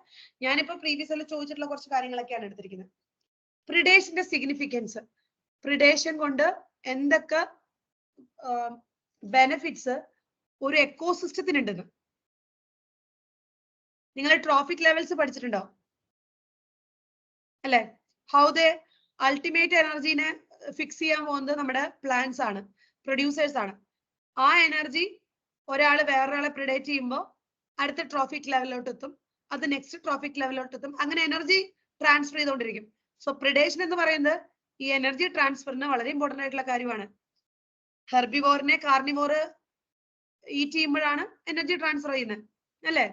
ഞാനിപ്പോ പ്രീവിയസിൽ ചോദിച്ചിട്ടുള്ള കുറച്ച് കാര്യങ്ങളൊക്കെയാണ് എടുത്തിരിക്കുന്നത്. പ്രിഡേഷന്റെ സിഗ്നിഫിക്കൻസ്, പ്രിഡേഷൻ കൊണ്ട് എന്തൊക്കെ ബെനിഫിറ്റ്സ് ഒരു എക്കോസിസ്റ്റത്തിന് ഉണ്ടെന്ന്. നിങ്ങൾ ട്രോഫിക് ലെവൽസ് പഠിച്ചിട്ടുണ്ടോ അല്ലെ? ഹൗ ദ അൾട്ടിമേറ്റ് എനർജീനെ ഫിക്സ് ചെയ്യാൻ പോകുന്നത് നമ്മുടെ പ്ലാന്റ്സ് ആണ്, പ്രൊഡ്യൂസേഴ്സ് ആണ്. ആ എനർജി ഒരാൾ വേറൊരാളെ പ്രിഡേറ്റ് ചെയ്യുമ്പോൾ അടുത്ത ട്രോഫിക് ലെവലിലോട്ട് എത്തും, അത് നെക്സ്റ്റ് ട്രോഫിക് ലെവലിലോട്ട് എത്തും, അങ്ങനെ എനർജി ട്രാൻസ്ഫർ ചെയ്തുകൊണ്ടിരിക്കും. സോ പ്രിഡേഷൻ എന്ന് പറയുന്നത് ഈ എനർജി ട്രാൻസ്ഫറിന് വളരെ ഇമ്പോർട്ടന്റ് ആയിട്ടുള്ള കാര്യമാണ്. ഹെർബിവോറിനെ കാർണിവോർ ഈറ്റ് ചെയ്യുമ്പോഴാണ് എനർജി ട്രാൻസ്ഫർ ചെയ്യുന്നത് അല്ലേ?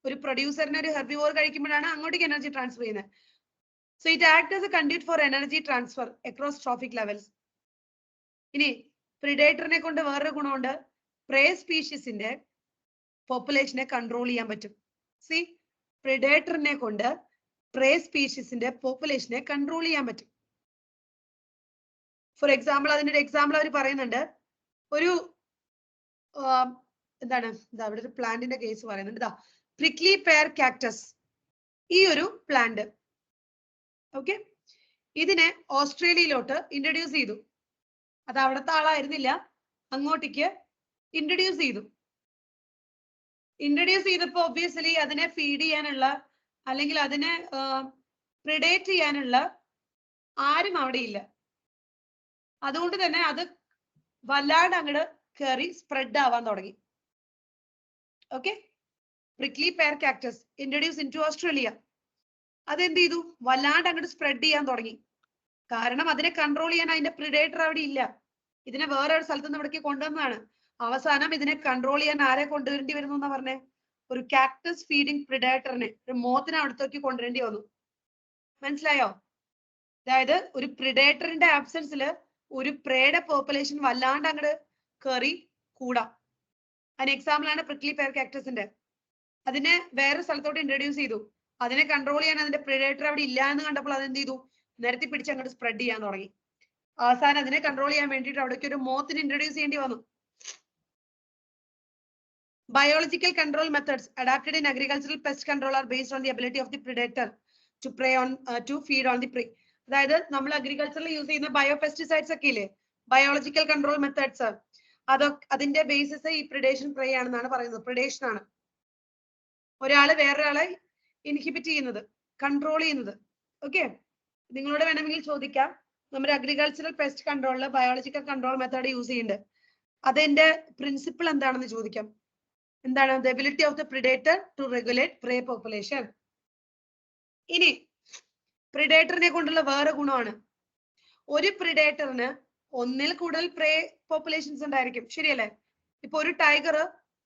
ഒരു പ്രൊഡ്യൂസറിനെ ഒരു ഹെർബിവോർ കഴിക്കുമ്പോഴാണ് അങ്ങോട്ടേക്ക് എനർജി ട്രാൻസ്ഫർ ചെയ്യുന്നത്. So it act as a conduit for energy transfer across trophic levels. ഇനി പ്രിഡേറ്ററിനെ കൊണ്ട് വേറൊരു ഗുണമുണ്ട്, പ്രേ സ്പീഷീസിന്റെ പോപ്പുലേഷനെ കൺട്രോൾ ചെയ്യാൻ പറ്റും. സി, പ്രിഡേറ്ററിനെ കൊണ്ട് പ്രേ സ്പീഷീസിന്റെ പോപ്പുലേഷനെ കൺട്രോൾ ചെയ്യാൻ പറ്റും. ഫോർ എക്സാമ്പിൾ, അതിന്റെ ഒരു എക്സാമ്പിൾ അവർ പറയുന്നുണ്ട്. ഒരു എന്താണ് അവിടെ ഒരു പ്ലാന്റിന്റെ കേസ് പറയുന്നുണ്ട്. ഇതാ പ്രിക്ലി പെയർ കാക്ടസ്, ഈ ഒരു പ്ലാന്റ് ഓക്കെ, ഇതിനെ ഓസ്ട്രേലിയയിലോട്ട് ഇൻട്രൊഡ്യൂസ് ചെയ്തു. അത് അവിടുത്തെ ആളായിരുന്നില്ല, അങ്ങോട്ടേക്ക് ഇൻട്രൊഡ്യൂസ് ചെയ്തു. ഇൻട്രൊഡ്യൂസ് ചെയ്തപ്പോ ഒബ്വിയസ്ലി അതിനെ ഫീഡ് ചെയ്യാനുള്ള അല്ലെങ്കിൽ അതിനെ പ്രിഡേറ്റ് ചെയ്യാനുള്ള ആരും അവിടെ ഇല്ല. അതുകൊണ്ട് തന്നെ അത് വല്ലാണ്ട് അങ്ങോട്ട് കയറി സ്പ്രെഡ് ആവാൻ തുടങ്ങി. Okay, prickly pear cactus introduce in to Australia. അതെന്ത് ചെയ്തു, വല്ലാണ്ട് അങ്ങോട്ട് സ്പ്രെഡ് ചെയ്യാൻ തുടങ്ങി. കാരണം അതിനെ കൺട്രോൾ ചെയ്യാൻ അതിന്റെ പ്രിഡേറ്റർ അവിടെ ഇല്ല. ഇതിനെ വേറെ ഒരു സ്ഥലത്ത് നിന്ന് ഇവിടേക്ക് കൊണ്ടുവന്നതാണ്. അവസാനം ഇതിനെ കൺട്രോൾ ചെയ്യാൻ ആരെ കൊണ്ടുവരേണ്ടി വരുന്നു എന്നാ പറഞ്ഞേ? ഒരു കാക്ടസ് ഫീഡിങ് പ്രിഡേറ്ററിനെ, ഒരു മോത്തിനെ അടുത്തേക്ക് കൊണ്ടുവരേണ്ടി വന്നു. മനസ്സിലായോ? അതായത് ഒരു പ്രിഡേറ്ററിന്റെ ആബ്സെൻസിൽ ഒരു പ്രേയുടെ പോപ്പുലേഷൻ വല്ലാണ്ട് അങ്ങോട്ട് കയറി കൂടാം. അതിന് എക്സാമ്പിൾ ആണ് പ്രിക്ലി പെയർ കാക്ടസിന്റെ. അതിനെ വേറെ സ്ഥലത്തോട്ട് ഇൻട്രൊഡ്യൂസ് ചെയ്തു. അതിനെ കൺട്രോൾ ചെയ്യാൻ അതിന്റെ പ്രിഡേറ്റർ അവിടെ ഇല്ല എന്ന് കണ്ടപ്പോൾ അതെന്ത് ചെയ്തു, നിരത്തി പിടിച്ച് അങ്ങോട്ട് സ്പ്രെഡ് ചെയ്യാൻ തുടങ്ങി. അവസാനം അതിനെ കൺട്രോൾ ചെയ്യാൻ വേണ്ടിയിട്ട് അവിടേക്ക് ഒരു മോത്തിനെ ഇൻട്രൊഡ്യൂസ് ചെയ്യേണ്ടി വന്നു. Biological control methods adapted in agricultural pest control are based on the ability of the predator to prey on to feed on the prey. അതായത് നമ്മൾ അഗ്രികൾച്ചറിൽ യൂസ് ചെയ്യുന്ന ബയോപെസ്റ്റിസൈഡ്സ് ഒക്കെ ഇല്ലേ, ബയോളജിക്കൽ കൺട്രോൾ മെത്തേഡ്സ്, അതിന്റെ ബേസിസ് ഈ പ്രിഡേഷൻ പ്രേ ആണെന്നാണ് പറയുന്നത്. പ്രിഡേഷൻ ആണ് ഒരാള് വേറൊരാളെ ഇൻഹിബിറ്റ് ചെയ്യുന്നത്, കൺട്രോൾ ചെയ്യുന്നത്. ഓക്കെ, നിങ്ങളോട് വേണമെങ്കിൽ ചോദിക്കാം, നമ്മുടെ അഗ്രികൾച്ചറൽ പെസ്റ്റ് കൺട്രോളിൽ ബയോളജിക്കൽ കൺട്രോൾ മെത്തേഡ് യൂസ് ചെയ്യുന്നുണ്ട്, അതിന്റെ പ്രിൻസിപ്പിൾ എന്താണെന്ന് ചോദിക്കാം. എന്താണ്? the ability of the predator to regulate prey population. ഇനി പ്രിഡേറ്ററിനെ കൊണ്ടുള്ള വേറെ ഗുണമാണ്, ഒരു പ്രിഡേറ്ററിന് ഒന്നിൽ കൂടുതൽ പ്രേ പോപ്പുലേഷൻസ് ഉണ്ടായിരിക്കും. ശരിയല്ലേ? ഇപ്പൊ ഒരു ടൈഗർ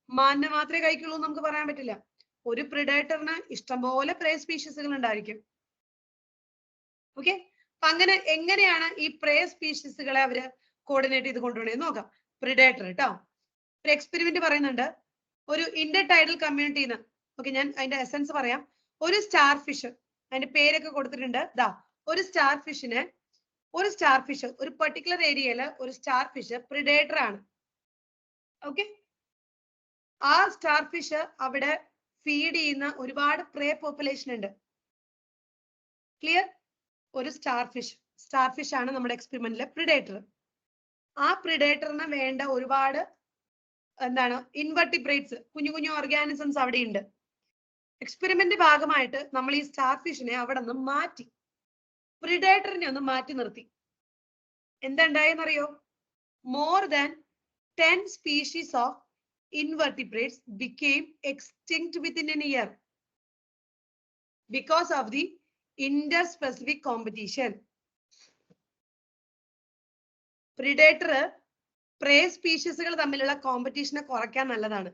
മാനിനെ മാത്രമേ കഴിക്കുള്ളൂ എന്ന് നമുക്ക് പറയാൻ പറ്റില്ല. ഒരു പ്രിഡേറ്ററിന് ഇഷ്ടംപോലെ പ്രേ സ്പീഷീസുകൾ ഉണ്ടായിരിക്കും. ഓക്കെ, അപ്പൊ അങ്ങനെ എങ്ങനെയാണ് ഈ പ്രേ സ്പീഷീസുകളെ അവര് കോർഡിനേറ്റ് ചെയ്ത് കൊണ്ടുപോകണമെന്ന് നോക്കാം. പ്രിഡേറ്റർ കേട്ടോ, ഒരു എക്സ്പെരിമെന്റ് പറയുന്നുണ്ട്. ഒരു ഇന്റർടൈഡൽ കമ്മ്യൂണിറ്റിന്ന്, ഓക്കെ ഞാൻ അതിന്റെ എസൻസ് പറയാം. ഒരു സ്റ്റാർ ഫിഷ്, അതിന്റെ പേരൊക്കെ കൊടുത്തിട്ടുണ്ട്. ദാ ഒരു സ്റ്റാർ ഫിഷ് ഒരു പെർട്ടിക്കുലർ ഏരിയയില് ഒരു സ്റ്റാർ ഫിഷ് പ്രിഡേറ്റർ ആണ്. ഓക്കെ, ആ സ്റ്റാർ ഫിഷ് അവിടെ ഫീഡ് ചെയ്യുന്ന ഒരുപാട് പ്രേ പോപ്പുലേഷൻ ഉണ്ട്. ക്ലിയർ? ഒരു സ്റ്റാർ ഫിഷ് ആണ് നമ്മുടെ എക്സ്പെരിമെന്റിലെ പ്രിഡേറ്റർ. ആ പ്രിഡേറ്ററിന് വേണ്ട ഒരുപാട് എന്താണ് ഇൻവെർട്ടിബ്രേറ്റ്സ്, കുഞ്ഞു കുഞ്ഞു ഓർഗാനിസംസ് അവിടെ ഉണ്ട്. എക്സ്പെരിമെന്റ് ഭാഗമായിട്ട് നമ്മൾ ഈ സ്റ്റാർ ഫിഷിനെ അവിടെ നിന്ന് മാറ്റി, പ്രിഡേറ്ററിനെ ഒന്ന് മാറ്റി നിർത്തി. എന്താ ഉണ്ടായെന്നറിയോ? More than 10 species of invertebrates became extinct within a year because of the interspecific competition. Predator prey സ്പീഷീസുകൾ തമ്മിലുള്ള കോമ്പറ്റീഷനെ കുറയ്ക്കാൻ നല്ലതാണ്.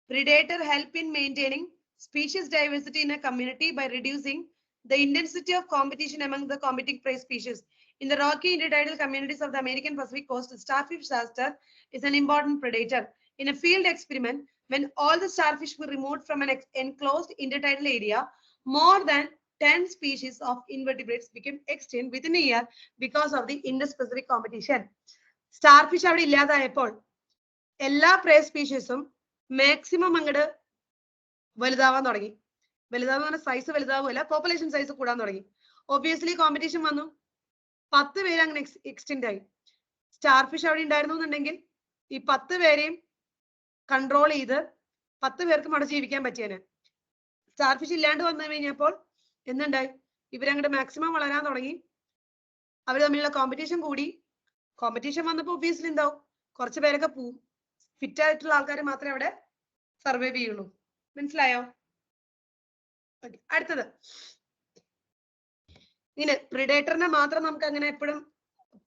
Predator help in maintaining species diversity in a community by reducing the intensity of competition among the competing prey species. In the rocky intertidal communities of the American Pacific coast, starfish disaster is an important predator. In a field experiment, when all the starfish were removed from an enclosed intertidal area, more than 10 species of invertebrates became extinct within a year because of the interspecific competition. Starfish അവിടെ ഇല്ലാതായപ്പോൾ എല്ലാ പ്രേ സ്പീഷീസും maximum അങ്ങോട്ട് വലുതാവാൻ തുടങ്ങി. വലുതാന്ന് പറഞ്ഞാൽ size വലുതാവുമല്ല, population size കൂടാൻ തുടങ്ങി. Obviously competition വന്നു, 10 പേര് അങ്ങനെ എക്സ്റ്റെൻഡ് ആയി. സ്റ്റാർ ഫിഷ് അവിടെ ഉണ്ടായിരുന്നു എന്നുണ്ടെങ്കിൽ ഈ 10 പേരെയും കൺട്രോൾ ചെയ്ത് 10 പേർക്കും അവിടെ ജീവിക്കാൻ പറ്റിയേനെ. സ്റ്റാർ ഫിഷ് ഇല്ലാണ്ട് വന്നു കഴിഞ്ഞപ്പോൾ എന്തുണ്ടായി? ഇവരങ്ങോട്ട് മാക്സിമം വളരാൻ തുടങ്ങി, അവർ തമ്മിലുള്ള കോമ്പറ്റീഷൻ കൂടി, കോമ്പറ്റീഷൻ വന്നപ്പോ ഒബിയസ്ലി എന്താവും, കുറച്ച് പേരൊക്കെ പോവും. ഫിറ്റ് ആയിട്ടുള്ള ആൾക്കാർ മാത്രമേ അവിടെ സർവൈവ് ചെയ്യുള്ളൂ. മനസ്സിലായോ? അടുത്തത്, ഇങ്ങനെ പ്രിഡേറ്ററിനെ മാത്രം നമുക്ക് അങ്ങനെ എപ്പോഴും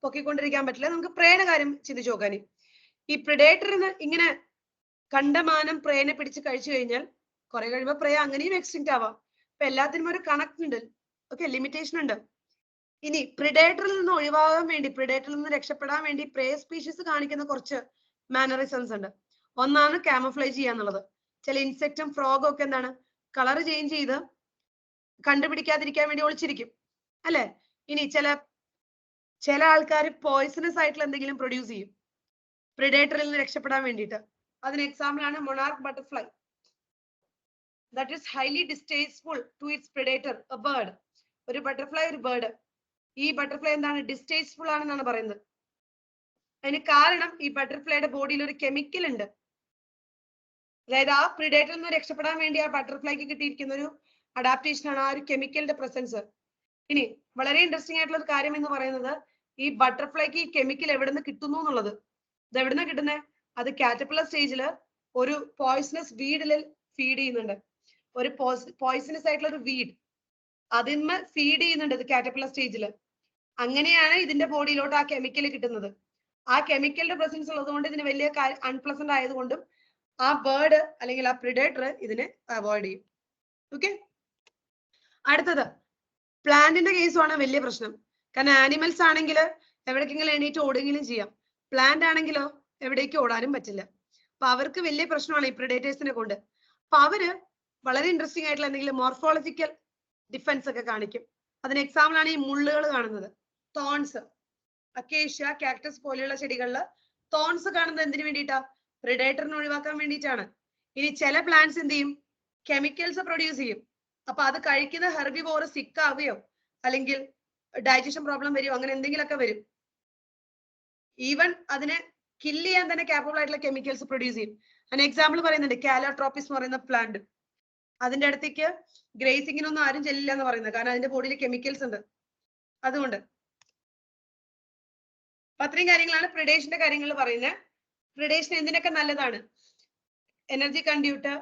പൊക്കിക്കൊണ്ടിരിക്കാൻ പറ്റില്ല. നമുക്ക് പ്രേയുടെ കാര്യം ചിന്തിച്ചു നോക്കാൻ. ഈ പ്രിഡേറ്ററിന് ഇങ്ങനെ കണ്ടമാനം പ്രേനെ പിടിച്ച് കഴിച്ചു കഴിഞ്ഞാൽ കുറെ കഴിയുമ്പോൾ പ്രേ അങ്ങനെയും എക്സ്റ്റിങ്ക്റ്റ് ആവാം. അപ്പൊ എല്ലാത്തിനും ഒരു കണക്ട് ഉണ്ട്, ഓക്കെ, ലിമിറ്റേഷൻ ഉണ്ട്. ഇനി പ്രിഡേറ്ററിൽ നിന്ന് ഒഴിവാകാൻ വേണ്ടി, പ്രിഡേറ്ററിൽ നിന്ന് രക്ഷപ്പെടാൻ വേണ്ടി പ്രേ സ്പീഷീസ് കാണിക്കുന്ന കുറച്ച് മാനറിസംസ് ഉണ്ട്. ഒന്നാണ് കാമഫ്ലേജ് ചെയ്യാന്നുള്ളത്. ചില ഇൻസെക്റ്റും ഫ്രോഗും ഒക്കെ എന്താണ്, കളർ ചേഞ്ച് ചെയ്ത് കണ്ടുപിടിക്കാതിരിക്കാൻ വേണ്ടി ഒളിച്ചിരിക്കും, അല്ലെ? ഇനി ചില ആൾക്കാർ പോയിസണസ് ആയിട്ടുള്ള എന്തെങ്കിലും പ്രൊഡ്യൂസ് ചെയ്യും പ്രിഡേറ്ററിൽ നിന്ന് രക്ഷപ്പെടാൻ വേണ്ടിയിട്ട്. അതിന് എക്സാമ്പിൾ ആണ് monarch butterfly. That is highly distasteful to its predator, a bird. ഒരു ബട്ടർഫ്ലൈ, ഒരു ബേർഡ്. ഈ ബട്ടർഫ്ലൈ എന്താണ്, ഡിസ്റ്റേസ്റ്റ്ഫുൾ ആണെന്നാണ് പറയുന്നത്. അതിന് കാരണം ഈ ബട്ടർഫ്ലൈയുടെ ബോഡിയിൽ ഒരു കെമിക്കൽ ഉണ്ട്. അതായത് ആ പ്രിഡേറ്ററിൽ നിന്ന് രക്ഷപ്പെടാൻ വേണ്ടി ആ ബട്ടർഫ്ലൈക്ക് കിട്ടിയിരിക്കുന്ന ഒരു അഡാപ്റ്റേഷൻ ആണ് ആ ഒരു കെമിക്കലിന്റെ പ്രസൻസ്. ഇനി വളരെ ഇൻട്രസ്റ്റിംഗ് ആയിട്ടുള്ള ഒരു കാര്യം എന്ന് പറയുന്നത്, ഈ ബട്ടർഫ്ലൈക്ക് ഈ കെമിക്കൽ എവിടെ നിന്ന് കിട്ടുന്നു എന്നുള്ളത്. ഇത് എവിടെ നിന്ന് കിട്ടുന്നത്? അത് കാറ്റർപില്ലർ സ്റ്റേജില് ഒരു പോയിസണസ് വീഡിൽ ഫീഡ് ചെയ്യുന്നുണ്ട്. ഒരു പോയിസണസ് ആയിട്ടുള്ള ഒരു വീഡ് അതിന്മേ ഫീഡ് ചെയ്യുന്നുണ്ട് ഇത് കാറ്റർപില്ലർ സ്റ്റേജില്. അങ്ങനെയാണ് ഇതിന്റെ ബോഡിയിലോട്ട് ആ കെമിക്കൽ കിട്ടുന്നത്. ആ കെമിക്കലിന്റെ പ്രസൻസ് ഉള്ളതുകൊണ്ട് ഇതിന് വലിയ അൺപ്ലസന്റ് ആയതുകൊണ്ടും ആ ബേർഡ് അല്ലെങ്കിൽ ആ പ്രിഡേറ്റർ ഇതിനെ അവോയ്ഡ് ചെയ്യും. ഓക്കെ, അടുത്തത് പ്ലാന്റിന്റെ കേസുമാണ് വലിയ പ്രശ്നം. കാരണം ആനിമൽസ് ആണെങ്കിൽ എവിടേക്കെങ്കിലും എണീറ്റ് ഓടുകയും ചെയ്യാം. പ്ലാന്റ് ആണെങ്കിലോ എവിടേക്ക് ഓടാനും പറ്റില്ല. അപ്പൊ അവർക്ക് വലിയ പ്രശ്നമാണ് ഈ പ്രിഡേറ്റേഴ്സിനെ കൊണ്ട്. അപ്പൊ അവര് വളരെ ഇൻട്രസ്റ്റിംഗ് ആയിട്ടുള്ള എന്തെങ്കിലും മോർഫോളജിക്കൽ ഡിഫൻസ് ഒക്കെ കാണിക്കും. അതിന് എക്സാമ്പിൾ ആണ് ഈ മുള്ളുകൾ കാണുന്നത്, തോൺസ്. അക്കേഷ്യ, കാക്ടസ് പോലെയുള്ള ചെടികളിൽ തോൺസ് കാണുന്നത് എന്തിനു വേണ്ടിയിട്ടാ? പ്രിഡേറ്ററിനെ ഒഴിവാക്കാൻ വേണ്ടിയിട്ടാണ്. ഇനി ചില പ്ലാന്റ്സ് എന്ത് ചെയ്യും, കെമിക്കൽസ് പ്രൊഡ്യൂസ് ചെയ്യും. അപ്പൊ അത് കഴിക്കുന്ന ഹെർബിവോർ സിക്ക് ആവുകയോ അല്ലെങ്കിൽ ഡൈജഷൻ പ്രോബ്ലം വരുമോ, അങ്ങനെ എന്തെങ്കിലുമൊക്കെ വരും. ഈവൻ അതിനെ കില്ല് ചെയ്യാൻ തന്നെ കാപ്പബിൾ ആയിട്ടുള്ള കെമിക്കൽസ് പ്രൊഡ്യൂസ് ചെയ്യും. അതിന് എക്സാമ്പിൾ പറയുന്നുണ്ട് കാലോട്രോപ്പിസ് എന്ന് പറയുന്ന പ്ലാന്റ്. അതിന്റെ അടുത്തേക്ക് ഗ്രേസിങ്ങിനൊന്നും ആരും ചെല്ലില്ല എന്ന് പറയുന്നത്, കാരണം അതിന്റെ ബോഡിയിൽ കെമിക്കൽസ് ഉണ്ട്. അതുകൊണ്ട് അത്രയും കാര്യങ്ങളാണ് പ്രിഡേഷന്റെ കാര്യങ്ങൾ പറയുന്നത്. പ്രിഡേഷൻ എന്തിനൊക്കെ നല്ലതാണ്? എനർജി കൺഡ്യൂട്ട്,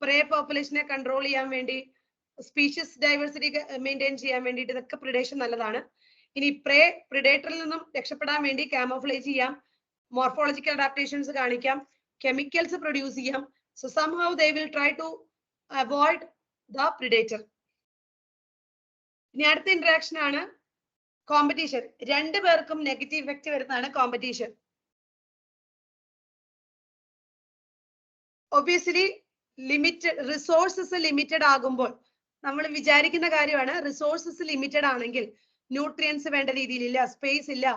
പ്രേ പോപ്പുലേഷനെ കൺട്രോൾ ചെയ്യാൻ വേണ്ടി, സ്പീഷീസ് ഡൈവേഴ്സിറ്റി മെയിൻറ്റെയിൻ ചെയ്യാൻ വേണ്ടിയിട്ട് ഇതൊക്കെ പ്രിഡേഷൻ നല്ലതാണ്. ഇനി പ്രിഡേറ്ററിൽ നിന്നും രക്ഷപ്പെടാൻ വേണ്ടി കാമോഫ്ലേജ് ചെയ്യാം, മോർഫോളജിക്കൽ അഡാപ്റ്റേഷൻസ് കാണിക്കാം, കെമിക്കൽസ് പ്രൊഡ്യൂസ് ചെയ്യാം. So somehow they will try to avoid the predator. ഇനി അടുത്ത ഇന്ററാക്ഷൻ ആണ് കോമ്പറ്റീഷൻ. രണ്ടു പേർക്കും നെഗറ്റീവ് ഇഫക്റ്റ് വരുന്നതാണ് കോമ്പറ്റീഷൻ. ഒബിയസ്ലി റിസോഴ്സസ് ലിമിറ്റഡ് ആകുമ്പോൾ നമ്മൾ വിചാരിക്കുന്ന കാര്യമാണ്, റിസോഴ്സസ് ലിമിറ്റഡ് ആണെങ്കിൽ ന്യൂട്രിയൻസ് വേണ്ട രീതിയിലില്ല, സ്പേസ് ഇല്ല,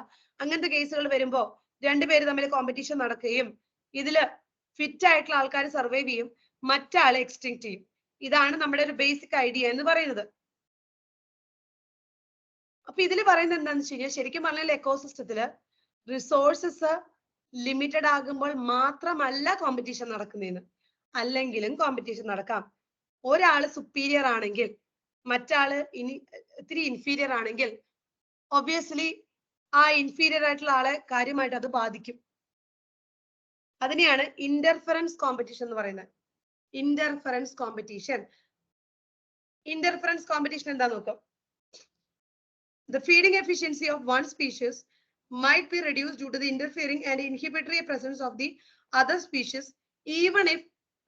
അങ്ങനത്തെ കേസുകൾ വരുമ്പോൾ രണ്ടുപേര് തമ്മിൽ കോമ്പറ്റീഷൻ നടക്കുകയും ഇതില് ഫിറ്റ് ആയിട്ടുള്ള ആൾക്കാർ സർവൈവ് ചെയ്യും, മറ്റാളെ എക്സ്റ്റിങ്ക്ട് ചെയ്യും. ഇതാണ് നമ്മുടെ ഒരു ബേസിക് ഐഡിയ എന്ന് പറയുന്നത്. അപ്പൊ ഇതിൽ പറയുന്നത് എന്താണെന്ന് വെച്ച് കഴിഞ്ഞാൽ, ശരിക്കും പറഞ്ഞാൽ എക്കോസിസ്റ്റത്തില് റിസോഴ്സസ് ലിമിറ്റഡ് ആകുമ്പോൾ മാത്രമല്ല കോമ്പറ്റീഷൻ നടക്കുന്നതെന്ന്, അല്ലെങ്കിലും കോമ്പറ്റീഷൻ നടക്കാം. ഒരാള് സുപ്പീരിയർ ആണെങ്കിൽ മറ്റാള് ഇത്തിരി ഇൻഫീരിയർ ആണെങ്കിൽ ഒബിയസ്ലി ആ ഇൻഫീരിയർ ആയിട്ടുള്ള ആളെ കാര്യമായിട്ട് അത് ബാധിക്കും. അതിനെയാണ് ഇന്റർഫറൻസ് കോമ്പറ്റീഷൻ എന്ന് പറയുന്നത്. ഇന്റർഫറൻസ് കോമ്പറ്റീഷൻ എന്താ നോക്കാം. The feeding efficiency of one species might be reduced due to the interfering and inhibitory presence of the other species, even if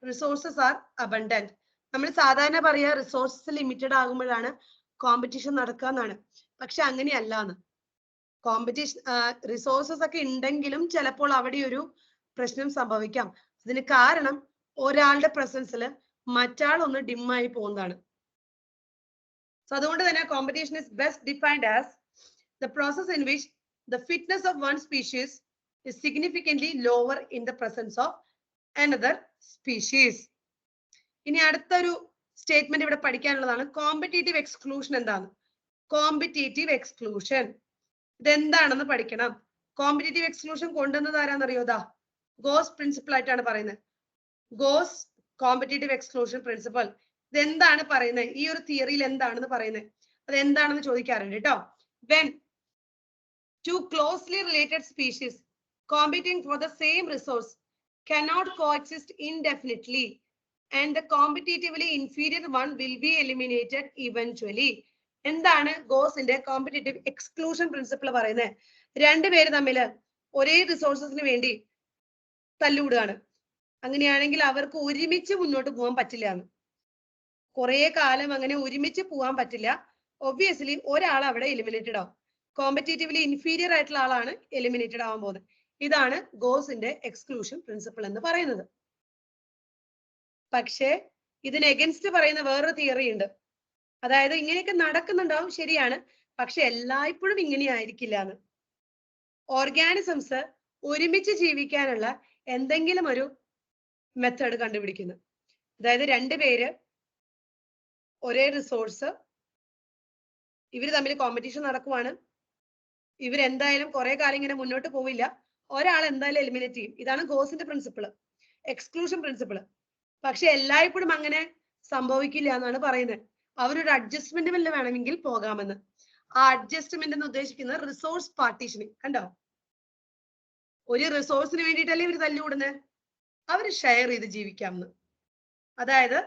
resources are abundant. നമ്മൾ സാധാരണ പറയാ റിസോഴ്സസ് ലിമിറ്റഡ് ആകുമ്പോഴാണ് competition നടക്കുക എന്നാണ്. പക്ഷെ അങ്ങനെയല്ല എന്ന്. കോമ്പറ്റീഷൻ റിസോഴ്സസ് ഒക്കെ ഉണ്ടെങ്കിലും ചിലപ്പോൾ അവിടെ ഒരു പ്രശ്നം സംഭവിക്കാം. അതിന് കാരണം ഒരാളുടെ പ്രസൻസിൽ മറ്റാൾ ഒന്ന് ഡിമ്മായി പോകുന്നതാണ്. So അതുകൊണ്ട് തന്നെ competition is best defined as the process in which the fitness of one species is significantly lower in the presence of another species. ഇനി അടുത്തൊരു സ്റ്റേറ്റ്മെന്റ് ഇവിടെ പഠിക്കാനുള്ളതാണ്, കോമ്പറ്റേറ്റീവ് എക്സ്ക്ലൂഷൻ എന്താണ്? കോമ്പറ്റേറ്റീവ് എക്സ്ക്ലൂഷൻ ഇതെന്താണെന്ന് പഠിക്കണം. കോമ്പറ്റേറ്റീവ് എക്സ്ക്ലൂഷൻ കൊണ്ടുവന്നത് ആരാന്നറിയോ? ഗോസ് പ്രിൻസിപ്പിൾ ആയിട്ടാണ് പറയുന്നത്. ഗോസ് കോമ്പറ്റേറ്റീവ് എക്സ്ക്ലൂഷൻ പ്രിൻസിപ്പിൾ ഇതെന്താണ് പറയുന്നത്? ഈ ഒരു തിയറിയിൽ എന്താണെന്ന് പറയുന്നത്? അത് എന്താണെന്ന് ചോദിക്കാറുണ്ട് കേട്ടോ. When Two closely related species competing for the same resource cannot coexist indefinitely, and the competitively inferior one will be eliminated eventually. എന്താണ് ഗോസിന്റെ കോമ്പറ്റേറ്റീവ് എക്സ്ക്ലൂഷൻ പ്രിൻസിപ്പിൾ പറയുന്നത്? രണ്ടുപേര് തമ്മിൽ ഒരേ റിസോഴ്സസിന് വേണ്ടി തല്ലുകൂടുകയാണ്. അങ്ങനെയാണെങ്കിൽ അവർക്ക് ഒരുമിച്ച് മുന്നോട്ട് പോകാൻ പറ്റില്ല എന്ന്. കുറെ കാലം അങ്ങനെ ഒരുമിച്ച് പോകാൻ പറ്റില്ല. ഒബ്വിയസ്ലി ഒരാൾ അവിടെ എലിമിനേറ്റഡ് ആവും. കോമ്പറ്റേറ്റീവ്ലി ഇൻഫീരിയർ ആയിട്ടുള്ള ആളാണ് എലിമിനേറ്റഡ് ആവാൻ പോകുന്നത്. ഇതാണ് ഗോസിന്റെ എക്സ്ക്ലൂഷൻ പ്രിൻസിപ്പിൾ എന്ന് പറയുന്നത്. പക്ഷേ ഇതിന് എഗൻസ്റ്റ് പറയുന്ന വേറൊരു തിയറി ഉണ്ട്. അതായത് ഇങ്ങനെയൊക്കെ നടക്കുന്നുണ്ടാവും, ശരിയാണ്, പക്ഷെ എല്ലായ്പ്പോഴും ഇങ്ങനെ ആയിരിക്കില്ല എന്ന്. ഓർഗാനിസംസ് ഒരുമിച്ച് ജീവിക്കാനുള്ള എന്തെങ്കിലും ഒരു മെത്തേഡ് കണ്ടുപിടിക്കുന്നു. അതായത് രണ്ടുപേര് ഒരേ റിസോഴ്സ്, ഇവര് തമ്മിൽ കോമ്പറ്റീഷൻ നടക്കുവാണ്. ഇവരെന്തായാലും കുറെ കാലം ഇങ്ങനെ മുന്നോട്ട് പോവില്ല. ഒരാൾ എന്തായാലും എലിമിനേറ്റ് ചെയ്യും. ഇതാണ് ഗോസിന്റെ പ്രിൻസിപ്പിൾ, എക്സ്ക്ലൂഷൻ പ്രിൻസിപ്പിൾ. പക്ഷെ എല്ലായ്പ്പോഴും അങ്ങനെ സംഭവിക്കില്ല എന്നാണ് പറയുന്നത്. അവരൊരു അഡ്ജസ്റ്റ്മെന്റ് വേണമെങ്കിൽ പോകാമെന്ന്. ആ അഡ്ജസ്റ്റ്മെന്റ് എന്ന് ഉദ്ദേശിക്കുന്നത് റിസോഴ്സ് പാർട്ടീഷനിങ്. കണ്ടോ, ഒരു റിസോഴ്സിന് വേണ്ടിയിട്ടല്ലേ ഇവർ തല്ലുകൂടുന്നത്? അവർ ഷെയർ ചെയ്ത് ജീവിക്കാമെന്ന്. അതായത്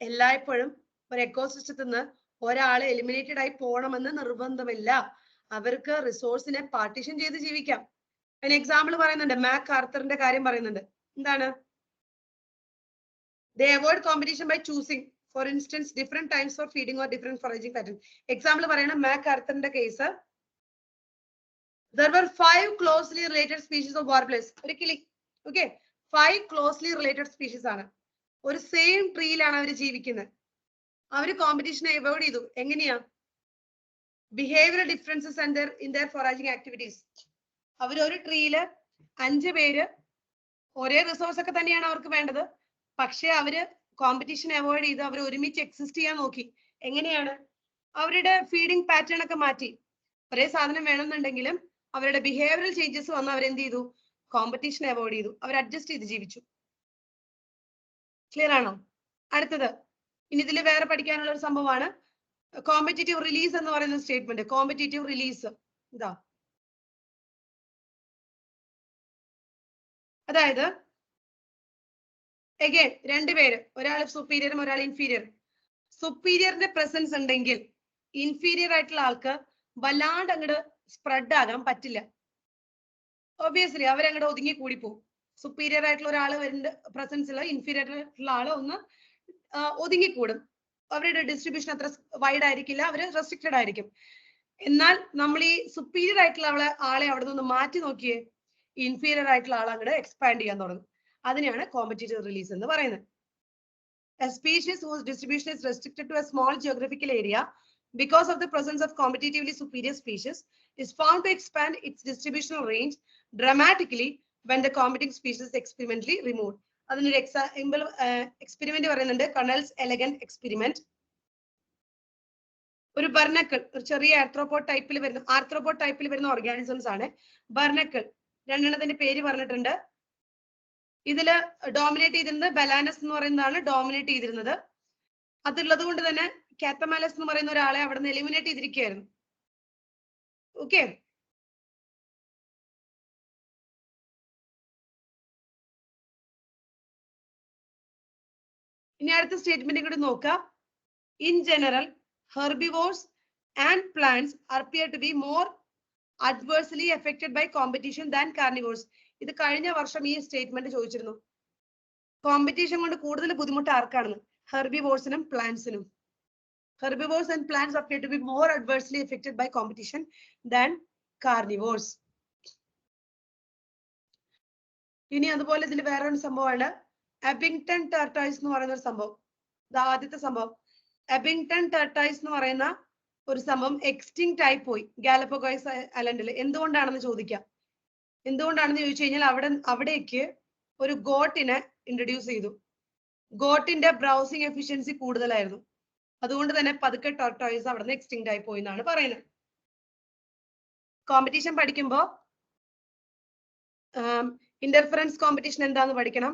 എല്ലായ്പ്പോഴും ഒരു എക്കോസിസ്റ്റത്തിൽ നിന്ന് ഒരാളെ എലിമിനേറ്റഡ് ആയി പോകണമെന്ന് നിർബന്ധമില്ല. അവർക്ക് റിസോഴ്സിനെ പാർട്ടീഷൻ ചെയ്ത് ജീവിക്കാം. അതിന് എക്സാമ്പിൾ പറയുന്നുണ്ട്, മാക് ആർത്തറിന്റെ കാര്യം പറയുന്നുണ്ട്. എന്താണ്? They avoid competition by choosing, for instance, different times for feeding or different foraging patterns. Example പറയണം, Mac ആർത്തറിന്റെ case. There were 5 closely related species of warblers. ഒരു കിളി. Okay, 5 closely related species ആണ്. ഒരു same ട്രീയിലാണ് അവർ ജീവിക്കുന്നത്. അവര് കോമ്പറ്റീഷനെ അവോയ്ഡ് ചെയ്തു. എങ്ങനെയാ? Behavioural differences and in their foraging activities. അവർ ഒരു ട്രീയില് 5 പേര് ഒരേ റിസോഴ്സ് ഒക്കെ തന്നെയാണ് അവർക്ക് വേണ്ടത്. പക്ഷെ അവര് കോമ്പറ്റീഷൻ അവോയ്ഡ് ചെയ്ത് അവർ ഒരുമിച്ച് എക്സിസ്റ്റ് ചെയ്യാൻ നോക്കി. എങ്ങനെയാണ്? അവരുടെ ഫീഡിങ് പാറ്റേൺ ഒക്കെ മാറ്റി. ഒരേ സാധനം വേണമെന്നുണ്ടെങ്കിലും അവരുടെ ബിഹേവിയറൽ ചേഞ്ചസ് വന്ന് അവരെന്ത് ചെയ്തു? കോമ്പറ്റീഷൻ അവോയ്ഡ് ചെയ്തു. അവർ അഡ്ജസ്റ്റ് ചെയ്ത് ജീവിച്ചു. ക്ലിയർ ആണോ? അടുത്തത് ഇനി ഇതിൽ വേറെ പഠിക്കാനുള്ള ഒരു സംഭവമാണ് കോമ്പറ്റേറ്റീവ് റിലീസ് എന്ന് പറയുന്ന സ്റ്റേറ്റ്മെന്റ്. കോമ്പറ്റേറ്റീവ് റിലീസ് ഇതാ. അതായത് എഗെയിൻ രണ്ടുപേര്, ഒരാൾ സുപ്പീരിയറും ഒരാൾ ഇൻഫീരിയർ. സുപ്പീരിയറിന്റെ പ്രസൻസ് ഉണ്ടെങ്കിൽ ഇൻഫീരിയർ ആയിട്ടുള്ള ആൾക്ക് വല്ലാണ്ട് അങ്ങോട്ട് സ്പ്രെഡ് ആകാൻ പറ്റില്ല. ഒബിയസ്ലി അവരങ്ങോട്ട് ഒതുങ്ങി കൂടി പോകും. സുപ്പീരിയർ ആയിട്ടുള്ള ഒരാൾ വരുന്ന പ്രസൻസിൽ ഇൻഫീരിയർ ആയിട്ടുള്ള ആള് ഒന്ന് ഒതുങ്ങിക്കൂടും. അവരുടെ ഡിസ്ട്രിബ്യൂഷൻ അത്ര വൈഡ് ആയിരിക്കില്ല, അവർ റെസ്ട്രിക്റ്റഡ് ആയിരിക്കും. എന്നാൽ നമ്മൾ ഈ സുപ്പീരിയർ ആയിട്ടുള്ള ആളെ അവിടെ നിന്ന് മാറ്റി നോക്കിയേ, ഇൻഫീരിയർ ആയിട്ടുള്ള ആൾ അങ്ങോട്ട് എക്സ്പാൻഡ് ചെയ്യാൻ തുടങ്ങും. അതിനെയാണ് കോമ്പറ്റേറ്റീവ് റിലീസ് എന്ന് പറയുന്നത്. A species whose distribution is restricted to a small geographical area because of the presence of competitively superior species is found to expand its distributional range dramatically when the competing species is experimentally removed. അതിനൊരു example experiment പറയുന്നുണ്ട്, കണൽസ് elegant experiment. ഒരു ബർണക്കിൾ, ഒരു ചെറിയ arthropod ടൈപ്പിൽ വരുന്ന organisms ആണ് ബർണക്കിൾ. രണ്ടെണ്ണത്തിന്റെ പേര് പറഞ്ഞിട്ടുണ്ട്. ഇതില് ഡോമിനേറ്റ് ചെയ്തിരുന്നത് ബലാനസ് എന്ന് പറയുന്നതാണ് ഡോമിനേറ്റ് ചെയ്തിരുന്നത്. അതുള്ളത് കൊണ്ട് തന്നെ കാത്തമാലസ് എന്ന് പറയുന്ന ഒരാളെ അവിടെ നിന്ന് എലിമിനേറ്റ് ചെയ്തിരിക്കുകയായിരുന്നു. ഓക്കെ, ഇനി അടുത്ത സ്റ്റേറ്റ്മെന്റ് കൂടി നോക്കാം. In general herbivores and plants appear to be more adversely affected by competition than carnivores. ഇത് കഴിഞ്ഞ വർഷം ഈ സ്റ്റേറ്റ്മെന്റ് ചോദിച്ചിരുന്നു. കോമ്പറ്റീഷൻ കൊണ്ട് കൂടുതൽ ബുദ്ധിമുട്ട് ആർക്കാണെന്ന്? ഹെർബിവോർസിനും പ്ലാന്റ്സിനും. Herbivores and plants appear to be more adversely affected by competition than carnivores. ഇനി അതുപോലെ ഇതിൽ വേറൊരു സംഭവമാണ് എബിംഗ്ടൺ ടർട്ടൈസ് എന്ന് പറയുന്ന ഒരു സംഭവം. ഇത് ആദ്യത്തെ സംഭവം. എബിംഗ്ടൺ ടർട്ടൈസ് എന്ന് പറയുന്ന ഒരു സംഭവം എക്സ്റ്റിങ്ക്റ്റ് ആയി പോയി ഗാലപ്പഗോസ് ഐലൻഡിൽ. എന്തുകൊണ്ടാണെന്ന് ചോദിക്കാം. എന്തുകൊണ്ടാണെന്ന് ചോദിച്ചു കഴിഞ്ഞാൽ അവിടേക്ക് ഒരു ഗോട്ടിനെ ഇൻട്രൊഡ്യൂസ് ചെയ്തു. ഗോട്ടിന്റെ ബ്രൗസിംഗ് എഫിഷ്യൻസി കൂടുതലായിരുന്നു. അതുകൊണ്ട് തന്നെ പതുക്കെ ടോർട്ടോയ്സ് അവിടെ നിന്ന് എക്സ്റ്റിങ്ക്റ്റ് ആയി പോയി എന്നാണ് പറയുന്നത്. കോമ്പറ്റീഷൻ പഠിക്കുമ്പോൾ ഇന്റർഫറൻസ് കോമ്പറ്റീഷൻ എന്താന്ന് പഠിക്കണം,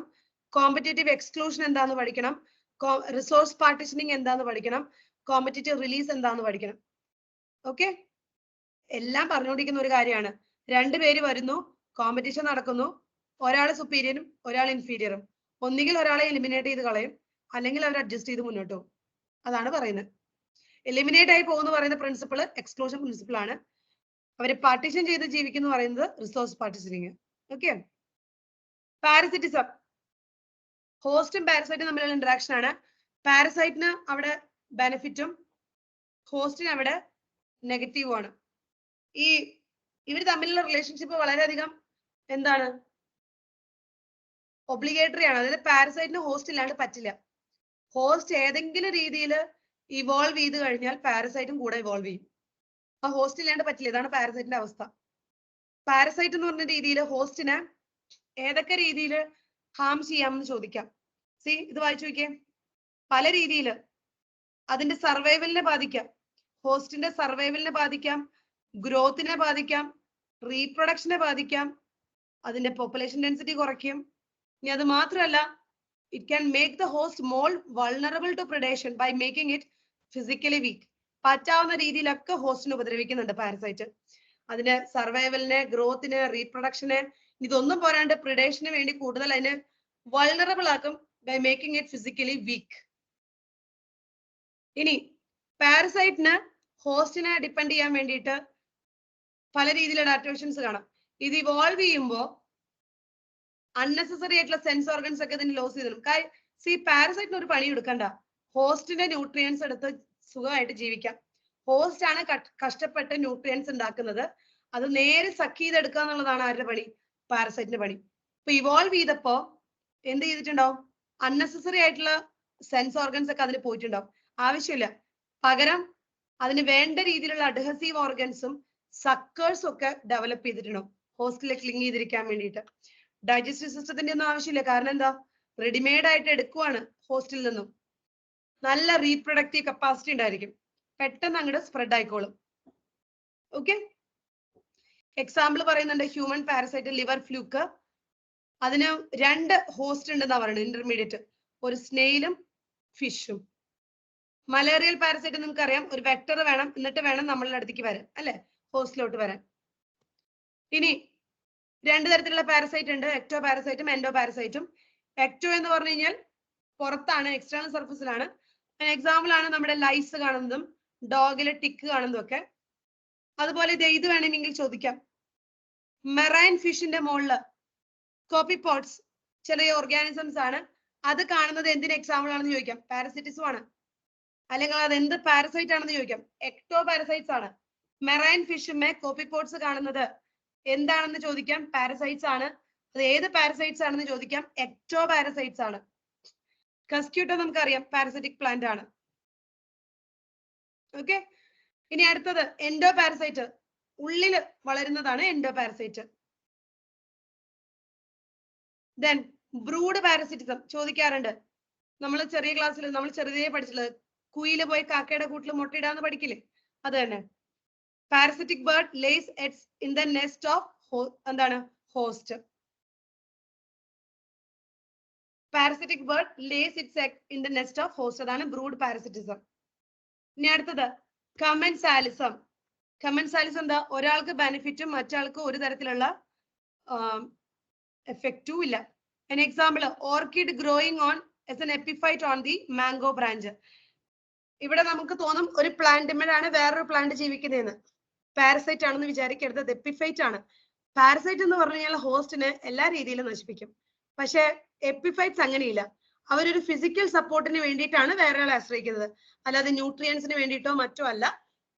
കോമ്പറ്റേറ്റീവ് എക്സ്ക്ലൂഷൻ എന്താന്ന് പഠിക്കണം, റിസോഴ്സ് പാർട്ടീഷനിങ് എന്താന്ന് പഠിക്കണം, കോമ്പറ്റേറ്റീവ് റിലീസ് എന്താന്ന് പഠിക്കണം. ഓക്കെ, എല്ലാം പറഞ്ഞുകൊണ്ടിരിക്കുന്ന ഒരു കാര്യമാണ്. രണ്ടുപേര് വരുന്നു, കോമ്പറ്റീഷൻ നടക്കുന്നു, ഒരാൾ സുപ്പീരിയറും ഒരാൾ ഇൻഫീരിയറും. ഒന്നുകിൽ ഒരാളെ എലിമിനേറ്റ് ചെയ്ത് കളയും, അല്ലെങ്കിൽ അവർ അഡ്ജസ്റ്റ് ചെയ്ത് മുന്നോട്ട് പോകും. അതാണ് പറയുന്നത്. എലിമിനേറ്റ് ആയി പോകുന്ന പറയുന്ന പ്രിൻസിപ്പിൾ എക്സ്ക്ലൂഷൻ പ്രിൻസിപ്പിൾ ആണ്. അവരെ പാർട്ടീഷൻ ചെയ്ത് ജീവിക്കുന്നു പറയുന്നത് റിസോഴ്സ് പാർട്ടീഷനിങ്. ഓക്കെ. പാരസിറ്റിസം, ഹോസ്റ്റും പാരസൈറ്റും തമ്മിലുള്ള ഇന്ററാക്ഷൻ ആണ്. പാരസൈറ്റിന് അവിടെ ബെനിഫിറ്റും ഹോസ്റ്റിന് അവിടെ നെഗറ്റീവും ആണ്. ഈ ഇവർ തമ്മിലുള്ള റിലേഷൻഷിപ്പ് വളരെയധികം എന്താണ്, ഒബ്ലിഗേറ്ററി ആണ്. അതായത് പാരസൈറ്റിന് ഹോസ്റ്റ് ഇല്ലാണ്ട് പറ്റില്ല. ഹോസ്റ്റ് ഏതെങ്കിലും രീതിയിൽ ഇവോൾവ് ചെയ്ത് കഴിഞ്ഞാൽ പാരസൈറ്റും കൂടെ ഇവോൾവ് ചെയ്യും. ആ ഹോസ്റ്റ് ഇല്ലാണ്ട് പറ്റില്ല. ഇതാണ് പാരസൈറ്റിന്റെ അവസ്ഥ. പാരസൈറ്റ് എന്ന് പറഞ്ഞ രീതിയിൽ ഹോസ്റ്റിനെ ഏതൊക്കെ രീതിയിൽ ഹാം ചെയ്യാമെന്ന് ചോദിക്കാം. സി, ഇത് വായിച്ചു നോക്കിയേ. പല രീതിയിൽ അതിന്റെ സർവൈവലിനെ ബാധിക്കാം, ഹോസ്റ്റിന്റെ സർവൈവലിനെ ബാധിക്കാം, ഗ്രോത്തിനെ ബാധിക്കാം, റീപ്രൊഡക്ഷനെ ബാധിക്കാം, അതിന്റെ പോപ്പുലേഷൻ ഡെൻസിറ്റി കുറയ്ക്കും. ഇനി അത് മാത്രമല്ല, it can make the host more vulnerable to predation by making it physically weak. പറ്റാവുന്ന രീതിയിലൊക്കെ ഹോസ്റ്റിനെ ഉപദ്രവിക്കുന്നുണ്ട് പാരസൈറ്റ്. അതിന് സർവൈവലിനെ, ഗ്രോത്തിനെ, റീപ്രൊഡക്ഷനെ, ഇതൊന്നും പോരാണ്ട് പ്രിഡേഷന് വേണ്ടി കൂടുതൽ അതിനെ വൾണറബിൾ ആക്കും by making it physically weak. ഇനി പാരസൈറ്റിന് ഹോസ്റ്റിനെ ഡിപ്പെൻഡ് ചെയ്യാൻ വേണ്ടിയിട്ട് പല രീതിയിലുള്ള അഡാപ്റ്റേഷൻസ് കാണാം. ഇത് ഇവോൾവ് ചെയ്യുമ്പോൾ അൺനെസസറി ആയിട്ടുള്ള സെൻസ് ഓർഗൻസ് ഒക്കെ ഇതിന് ലോസ് ചെയ്തിടും. സി, പാരസൈറ്റിന് ഒരു പണി എടുക്കണ്ട, ഹോസ്റ്റിന്റെ ന്യൂട്രിയൻസ് എടുത്ത് സുഖമായിട്ട് ജീവിക്കാം. ഹോസ്റ്റ് ആണ് കഷ്ടപ്പെട്ട് ന്യൂട്രിയൻസ് ഉണ്ടാക്കുന്നത്. അത് നേരെ സക്ക് ചെയ്തെടുക്കുക എന്നുള്ളതാണ് ആരുടെ പണി? പാരസൈറ്റിന്റെ പണി. ഇപ്പൊ ഇവോൾവ് ചെയ്തപ്പോ എന്ത് ചെയ്തിട്ടുണ്ടാവും? അൺനെസസറി ആയിട്ടുള്ള സെൻസ് ഓർഗൻസ് ഒക്കെ അതിന് പോയിട്ടുണ്ടാവും. ആവശ്യമില്ല. പകരം അതിന് വേണ്ട രീതിയിലുള്ള അഡ്ഹസീവ് ഓർഗൻസും സക്കേഴ്സും ഒക്കെ ഡെവലപ്പ് ചെയ്തിട്ടുണ്ടാവും ഹോസ്റ്റിലെ ക്ലിങ് ചെയ്തിരിക്കാൻ വേണ്ടിയിട്ട്. ഡൈജസ്റ്റീവ് സിസ്റ്റത്തിന്റെ ഒന്നും ആവശ്യമില്ല. കാരണം എന്താ? റെഡിമെയ്ഡ് ആയിട്ട് എടുക്കുവാണ് ഹോസ്റ്റിൽ നിന്നും. നല്ല റീപ്രൊഡക്റ്റീവ് കപ്പാസിറ്റി ഉണ്ടായിരിക്കും. പെട്ടെന്ന് അങ്ങോട്ട് സ്പ്രെഡ് ആയിക്കോളും. ഓക്കെ. എക്സാമ്പിൾ പറയുന്നുണ്ട് ഹ്യൂമൻ പാരസൈറ്റ് ലിവർ ഫ്ലൂക്ക്. അതിന് 2 ഹോസ്റ്റ് ഉണ്ടെന്നാ പറയുന്നത്, ഇന്റർമീഡിയറ്റ്. ഒരു സ്നെയിലും ഫിഷും. മലേറിയൽ പാരസൈറ്റ് നമുക്കറിയാം, ഒരു വെക്ടർ വേണം, എന്നിട്ട് വേണം നമ്മളുടെ അടുത്തേക്ക് വരാൻ, അല്ലെ, ഹോസ്റ്റിലോട്ട് വരാൻ. ഇനി 2 തരത്തിലുള്ള പാരസൈറ്റ് ഉണ്ട്, എക്ടോ പാരസൈറ്റും എൻഡോ പാരസൈറ്റും. എക്ടോ എന്ന് പറഞ്ഞു കഴിഞ്ഞാൽ പുറത്താണ്, എക്സ്റ്റേണൽ സർഫസിലാണ്. എക്സാമ്പിൾ ആണ് നമ്മുടെ ലൈസ് കാണുന്നതും ഡോഗിലെ ടിക്ക് കാണുന്നതും ഒക്കെ. അതുപോലെ ഇത് വേണമെങ്കിൽ ചോദിക്കാം. മെറൈൻ ഫിഷിന്റെ മുകളില് കോപ്പിപോഡ്സ്, ചെറിയ ഓർഗാനിസംസ് ആണ്. അത് കാണുന്നത് എന്തിന് എക്സാമ്പിൾ ആണെന്ന് ചോദിക്കാം. പാരസിറ്റിസം ആണ്. അല്ലെങ്കിൽ അത് എന്ത് പാരസൈറ്റ് ആണെന്ന് ചോദിക്കാം. എക്ടോ പാരസൈറ്റ്സ് ആണ്. മെറൈൻ ഫിഷുമേ കോപ്പിപോഡ്സ് കാണുന്നത് എന്താണെന്ന് ചോദിക്കാം. പാരസൈറ്റ്സ് ആണ്. അത് ഏത് പാരസൈറ്റ്സ് ആണെന്ന് ചോദിക്കാം. എക്ടോ പാരസൈറ്റ്സ് ആണ്. കസ്ക്യൂട്ടോ നമുക്കറിയാം, പാരസൈറ്റിക് പ്ലാന്റ് ആണ്. ഓക്കെ. ഇനി അടുത്തത് എൻഡോ പാരസൈറ്റ്, ഉള്ളിൽ വളരുന്നതാണ് endo parasite. Then brood parasitism ചോദിക്കാറുണ്ട്. നമ്മൾ ചെറിയ ക്ലാസ്സിൽ നമ്മൾ ചെറുതേ പഠിച്ചിട്ടുള്ളത്, കുയില് പോയി കാക്കയുടെ കൂട്ടിൽ മുട്ടയിടാന്ന് പഠിക്കില്ലേ, അത് തന്നെ. Parasitic bird lays eggs in the nest of എന്താണ് host. Parasitic bird lays its egg in the nest of host. അതാണ് ബ്രൂഡ് പാരസിറ്റിസം. ഇനി അടുത്തത് കമൻസാലിസം. കമൻസാലിസം എന്താ? ഒരാൾക്ക് ബെനിഫിറ്റും മറ്റാൾക്ക് ഒരു തരത്തിലുള്ള എഫക്റ്റും ഇല്ല. An example, orchid growing on as an epiphyte on the mango branch. ഇവിടെ നമുക്ക് തോന്നും ഒരു പ്ലാന്റിന്മേലാണ് വേറൊരു പ്ലാന്റ് ജീവിക്കുന്നതെന്ന്. പാരസൈറ്റ് ആണെന്ന് വിചാരിക്കരുത്, എപ്പിഫൈറ്റ് ആണ്. പാരസൈറ്റ് എന്ന് പറഞ്ഞു കഴിഞ്ഞാൽ ഹോസ്റ്റിനെ എല്ലാ രീതിയിലും നശിപ്പിക്കും. പക്ഷെ എപ്പിഫൈറ്റ്സ് അങ്ങനെയില്ല. അവരൊരു ഫിസിക്കൽ സപ്പോർട്ടിന് വേണ്ടിയിട്ടാണ് വേറെ ആളെ ആശ്രയിക്കുന്നത്, അല്ലാതെ ന്യൂട്രിയൻസിന് വേണ്ടിയിട്ടോ മറ്റോ അല്ല.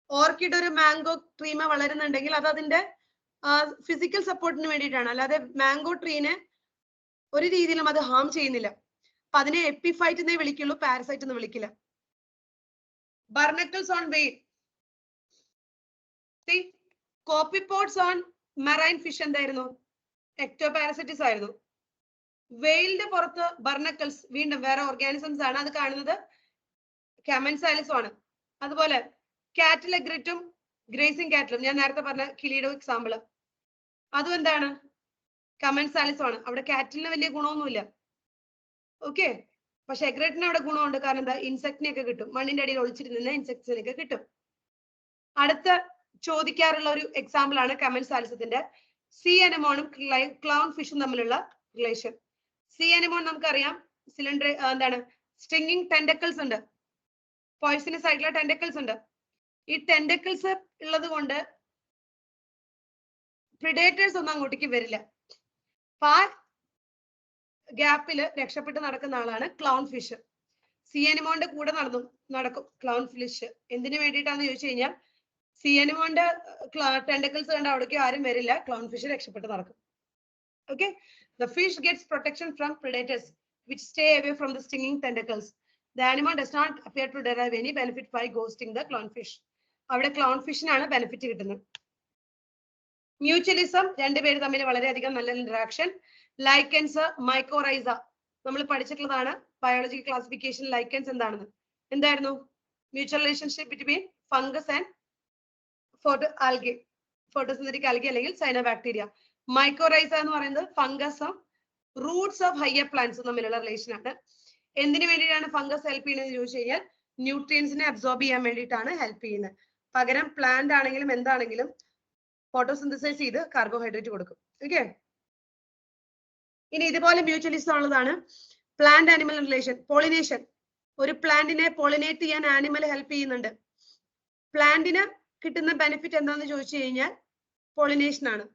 ഓർക്കിഡ് ഒരു മാംഗോ ട്രീമ വളരുന്നുണ്ടെങ്കിൽ അത് അതിന്റെ ഫിസിക്കൽ സപ്പോർട്ടിന് വേണ്ടിയിട്ടാണ്, അല്ലാതെ മാംഗോ ട്രീനെ ഒരു രീതിയിലും അത് ഹാം ചെയ്യുന്നില്ല. അപ്പൊ അതിനെ എപ്പിഫൈറ്റ് എന്നേ വിളിക്കുള്ളൂ, പാരസൈറ്റ് എന്ന് വിളിക്കില്ല. ബർണക്കിൾസ് ഓൺ വെയിൽ. കോപ്പിപോഡ്സ് ഓൺ മെറൈൻ ഫിഷ് എന്തായിരുന്നു? എക്ടോ പാരസൈറ്റിസ് ആയിരുന്നു. വെയിലിന്റെ പുറത്ത് ബർണക്കിൾസ് വീണ്ടും വേറെ ഓർഗാനിസംസ് ആണ്. അത് കാണുന്നത് കമൻസാലിസും ആണ്. അതുപോലെ കാറ്റിൽ എഗ്രിറ്റും ഗ്രേസിംഗ് കാറ്റിലും, ഞാൻ നേരത്തെ പറഞ്ഞ കിളിയുടെ എക്സാമ്പിള്, അതും എന്താണ്? കമൻസാലിസും ആണ്. അവിടെ കാറ്റിലിന് വലിയ ഗുണമൊന്നുമില്ല. ഓക്കെ. പക്ഷെ എഗ്രറ്റിന് അവിടെ ഗുണമുണ്ട്. കാരണം എന്താ? ഇൻസെക്ടിനെയൊക്കെ കിട്ടും, മണ്ണിന്റെ അടിയിൽ ഒളിച്ചിട്ട് നിന്ന് ഇൻസെക്ട്സിനെയൊക്കെ കിട്ടും. അടുത്ത ചോദിക്കാറുള്ള ഒരു എക്സാമ്പിൾ ആണ് കമൻസാലിസത്തിന്റെ സീ അനമോണും ക്ലൗൺ ഫിഷും തമ്മിലുള്ള റിലേഷൻ. സീ അനമോൺ നമുക്കറിയാം സിലിണ്ടർ എന്താണ് സ്റ്റിങ്ങിങ് ടെൻഡക്കിൾസ് ഉണ്ട്, പോയിസണസ് ആയിട്ടുള്ള ടെൻഡക്കിൾസ് ഉണ്ട്. ഈ ടെൻഡക്കിൾസ് ഉള്ളത് കൊണ്ട് പ്രിഡേറ്റേഴ്സ് ഒന്നും അങ്ങോട്ടേക്ക് വരില്ല. അപ്പൊ ആ ഗ്യാപ്പില് രക്ഷപ്പെട്ട് നടക്കുന്ന ആളാണ് ക്ലൗൺ ഫിഷ്. സീ അനിമോന്റെ കൂടെ നടക്കും ക്ലൗൺ ഫിഷ്. എന്തിനു വേണ്ടിയിട്ടാന്ന് ചോദിച്ചു കഴിഞ്ഞാൽ സീ അനിമോന്റെ ടെൻഡക്കിൾസ് കണ്ട് അവിടേക്ക് ആരും വരില്ല, ക്ലൗൺ ഫിഷ് രക്ഷപ്പെട്ട് നടക്കും. Okay, the fish gets protection from predators which stay away from the stinging tentacles. The animal does not appear to derive any benefit by ghosting the clownfish. അവിടെ clown ഫിഷിനാണ് benefit കിട്ടുന്നത്. Mutualism, രണ്ടുപേര് തമ്മിൽ വളരെയധികം നല്ല interaction. Lichens, mycorrhiza നമ്മൾ പഠിച്ചിട്ടുള്ളതാണ് biological classification. Lichens എന്താണെന്ന് എന്തായിരുന്നു? Mutual relationship between fungus and photosynthetic algae അല്ലെങ്കിൽ സൈനോബാക്ടീരിയ. മൈക്കോറൈസ എന്ന് പറയുന്നത് ഫംഗസും റൂട്ട്സ് ഓഫ് ഹയർ പ്ലാന്റ്സും തമ്മിലുള്ള റിലേഷൻ ആണ്. എന്തിനു വേണ്ടിയിട്ടാണ് ഫംഗസ് ഹെൽപ്പ് ചെയ്യുന്നത് ചോദിച്ചു കഴിഞ്ഞാൽ ന്യൂട്രിയൻസിനെ അബ്സോർബ് ചെയ്യാൻ വേണ്ടിയിട്ടാണ് ഹെൽപ്പ് ചെയ്യുന്നത്. പകരം പ്ലാന്റ് ആണെങ്കിലും എന്താണെങ്കിലും ഫോട്ടോസിന്തസൈസ് ചെയ്ത് കാർബോഹൈഡ്രേറ്റ് കൊടുക്കും. ഓക്കെ, ഇനി ഇതുപോലെ മ്യൂച്വലിസം ഉള്ളതാണ് പ്ലാന്റ് ആനിമൽ റിലേഷൻ. പോളിനേഷൻ, ഒരു പ്ലാന്റിനെ പോളിനേറ്റ് ചെയ്യാൻ ആനിമൽ ഹെൽപ്പ് ചെയ്യുന്നുണ്ട്. പ്ലാന്റിന് കിട്ടുന്ന ബെനിഫിറ്റ് എന്താന്ന് ചോദിച്ചു കഴിഞ്ഞാൽ പോളിനേഷൻ ആണ്.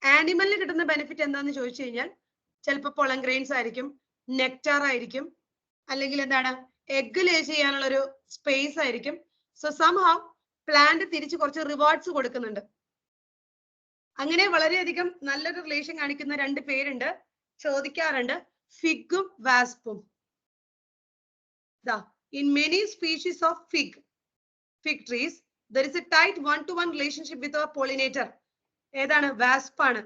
ആനിമലിന് കിട്ടുന്ന ബെനിഫിറ്റ് എന്താന്ന് ചോദിച്ചു കഴിഞ്ഞാൽ ചിലപ്പോൾ പൊളൻ ഗ്രെയിൻസ് ആയിരിക്കും, നെക്ടാർ ആയിരിക്കും, അല്ലെങ്കിൽ എന്താണ് എഗ് ലേ ചെയ്യാനുള്ള ഒരു സ്പേസ് ആയിരിക്കും. സോ സംഹൗ പ്ലാന്റ് തിരിച്ച് കുറച്ച് റിവാർഡ്സ് കൊടുക്കുന്നുണ്ട്. അങ്ങനെ വളരെയധികം നല്ലൊരു റിലേഷൻ കാണിക്കുന്ന രണ്ട് പേരുണ്ട്, ചോദിക്കാറുണ്ട്, ഫിഗും വാസ്പും. In many species of fig trees there is a tight one-to-one relationship with a pollinator. ഏതാണ്? വാസ്പ് ആണ്.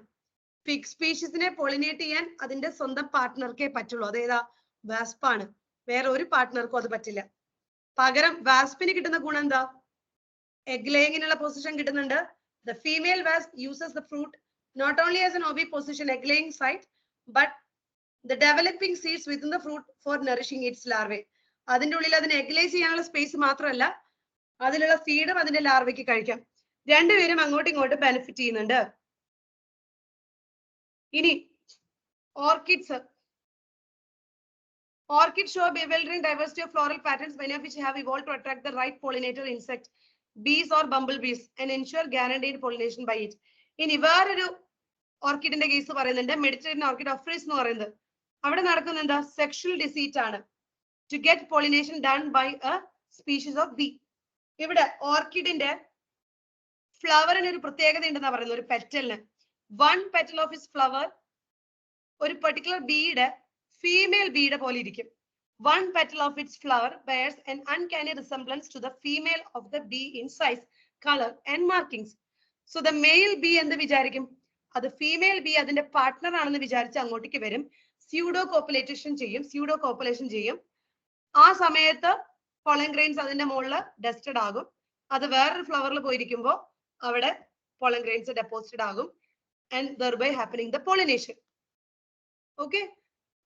ഫിഗ് സ്പീഷീസിനെ പോളിനേറ്റ് ചെയ്യാൻ അതിന്റെ സ്വന്തം പാർട്ട്ണർക്കേ പറ്റുള്ളൂ. അതേതാ? വാസ്പ് ആണ്. വേറെ ഒരു പാർട്ട്ണർക്കും അത് പറ്റില്ല. പകരം വാസ്പിന് കിട്ടുന്ന ഗുണം എന്താ? എഗ് ലേയിങ്ങിനുള്ള പൊസിഷൻ കിട്ടുന്നുണ്ട്. The female wasp uses the fruit not only as an oviposition egg laying site but the developing seeds within the fruit for nourishing its larvae. അതിന്റെ ഉള്ളിൽ അതിന് എഗ് ലേ ചെയ്യാനുള്ള സ്പേസ് മാത്രമല്ല, അതിലുള്ള സീഡും അതിന്റെ ലാർവയ്ക്ക് കഴിക്കാം. രണ്ടുപേരും അങ്ങോട്ടും ഇങ്ങോട്ടും ബെനിഫിറ്റ് ചെയ്യുന്നുണ്ട്. ഇനി orchids. Orchids show a bewildering diversity of floral patterns, many of which have evolved to attract the right pollinator insect, bees or bumblebees, and ensure guaranteed pollination by it. ഇനി വേറൊരു ഓർക്കിഡിന്റെ കേസ് പറയുന്നുണ്ട്, Mediterranean orchid ഓഫ്രീസ് എന്ന് പറയുന്നത്. അവിടെ നടക്കുന്ന എന്താ? Sexual ഡിസീറ്റ് ആണ്. To get pollination done by a species of bee. ഇവിടെ ഓർക്കിഡിന്റെ ഫ്ലവറിന് ഒരു പ്രത്യേകത ഉണ്ടെന്നാ പറയുന്നത്. ഒരു പെറ്റലിന് one petal of is flower ഒരു പെർട്ടിക്കുലർ ബീയുടെ ഫീമെയിൽ ബീയുടെ പോലെ ഇരിക്കും. One petal of its flower bears an uncanny resemblance to the female of the bee in size, color and markings. So the male bee എന്ത് വിചാരിക്കും? അത് female B അതിന്റെ partner ആണെന്ന് വിചാരിച്ച് അങ്ങോട്ടേക്ക് വരും, സ്യൂഡോ കോപ്പുലേഷൻ ചെയ്യും. ആ സമയത്ത് പൊളൻ ഗ്രെയിൻസ് അതിന്റെ മുകളിൽ ഡസ്റ്റഡ് ആകും. അത് വേറൊരു ഫ്ലവറിൽ പോയിരിക്കുമ്പോൾ അവിടെ പൊളൻ ഗ്രെയിൻസ് ഡെപ്പോസിറ്റഡ് ആകും. And thereby happening the pollination. Okay,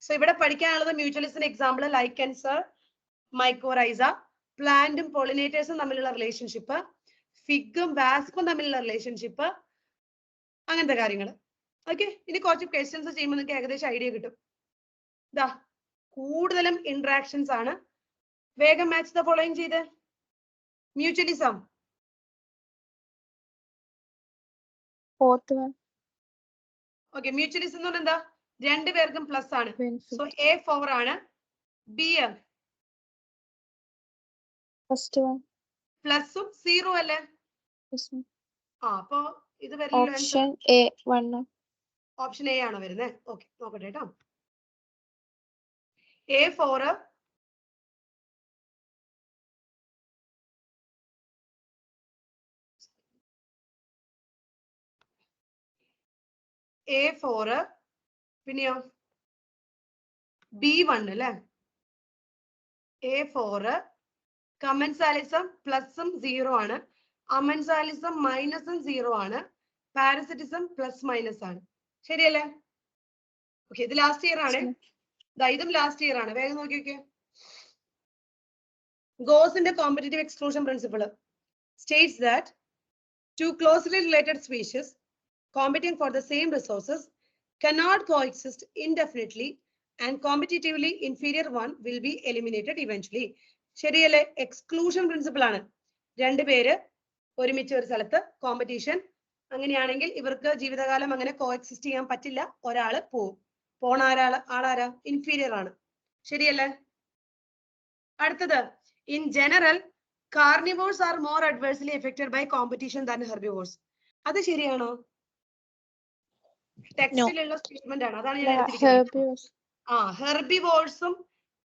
so ഇവിടെ പഠിക്കാനുള്ളത് മ്യൂച്വലിസ്റ്റിന്റെ എക്സാമ്പിൾ ലൈക്കൻസ്, മൈക്കോറൈസ, പ്ലാന്റും പോളിനേറ്റേഴ്സും തമ്മിലുള്ള റിലേഷൻഷിപ്പ്, ഫിഗും വാസ്പും തമ്മിലുള്ള റിലേഷൻഷിപ്പ്, അങ്ങനത്തെ കാര്യങ്ങൾ. ഓക്കെ, ഇനി കുറച്ച് ക്വസ്റ്റ്യൻസ് ചെയ്യുമ്പോൾ നിങ്ങൾക്ക് ഏകദേശം ഐഡിയ കിട്ടും. ഇതാ കൂടുതലും ഇന്ററാക്ഷൻസ് ആണ്. വേഗം മാച്ച് ദ ഫോളോയിങ് ചെയ്ത്. Mutualism. Fourth one. Okay, mutualism എന്ന് പറഞ്ഞാൽ എന്താ? രണ്ടുപേർക്കും പ്ലസ് ആണ്. സോ A4 ആണ്. B First one. പ്ലസും സീറോ അല്ലേ? Yes, ma'am. അപ്പൊ ഇത് വരുന്നത് Option A, 1. ഓപ്ഷൻ എ ആണ് വരുന്നത്. ഓക്കെ, നോക്കട്ടെ കേട്ടോ. A4 പിന്നെയോ B1 അല്ലേ? A4 കമൻസാലിസം പ്ലസും സീറോ ആണ്, അമൻസാലിസം മൈനസും സീറോ ആണ്, പാരസിറ്റിസം പ്ലസ് മൈനസ് ആണ്. ശരിയല്ലേ? ഓക്കെ, ഇത് ലാസ്റ്റ് ഇയർ ആണ്. ഇതും ലാസ്റ്റ് ഇയർ ആണ്. വേഗം നോക്കി നോക്കിയേ. ഗോസിന്റെ competitive exclusion principle states that Two closely related species competing for the same resources cannot coexist indefinitely and competitively inferior one will be eliminated eventually. ശരിയല്ലേ? എക്സ്ക്ലൂഷൻ പ്രിൻസിപ്പിൾ ആണ്. രണ്ടുപേര് ഒരുമിച്ച് ഒരു സ്ഥലത്ത് കോമ്പറ്റീഷൻ, അങ്ങനെയാണെങ്കിൽ ഇവർക്ക് ജീവിതകാലം അങ്ങനെ കോഎക്സിസ്റ്റ് ചെയ്യാൻ പറ്റില്ല. ഒരാള് പോവും. പോണ ആളാരാ? ഇൻഫീരിയർ ആണ്. ശരിയല്ലേ? അടുത്തത്, in general carnivores are more adversely affected by competition than herbivores. അത് ശരിയാണോ? ടെക്സ്റ്റിലുള്ള സ്റ്റേറ്റ്മെന്റ് ആണ്, അതാണ് ഞാൻ എടുത്തിരിക്കുന്നത്. ഹെർബിവോഴ്സും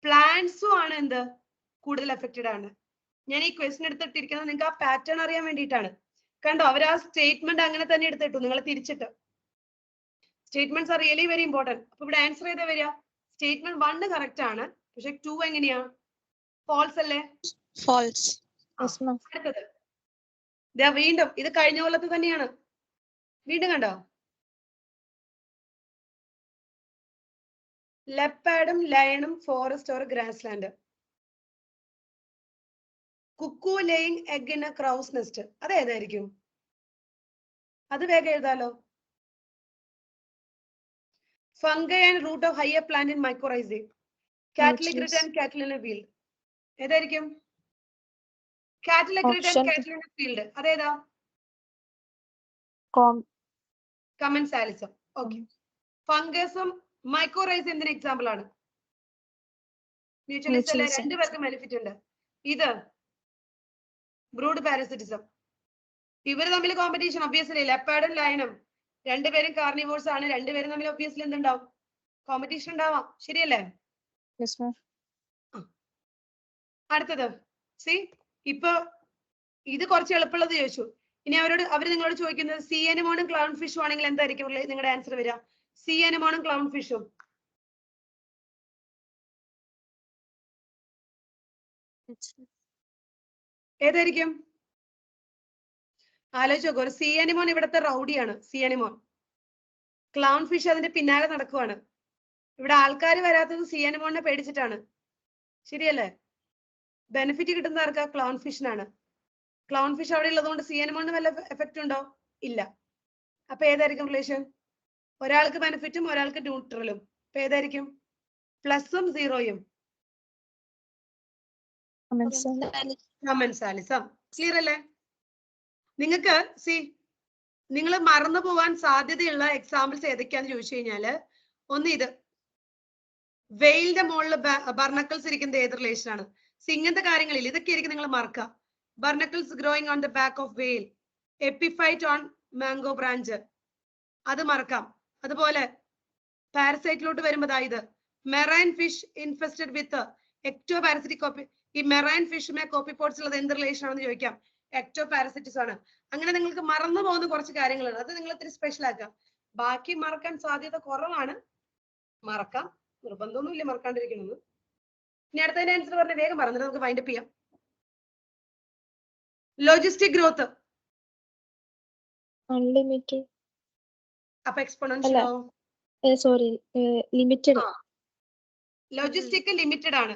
പ്ലാന്റ്സും ആണ് എന്ത് കൂടുതൽ എഫക്റ്റഡ് ആണ്. ഞാൻ ഈ ക്വസ്റ്റ്യൻ എടുത്തിട്ടിരിക്കുന്നത് നിങ്ങൾക്ക് ആ പാറ്റേൺ അറിയാൻ വേണ്ടിയിട്ടാണ്. കണ്ടോ, അവർ ആ സ്റ്റേറ്റ്മെന്റ് അങ്ങനെ തന്നെ എടുത്തിട്ടു. നിങ്ങൾ തിരിച്ചിട്ട് statements are really very important. അപ്പൊ ഇവിടെ ആൻസർ ചെയ്താ വരിക സ്റ്റേറ്റ്മെന്റ് 1 കറക്റ്റ് ആണ്, പക്ഷെ 2 എങ്ങനെയാ? ഫാൾസ് അല്ലേ? ഫാൾസ്. അടുത്തത് വീണ്ടും ഇത് കഴിഞ്ഞ കൊല്ലത്ത് തന്നെയാണ്. വീണ്ടും കണ്ടോ, ലെപ്പാഡും ലയണും forest or grassland. Cuckoo laying egg in a crow's nest. അത് ഏതായിരിക്കും? അത് വേഗം എഴുതാലോ. Fungi and root of higher plant in mycorrhizae. Cattle egret and cattle in field. ഏതായിരിക്കും? കാറ്റലിക് ആൻഡ് കാറ്റലിൻ ഫീൽഡ് അതേതാ? കമൻസാലിസം. ഓക്കെ. ഫംഗസും മൈക്കോറൈസ് എന്തിന് എക്സാമ്പിൾ ആണ്? മ്യൂച്വലിസ്റ്റ് അല്ലെ, രണ്ടുപേർക്കും ബെനിഫിറ്റ് ഉണ്ട്. ഇത് ബ്രൂഡ് പാരസിറ്റിസം. ഇവര് തമ്മിൽ കോമ്പറ്റീഷൻ ഒബ്വിയസ്ലി. ലെപ്പാഡും ലയണും രണ്ടുപേരും കാർണിവോഴ്സ് ആണ്. രണ്ടുപേരും തമ്മിൽ ഒബ്വിയസ്ലി എന്തുണ്ടാവും? കോമ്പറ്റീഷൻ ഉണ്ടാവാം. ശരിയല്ലേ? അടുത്തത് സി. ഇപ്പൊ ഇത് കുറച്ച് എളുപ്പമുള്ളത് ചോദിച്ചു. ഇനി അവര് നിങ്ങളോട് ചോദിക്കുന്നത് സീ അനിമോണും ക്ലൗൺ ഫിഷും ആണെങ്കിൽ എന്തായിരിക്കും നിങ്ങളുടെ ആൻസർ വരിക? സീ അനിമോണും ക്ലൗൺ ഫിഷും ഏതായിരിക്കും? ആലോചിച്ച് നോക്കൂ. ഒരു സീ അനിമോൺ ഇവിടുത്തെ റൗഡിയാണ്. Sea anemone. ക്ലൗൺ ഫിഷ് അതിന്റെ പിന്നാലെ നടക്കുവാണ്. ഇവിടെ ആൾക്കാർ വരാത്തത് സീ അനിമോണിനെ പേടിച്ചിട്ടാണ്. ശരിയല്ലേ? ബെനിഫിറ്റ് കിട്ടുന്ന ആർക്കാ? ക്ലൗൺ ഫിഷിനാണ്. ക്ലൗൺ ഫിഷ് അവിടെ ഉള്ളതുകൊണ്ട് സീ അനിമോണിന് വല്ല എഫക്റ്റ് ഉണ്ടോ? ഇല്ല. അപ്പൊ ഏതായിരിക്കും റിലേഷൻ? ഒരാൾക്ക് ബെനിഫിറ്റും ഒരാൾക്ക് ന്യൂട്രലും. അപ്പൊ ഏതായിരിക്കും? പ്ലസും സീറോയും. കമൻസാലിസം. ക്ലിയർ അല്ലേ? നിങ്ങൾക്ക് നിങ്ങൾ മറന്നു പോവാൻ സാധ്യതയുള്ള എക്സാമ്പിൾസ് ഏതൊക്കെയാന്ന് ചോദിച്ചു കഴിഞ്ഞാല്, ഒന്ന് ഇത് വെയിലിന്റെ മുകളിൽ ബർണക്കിൾസ് ഇരിക്കുന്നത് ഏത് റിലേഷൻ ആണ്? ഇങ്ങനത്തെ കാര്യങ്ങളിൽ ഇതൊക്കെ ആയിരിക്കും നിങ്ങൾ മറക്കുക. Barnacles growing on the back of whale, epiphyte on mango branch, അത് മറക്കാം. അതുപോലെ പാരസൈറ്റിലോട്ട് വരുമ്പോൾ ഇത് marine fish infested with ectoparasitic copy. ഈ മെറൈൻ ഫിഷുമേ കോപ്പിപോഡ്സ് ഉള്ളത് എന്ത് റിലേഷൻ ആണെന്ന് ചോദിക്കാം. എക്ടോ പാരസിറ്റിസ് ആണ്. അങ്ങനെ നിങ്ങൾക്ക് മറന്നു പോകുന്ന കുറച്ച് കാര്യങ്ങളാണ്. അത് നിങ്ങൾ ഇത്തിരി സ്പെഷ്യൽ ആക്കാം. ബാക്കി മറക്കാൻ സാധ്യത കുറവാണ്. മറക്കാം, നിർബന്ധമൊന്നുമില്ല മറക്കാണ്ടിരിക്കണമെന്ന്. ഇനി അടുത്തതിന്റെ ആൻസർ പറഞ്ഞ വേഗം പറഞ്ഞിട്ട് നമുക്ക് വൈൻഡപ്പ് ചെയ്യാം. Logistic growth unlimited. അപ്പൊ എക്സ്പോണൻഷ്യലോ? Sorry, limited. ലോജിസ്റ്റിക് ലിമിറ്റഡ് ആണ്.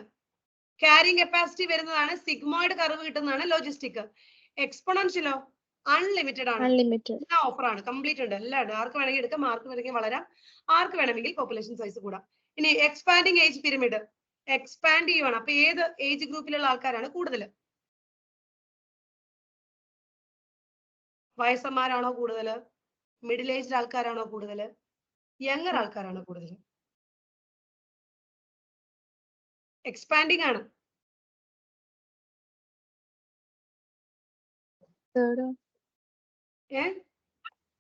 ക്യാരിങ് കപ്പാസിറ്റി വരുന്നതാണ്. സിഗ്മോയിഡ് കർവ് കിട്ടുന്നതാണ് ലോജിസ്റ്റിക്. എക്സ്പോണൻഷ്യലോ? അൺലിമിറ്റഡ് ആണ്. ഓഫർ ആണ്. കംപ്ലീറ്റ് ഉണ്ട്. എല്ലാം ആർക്ക് വേണമെങ്കിൽ എടുക്കാം, ആർക്ക് വേണമെങ്കിൽ വളരാം, ആർക്ക് വേണമെങ്കിൽ പോപ്പുലേഷൻ സൈസ് കൂടാം. ഇനി എക്സ്പാൻഡിങ് ഏജ് പിരമിഡ്. എക്സ്പാൻഡ് ചെയ്യുവാണ്. അപ്പൊ ഏത് ഏജ് ഗ്രൂപ്പിലുള്ള ആൾക്കാരാണ് കൂടുതൽ? വയസ്സന്മാരാണോ കൂടുതൽ? മിഡിൽ ഏജ്ഡ് ആൾക്കാരാണോ കൂടുതൽ? യങ്ങർ ആൾക്കാരാണോ കൂടുതൽ? എക്സ്പാൻഡിങ് ആണ്.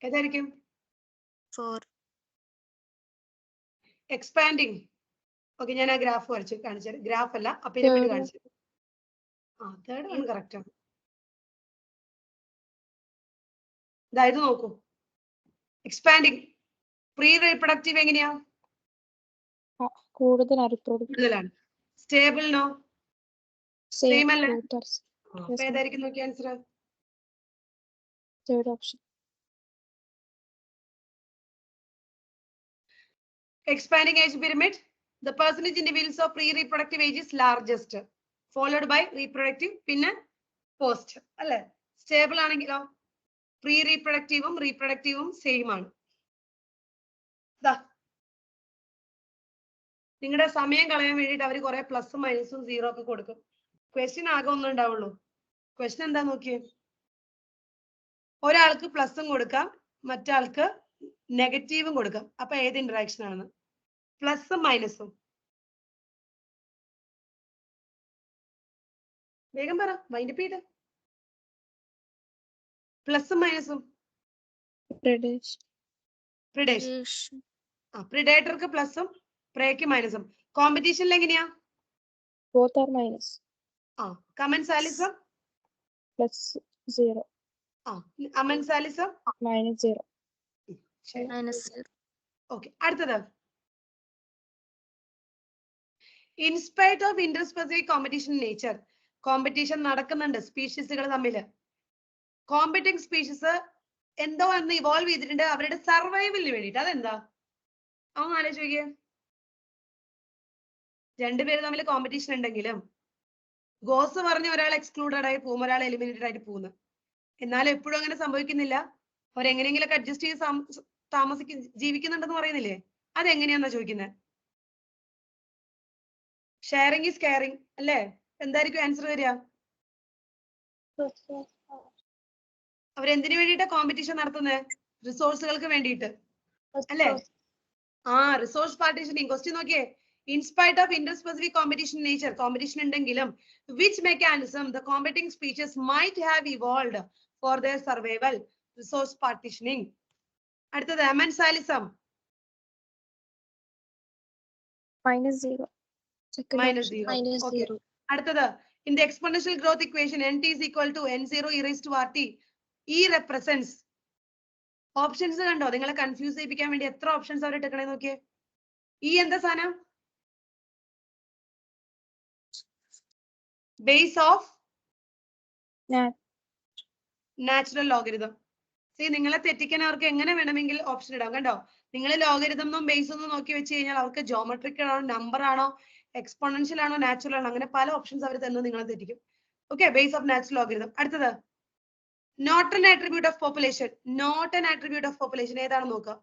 ഏതായിരിക്കും? എക്സ്പാൻഡിങ്. ഓക്കെ, ഞാൻ ആ ഗ്രാഫ് വരച്ച് കാണിച്ചു. ഗ്രാഫ് അല്ല, ആ പിരമിഡ് കാണിച്ചു. തേർഡ് ആണ് കറക്റ്റ് ആണ്. ഇതായത് നോക്കൂ. എക്സ്പാൻഡിങ്. പ്രീ റീപ്രൊഡക്റ്റീവ് എങ്ങനെയാ? കൂടുതലാണ്. സ്റ്റേബിളിനോ? സെയിം അല്ലേ? അപ്പൊ ഏതായിരിക്കും നോക്കി answer? Third option. Expanding age pyramid, the percentage individuals of pre-reproductive age is largest, followed by reproductive, പിന്നെ post. അല്ലേ? സ്റ്റേബിൾ ആണെങ്കിലോ പ്രീ റീപ്രൊഡക്റ്റീവും റീപ്രൊഡക്റ്റീവും സെയിം ആണ്. നിങ്ങളുടെ സമയം കളയാൻ വേണ്ടിയിട്ട് അവർ കുറെ പ്ലസും മൈനസും സീറോ ഒക്കെ കൊടുക്കും. ക്വസ്റ്റ്യൻ ആകെ ഒന്നും ഉണ്ടാവുള്ളൂ. ക്വസ്റ്റ്യൻ എന്താ നോക്കിയേ, ഒരാൾക്ക് പ്ലസും കൊടുക്കാം മറ്റാൾക്ക് നെഗറ്റീവും കൊടുക്കാം. അപ്പൊ ഏത് ഇന്ററാക്ഷൻ ആണ്? പ്ലസും മൈനസും. വേഗം പറ, വൈൻഡപ്പ് ചെയ്ത്. പ്ലസും മൈനസും. പ്രിഡേഷൻ. പ്രിഡേറ്റർക്ക് പ്ലസും പ്രേക്ക് മൈനസും. കോമ്പറ്റീഷനിൽ എങ്ങനെയാ? both are minus. Commensalism +0. Amensalism -0. Okay. അടുത്തത്, in spite of interspecific competition nature. Competition നടക്കുന്നുണ്ട് സ്പീഷീസുകൾ തമ്മിൽ. കോമ്പറ്റിംഗ് സ്പീഷീസ് എന്തോ ഒന്ന് ഇവോൾവ് ചെയ്തിട്ടുണ്ട് അവരുടെ സർവൈവലിന് വേണ്ടിയിട്ട്. അതെന്താ? അതൊന്ന് ആലോചിച്ച് നോക്കിയേ. രണ്ടുപേര് തമ്മിൽ കോമ്പറ്റീഷൻ ഉണ്ടെങ്കിലും ഗോസ് പറഞ്ഞ ഒരാൾ എക്സ്ക്ലൂഡഡ് ആയി പോകും, ഒരാൾ എലിമിനേറ്റഡ് ആയിട്ട് പോകുന്നു. എന്നാലും എപ്പോഴും അങ്ങനെ സംഭവിക്കുന്നില്ല. അവരെങ്ങനെയെങ്കിലൊക്കെ അഡ്ജസ്റ്റ് ചെയ്ത് ജീവിക്കുന്നുണ്ടെന്ന് പറയുന്നില്ലേ? അതെങ്ങനെയാന്നാ ചോദിക്കുന്നത്. ഷെയറിംഗ് ഈസ് കെയറിംഗ് അല്ലേ? എന്തായിരിക്കും ആൻസർ വരിക? അവരെന്തിനു വേണ്ടിയിട്ടാ കോമ്പറ്റീഷൻ നടത്തുന്നത്? റിസോഴ്സുകൾക്ക് വേണ്ടിയിട്ട് അല്ലേ? Resource partitioning. ക്വസ്റ്റ്യൻ നോക്കിയേ, in spite of interspecific competition nature. Competition ഉണ്ടെങ്കിലും which mechanism the competing species might have evolved for their survival? Resource partitioning. അടുത്തത് അമൻസാലിസം. -0. -0. അടുത്തത്, in the exponential growth equation nt is equal to n0 e raised to rt. E represents. Options കണ്ടോ? നിങ്ങളെ confuse ചെയ്യിപ്പിക്കാൻ വേണ്ടി എത്ര options അവർ ഇട്ടേക്കണേ നോക്കിയേ. ഈ എന്താ സാധനം? Base of natural logarithm. നിങ്ങളെ തെറ്റിക്കാൻ അവർക്ക് എങ്ങനെ വേണമെങ്കിൽ ഓപ്ഷൻ ഇടാം. കണ്ടോ? നിങ്ങൾ ലോഗരിതം എന്നും ബേസ് ഒന്നും നോക്കി വെച്ച് കഴിഞ്ഞാൽ അവർക്ക് ജോമെട്രിക്കൽ ആണോ, നമ്പർ ആണോ, എക്സ്പോണൻഷ്യൽ ആണോ, നാച്ചുറൽ ആണോ, അങ്ങനെ പല ഓപ്ഷൻസ് അവർ തന്നെ നിങ്ങളെ തെറ്റിക്കും. Okay, base of natural logarithm. അടുത്തത്, not an attribute of population. Not an attribute of population ഏതാണ് നോക്കുക?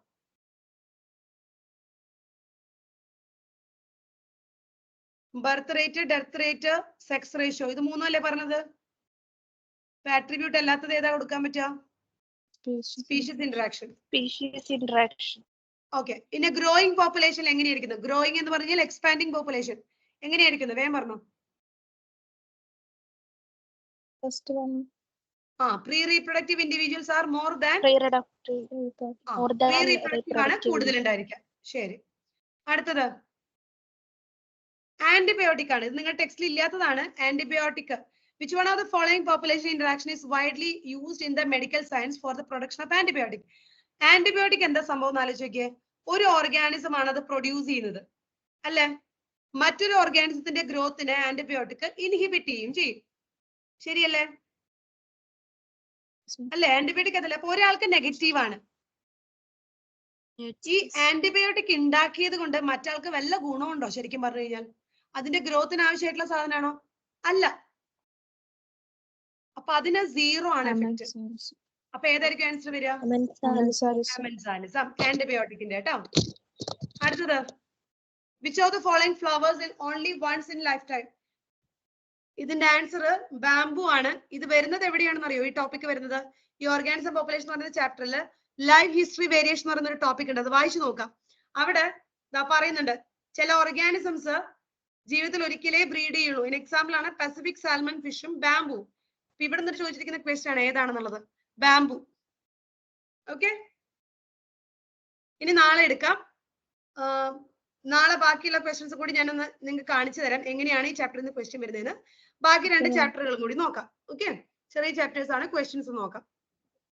Birth rate, death rate, sex ratio. ഇത് മൂന്നും അല്ലേ പറഞ്ഞത്? ആട്രിബ്യൂട്ട് അല്ലാത്തത് ഏതാ കൊടുക്കാൻ പറ്റുക? Species interaction. ഓക്കെ. പിന്നെ ഗ്രോയിങ് പോപ്പുലേഷൻ എങ്ങനെയായിരിക്കുന്നത്? ഗ്രോയിങ് എന്ന് പറഞ്ഞാൽ എക്സ്പാൻഡിങ് പോപ്പുലേഷൻ എങ്ങനെയായിരിക്കുന്നത്? വേഗം പറഞ്ഞോ. Pre reproductive individuals are more than pre reproductive ആണ് കൂടുതൽ ഉണ്ടായിരിക്കുക. ശരി. അടുത്തത് ആന്റിബയോട്ടിക് ആണ്. ഇത് നിങ്ങളുടെ ടെക്സ്റ്റിൽ ഇല്ലാത്തതാണ്. Antibiotic. Which one of the following population interaction is widely used in the medical science for the production of antibiotic? Antibiotic എന്താ സംഭവം എന്ന് ആലോചിച്ച് നോക്കിയേ. ഒരു ഓർഗാനിസം ആണ് അത് പ്രൊഡ്യൂസ് ചെയ്യുന്നത് അല്ലെ? മറ്റൊരു ഓർഗാനിസത്തിന്റെ ഗ്രോത്തിനെ ആന്റിബയോട്ടിക് ഇൻഹിബിറ്റ് ചെയ്യും. ശരിയല്ലേ? അല്ലെ? ആന്റിബയോട്ടിക് അതല്ലേ? അപ്പൊ ഒരാൾക്ക് നെഗറ്റീവ് ആണ്. ഈ ആന്റിബയോട്ടിക് ഉണ്ടാക്കിയത് കൊണ്ട് മറ്റാൾക്ക് വല്ല ഗുണമുണ്ടോ? ശരിക്കും പറഞ്ഞു കഴിഞ്ഞാൽ അതിന്റെ ഗ്രോത്തിന് ആവശ്യമായിട്ടുള്ള സാധനമാണോ? അല്ല. അപ്പൊ അതിന് 0 ആണ് എഫക്ട്. അപ്പൊ ഏതായിരിക്കും ആൻസർ വരിക? അമൻസാലിസം. ആന്റിബയോട്ടിക്കിന്റെ കേട്ടോ. അടുത്തത്, which of the following flowers in only once in lifetime? ഇതിന്റെ ആൻസർ ബാംബു ആണ്. ഇത് വരുന്നത് എവിടെയാണെന്ന് അറിയോ? ഈ ടോപ്പിക് വരുന്നത് ഈ ഓർഗാനിസം പോപ്പുലേഷൻ എന്ന് പറയുന്ന ചാപ്റ്ററിൽ ലൈഫ് ഹിസ്റ്ററി വേരിയേഷൻ എന്ന് പറയുന്ന ഒരു ടോപ്പിക് ഉണ്ട്. അത് വായിച്ചു നോക്കാം. അവിടെ പറയുന്നുണ്ട് ചില ഓർഗാനിസംസ് ജീവിതത്തിൽ ഒരിക്കലേ ബ്രീഡ് ചെയ്യുള്ളൂ. ഇതിന് എക്സാമ്പിൾ ആണ് പസഫിക് സാൽമൺ ഫിഷും ബാംബു. ഇവിടെ നിന്ന് ചോദിച്ചിരിക്കുന്ന ക്വസ്റ്റ്യൻ ആണ് ഏതാണെന്നുള്ളത്. ബാംബു. ഓക്കെ, ഇനി നാളെ എടുക്കാം. നാളെ ബാക്കിയുള്ള ക്വസ്റ്റ്യൻസ് കൂടി ഞാനൊന്ന് നിങ്ങൾക്ക് കാണിച്ചു തരാം എങ്ങനെയാണ് ഈ ചാപ്റ്ററിൽ നിന്ന് ക്വസ്റ്റ്യൻ വരുന്നതെന്ന്. ബാക്കി 2 ചാപ്റ്ററുകളും കൂടി നോക്കാം. ഓക്കെ, ചെറിയ ചാപ്റ്റേഴ്സ് ആണ്, ക്വസ്റ്റ്യൻസ് നോക്കാം.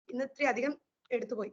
ഇന്ന് ഇത്രയും അധികം എടുത്തുപോയി.